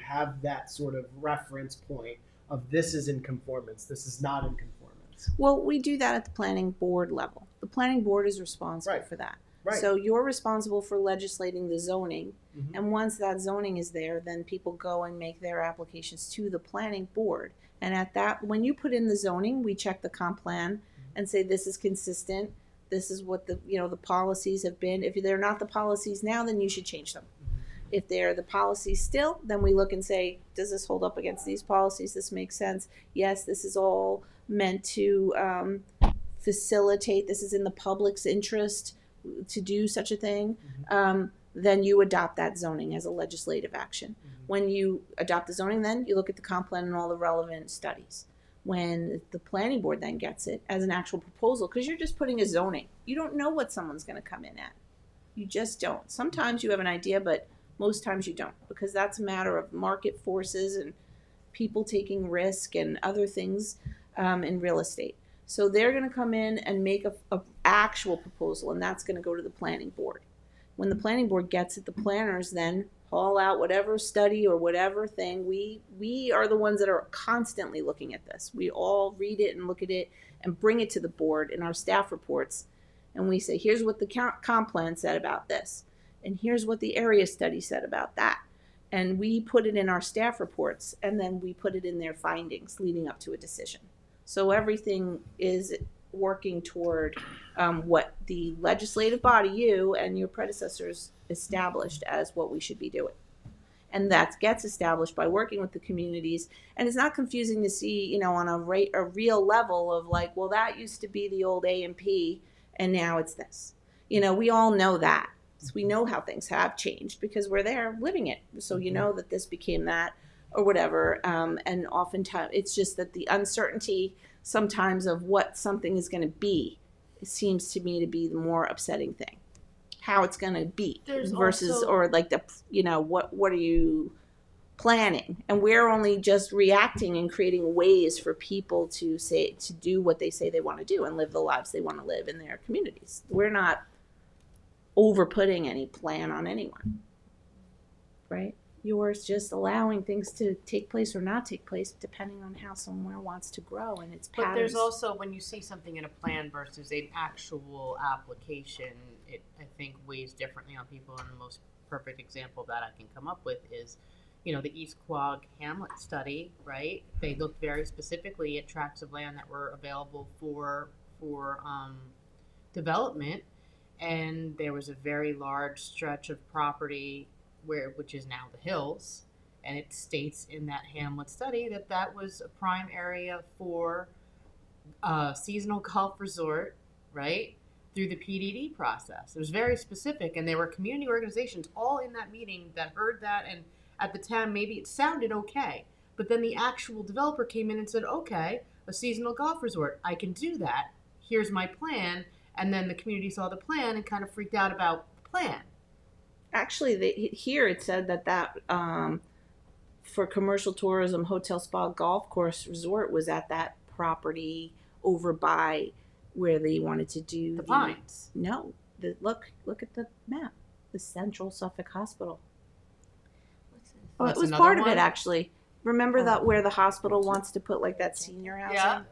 have that sort of reference point of this is in conformance, this is not in conformance.
Well, we do that at the planning board level. The planning board is responsible for that.
Right.
So you're responsible for legislating the zoning,
Mhm.
and once that zoning is there, then people go and make their applications to the planning board. And at that, when you put in the zoning, we check the comp plan and say this is consistent. This is what the policies have been. If they're not the policies now, then you should change them. If they're the policies still, then we look and say, does this hold up against these policies? This makes sense. Yes, this is all meant to facilitate. This is in the public's interest to do such a thing. Then you adopt that zoning as a legislative action. When you adopt the zoning, then you look at the comp plan and all the relevant studies. When the planning board then gets it as an actual proposal, because you're just putting a zoning. You don't know what someone's going to come in at. You just don't. Sometimes you have an idea, but Most times you don't, because that's a matter of market forces and people taking risk and other things in real estate. So they're going to come in and make a actual proposal, and that's going to go to the planning board. When the planning board gets it, the planners then haul out whatever study or whatever thing. We are the ones that are constantly looking at this. We all read it and look at it and bring it to the board in our staff reports. And we say, here's what the comp plan said about this. And here's what the area study said about that. And we put it in our staff reports, and then we put it in their findings leading up to a decision. So everything is working toward what the legislative body, you and your predecessors, established as what we should be doing. And that gets established by working with the communities. And it's not confusing to see, you know, on a real level of like, well, that used to be the old A&P, and now it's this. You know, we all know that. So we know how things have changed because we're there living it. So you know that this became that or whatever. And oftentimes it's just that the uncertainty sometimes of what something is going to be, it seems to me to be the more upsetting thing. How it's going to be versus, or like the, you know, what are you planning? And we're only just reacting and creating ways for people to do what they say they want to do and live the lives they want to live in their communities. We're not over-putting any plan on anyone, right? Yours just allowing things to take place or not take place depending on how somewhere wants to grow and its patterns.
But there's also, when you see something in a plan versus an actual application, it, I think, weighs differently on people. And the most perfect example that I can come up with is, you know, the East Quogue Hamlet study, right? They looked very specifically at tracts of land that were available for development. And there was a very large stretch of property which is now the hills, and it states in that Hamlet study that that was a prime area for a seasonal golf resort, right, through the PDD process. It was very specific, and there were community organizations all in that meeting that heard that, and at the time maybe it sounded okay, but then the actual developer came in and said, okay, a seasonal golf resort, I can do that, here's my plan. And then the community saw the plan and kind of freaked out about the plan.
Actually, here it said that for commercial tourism, hotel, spa, golf course, resort was at that property over by where they wanted to do
the Pines.
No, look at the map. The Central Suffolk Hospital. Oh, it was part of it actually. Remember that where the hospital wants to put like that senior housing?
Yeah.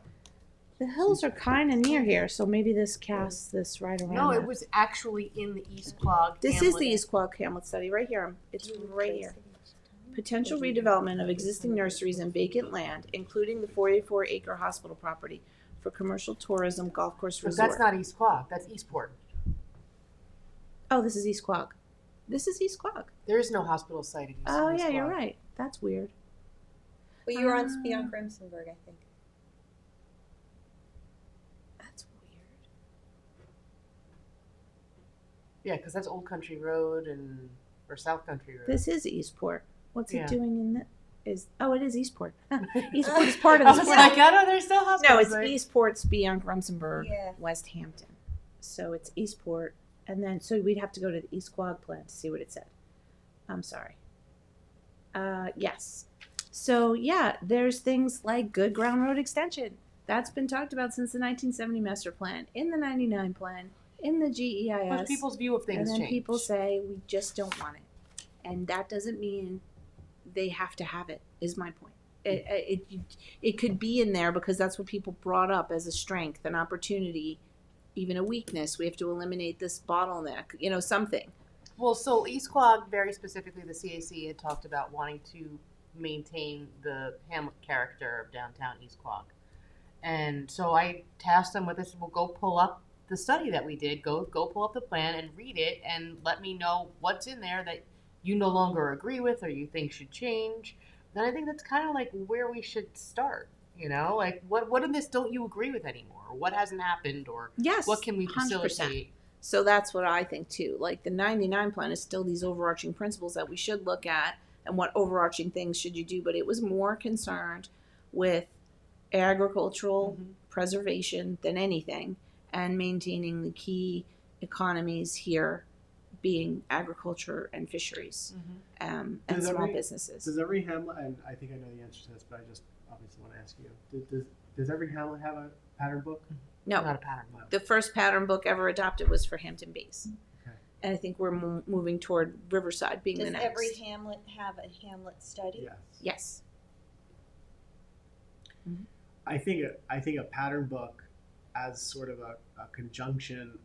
The hills are kind of near here, so maybe this casts this right around.
No,
that.
it was actually in the East Quogue.
This is the East Quogue Hamlet study right here. It's right here. Potential redevelopment of existing nurseries and vacant land, including the 44-acre hospital property for commercial tourism, golf course,
But
resort.
that's not East Quogue. That's Eastport.
Oh, this is East Quogue. This is East Quogue.
There is no hospital site in East
Oh, yeah,
Quogue.
you're right. That's weird.
Well, you were on beyond Remsenburg, I think.
That's weird.
Yeah, because that's Old Country Road or South Country Road.
This is Eastport. What's
Yeah.
it doing in the? Oh, it is Eastport. Eastport is part of this.
I was like, I know there's still hospitals.
No, it's
there.
Eastport's beyond Remsenburg,
Yeah.
West Hampton. So it's Eastport, and then so we'd have to go to the East Quogue plan to see what it said. I'm sorry. Yes. So yeah, there's things like Good Ground Road Extension. That's been talked about since the 1970 master plan, in the 99 plan, in the GEIS.
But people's view of things
and then
change.
people say we just don't want it, and that doesn't mean they have to have it. Is my point. It could be in there because that's what people brought up as a strength, an opportunity, even a weakness. We have to eliminate this bottleneck. You know, something.
Well, so East Quogue, very specifically, the CAC had talked about wanting to maintain the Hamlet character of downtown East Quogue. And so I tasked them with this. We'll go pull up the study that we did. Go pull up the plan and read it and let me know what's in there that you no longer agree with or you think should change. Then I think that's kind of like where we should start. You know, like what in this don't you agree with anymore? Or what hasn't happened? Or
Yes,
what can we
100%.
facilitate?
So that's what I think too. Like the 99 plan is still these overarching principles that we should look at and what overarching things should you do. But it was more concerned with agricultural preservation than anything and maintaining the key economies here being agriculture and fisheries, and
Does
small
every-
businesses.
Does every hamlet, and I think I know the answer to this, but I just obviously want to ask you, does every hamlet have a pattern book?
No,
Not a pattern book.
the first pattern book ever adopted was for Hampton Bays.
Okay.
And I think we're moving toward Riverside being the
Does
next.
every hamlet have a hamlet study?
Yes.
Yes.
I think a pattern book as sort of a conjunction,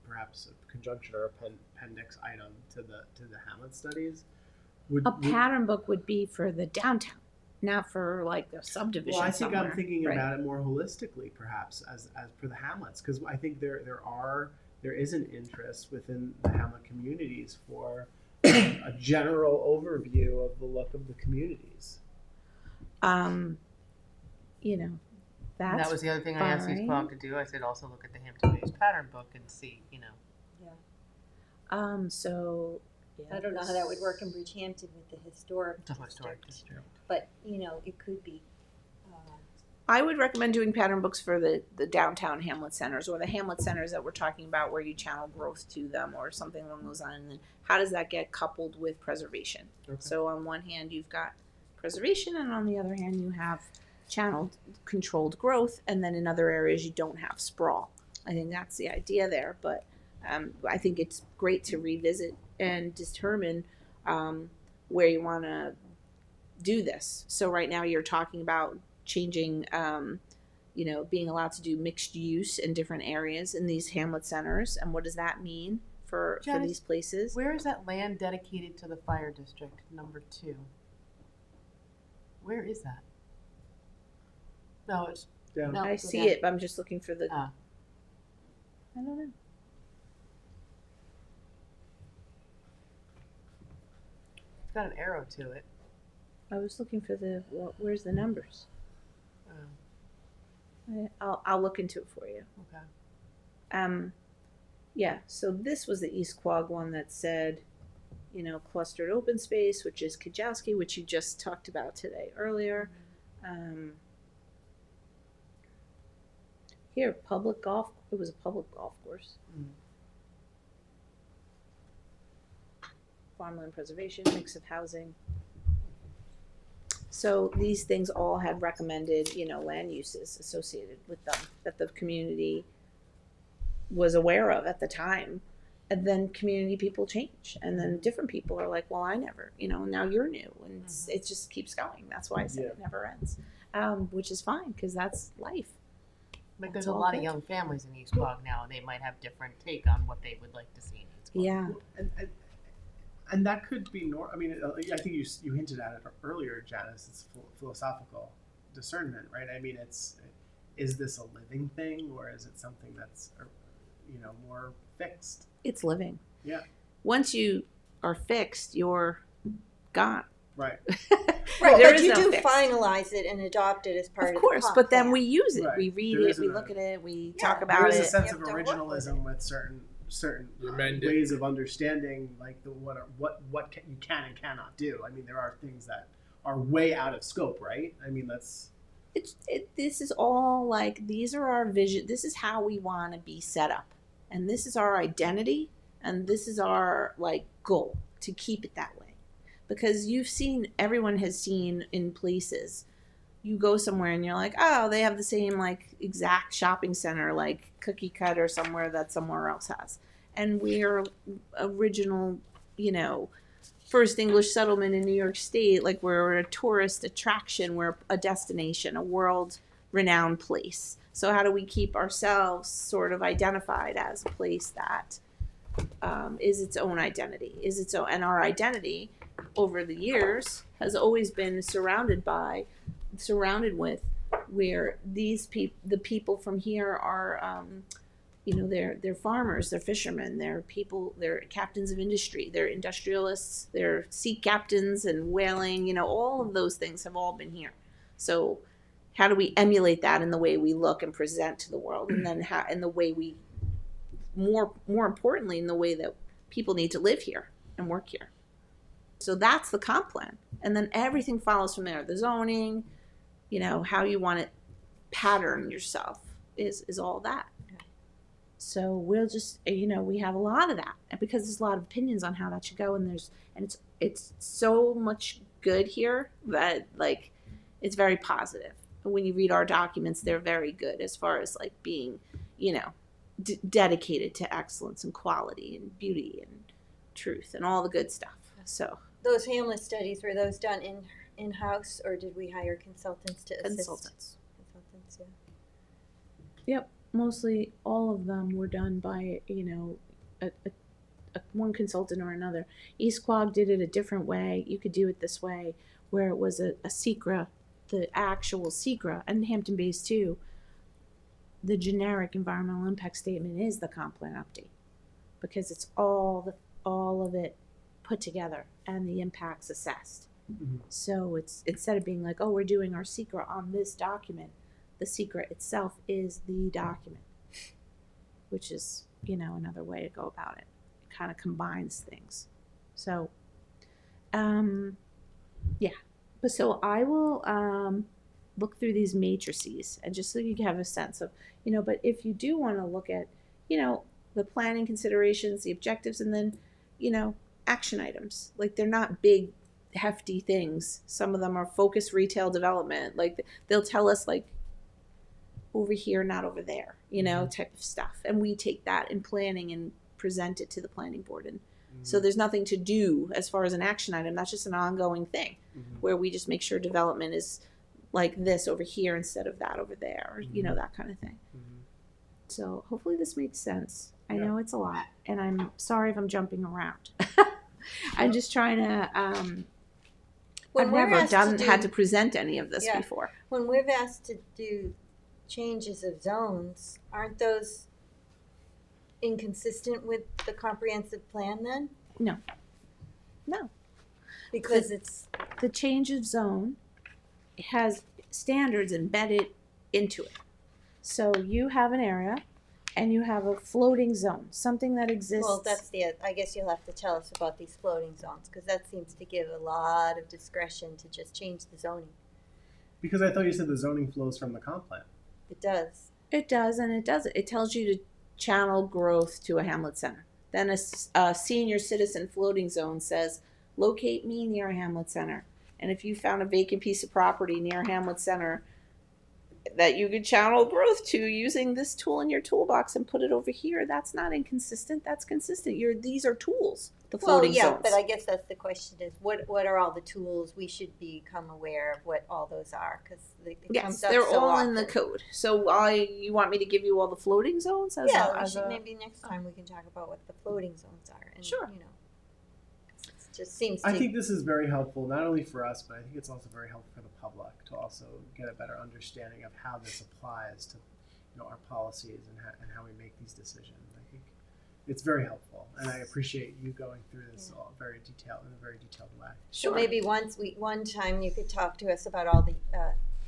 perhaps a conjunction or appendix item to the hamlet studies would.
A pattern book would be for the downtown, not for like the subdivision
Well, I think
somewhere.
I'm thinking
Right.
about it more holistically, perhaps as for the hamlets, because I think there is an interest within the hamlet communities for a general overview of the look of the communities.
You know,
And
that's
that was the other thing I asked East Quogue to do. I said also look at the Hampton Bays pattern book and see, you know.
So. Yeah,
I don't know how that would work in Bridgehampton with the historic
The historic
district,
district.
but, it could be.
I would recommend doing pattern books for the downtown hamlet centers or the hamlet centers that we're talking about where you channel growth to them or something along those lines. And then how does that get coupled with preservation?
Okay.
So on one hand, you've got preservation, and on the other hand, you have channeled controlled growth, and then in other areas you don't have sprawl. I think that's the idea there, but I think it's great to revisit and determine where you want to do this. So right now you're talking about changing, being allowed to do mixed use in different areas in these hamlet centers, and what does that mean for
Janice,
these places?
Where is that land dedicated to the fire district, number 2? Where is that? No, it's
Down.
no.
I
go
see
down.
it, but I'm just looking for the.
Ah.
I don't know.
It's got an arrow to it.
I was looking for where's the numbers? I'll look into it for you.
Okay.
Yeah, so this was the East Quogue one that said, clustered open space, which is Kajowski, which you just talked about today earlier. Here, it was a public golf course. Farmland preservation, mix of housing. So these things all had recommended, land uses associated with them that the community was aware of at the time. And then community people change. And then different people are like, well, I never, now you're new. And it just keeps going. That's why I say it never ends. Which is fine, because that's life.
Like there's
That's
a
all
lot
good.
of young families in East Quogue now, and they might have different take on what they would like to see in East Quogue.
Yeah.
And that could be I mean, I think you hinted at it earlier, Janice. It's philosophical discernment, right? I mean, is this a living thing, or is it something that's, more fixed?
It's living.
Yeah.
Once you are fixed, you're gone.
Right.
Right,
There
but
is
you
no
do
fix.
finalize it and adopt it as part
Of
of
course,
the
but then
plan.
we use it.
Right.
We read
There
it.
isn't
We
a-
look at it. We
Yeah,
talk
there
about
There is a
it.
sense
You
of
have to work with
originalism with certain
You amend it.
ways of understanding, like what you can and cannot do. I mean, there are things that are way out of scope, right? I mean, that's
This is all like, these are our vision. This is how we want to be set up. And this is our identity. And this is our goal, to keep it that way. Because everyone has seen in places, you go somewhere and you're like, oh, they have the same exact shopping center, cookie cutter somewhere that somewhere else has. And we're original, first English settlement in New York State. We're a tourist attraction. We're a destination, a world renowned place. So how do we keep ourselves sort of identified as a place that is its own identity, and our identity over the years has always been surrounded with where the people from here are, they're farmers, they're fishermen, they're captains of industry, they're industrialists, they're sea captains and whaling, all of those things have all been here. So how do we emulate that in the way we look and present to the world, and then in the way we, more importantly, in the way that people need to live here and work here. So that's the comp plan. And then everything follows from there. The zoning, how you want to pattern yourself is all that. So we'll just, we have a lot of that, and because there's a lot of opinions on how that should go, and it's so much good here that like it's very positive. When you read our documents, they're very good as far as like being, dedicated to excellence and quality and beauty and truth and all the good stuff. So
Those Hamlet studies, were those done in-house, or did we hire consultants to assist?
consultants.
Consultants, yeah.
Yep, mostly all of them were done by one consultant or another. East Quogue did it a different way. You could do it this way, where it was a SECRA, the actual SECRA, and Hampton Bays too. The generic environmental impact statement is the comp plan update, because it's all of it put together and the impacts assessed.
Mm-hmm.
So it's, instead of being like, oh, we're doing our SECRA on this document, the SECRA itself is the document, which is, another way to go about it. It kind of combines things. So, yeah. But so I will look through these matrices, and just so you have a sense of, but if you do want to look at, the planning considerations, the objectives, and then, action items. Like, they're not big, hefty things. Some of them are focused retail development. Like, they'll tell us, like, over here, not over there, type of stuff. And we take that in planning and present it to the planning board. And so there's nothing to do as far as an action item. That's just an ongoing thing where we just make sure development is like this over here instead of that over there, or, that kind of thing. So hopefully this makes sense. I know it's a lot, and I'm sorry if I'm jumping around. I'm just trying to, I've never had to present any of this before.
When we've asked to do changes of zones, aren't those inconsistent with the comprehensive plan then?
No.
Because it's
the change of zone has standards embedded into it. So you have an area and you have a floating zone, something that exists.
Well, I guess you'll have to tell us about these floating zones, because that seems to give a lot of discretion to just change the zoning.
Because I thought you said the zoning flows from the comp plan.
It does.
It does, and it doesn't. It tells you to channel growth to a hamlet center. Then a senior citizen floating zone says, locate me near a hamlet center. And if you found a vacant piece of property near Hamlet Center that you could channel growth to using this tool in your toolbox and put it over here, that's not inconsistent. That's consistent. These are tools, the floating zones.
But I guess that's the question is, what are all the tools we should become aware of what all those are? Because
yes, they're all in the code. So you want me to give you all the floating zones?
Maybe next time we can talk about what the floating zones are. And,
sure.
Just seems
I think this is very helpful, not only for us, but I think it's also very helpful for the public to also get a better understanding of how this applies to our policies and how we make these decisions. I think it's very helpful, and I appreciate you going through this all in a very detailed way.
Sure. So maybe one time you could talk to us about all the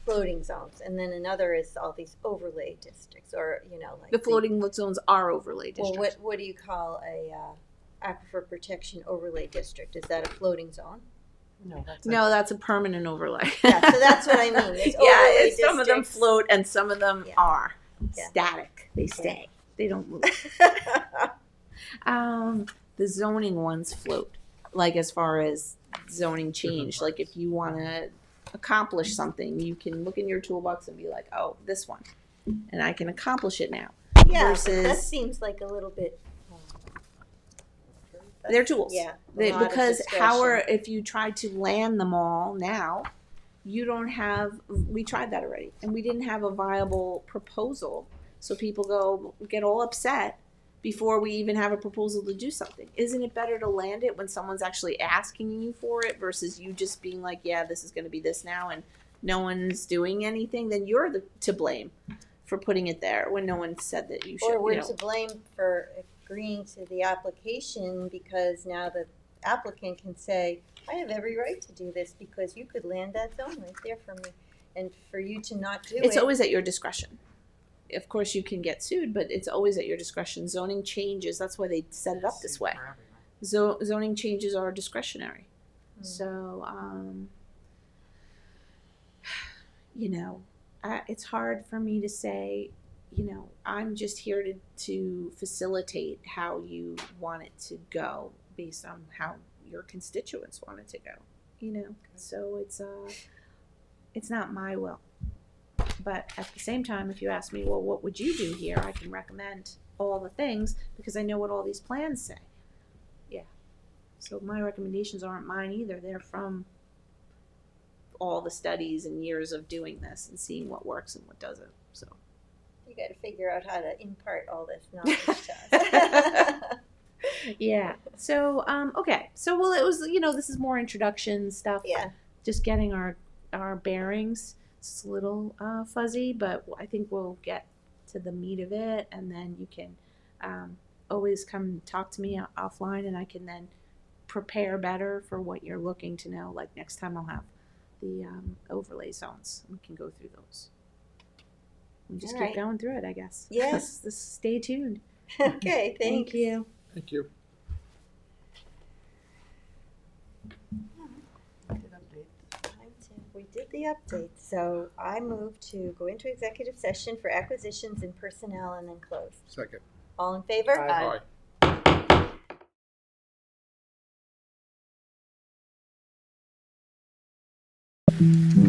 floating zones, and then another is all these overlay districts, or like
the floating zones are overlay districts.
Well, what do you call a aquifer protection overlay district? Is that a floating zone?
No, that's a permanent overlay.
Yeah, so that's what I mean.
Some of them float and some of them are static. They stay. They don't move. The zoning ones float, like as far as zoning change. Like if you want to accomplish something, you can look in your toolbox and be like, oh, this one, and I can accomplish it now.
Yeah,
versus
that seems like a little bit.
They're tools.
Yeah.
Because if you try to land them all now, you don't have, we tried that already, and we didn't have a viable proposal. So people get all upset before we even have a proposal to do something. Isn't it better to land it when someone's actually asking you for it versus you just being like, yeah, this is going to be this now, and no one's doing anything? Then you're to blame for putting it there when no one said that you should.
Or we're to blame for agreeing to the application, because now the applicant can say, I have every right to do this because you could land that zone right there for me. And for you to not do it.
It's always at your discretion. Of course you can get sued, but it's always at your discretion. Zoning changes, that's why they set it up this way. Zoning changes are discretionary. So, it's hard for me to say you know, I'm just here to facilitate how you want it to go based on how your constituents want it to go, you know? So it's not my will. But at the same time, if you ask me, well, what would you do here? I can recommend all the things because I know what all these plans say. Yeah. So my recommendations aren't mine either. They're from all the studies and years of doing this and seeing what works and what doesn't. So
You gotta figure out how to impart all this knowledge to us.
yeah. So okay. So well, it was, you know, this is more introduction stuff.
Yeah.
Just getting our bearings. It's a little fuzzy, but I think we'll get to the meat of it, and then you can always come talk to me offline, and I can then prepare better for what you're looking to know. Like next time I'll have the overlay zones. We can go through those. And just
All
keep
right.
going through it, I guess.
Yes.
Just stay tuned.
Okay,
Thank
thanks.
you.
Thank you.
We did the update, so I move to go into executive session for acquisitions and personnel and then close.
Second.
All in favor?
Aye.
Aye.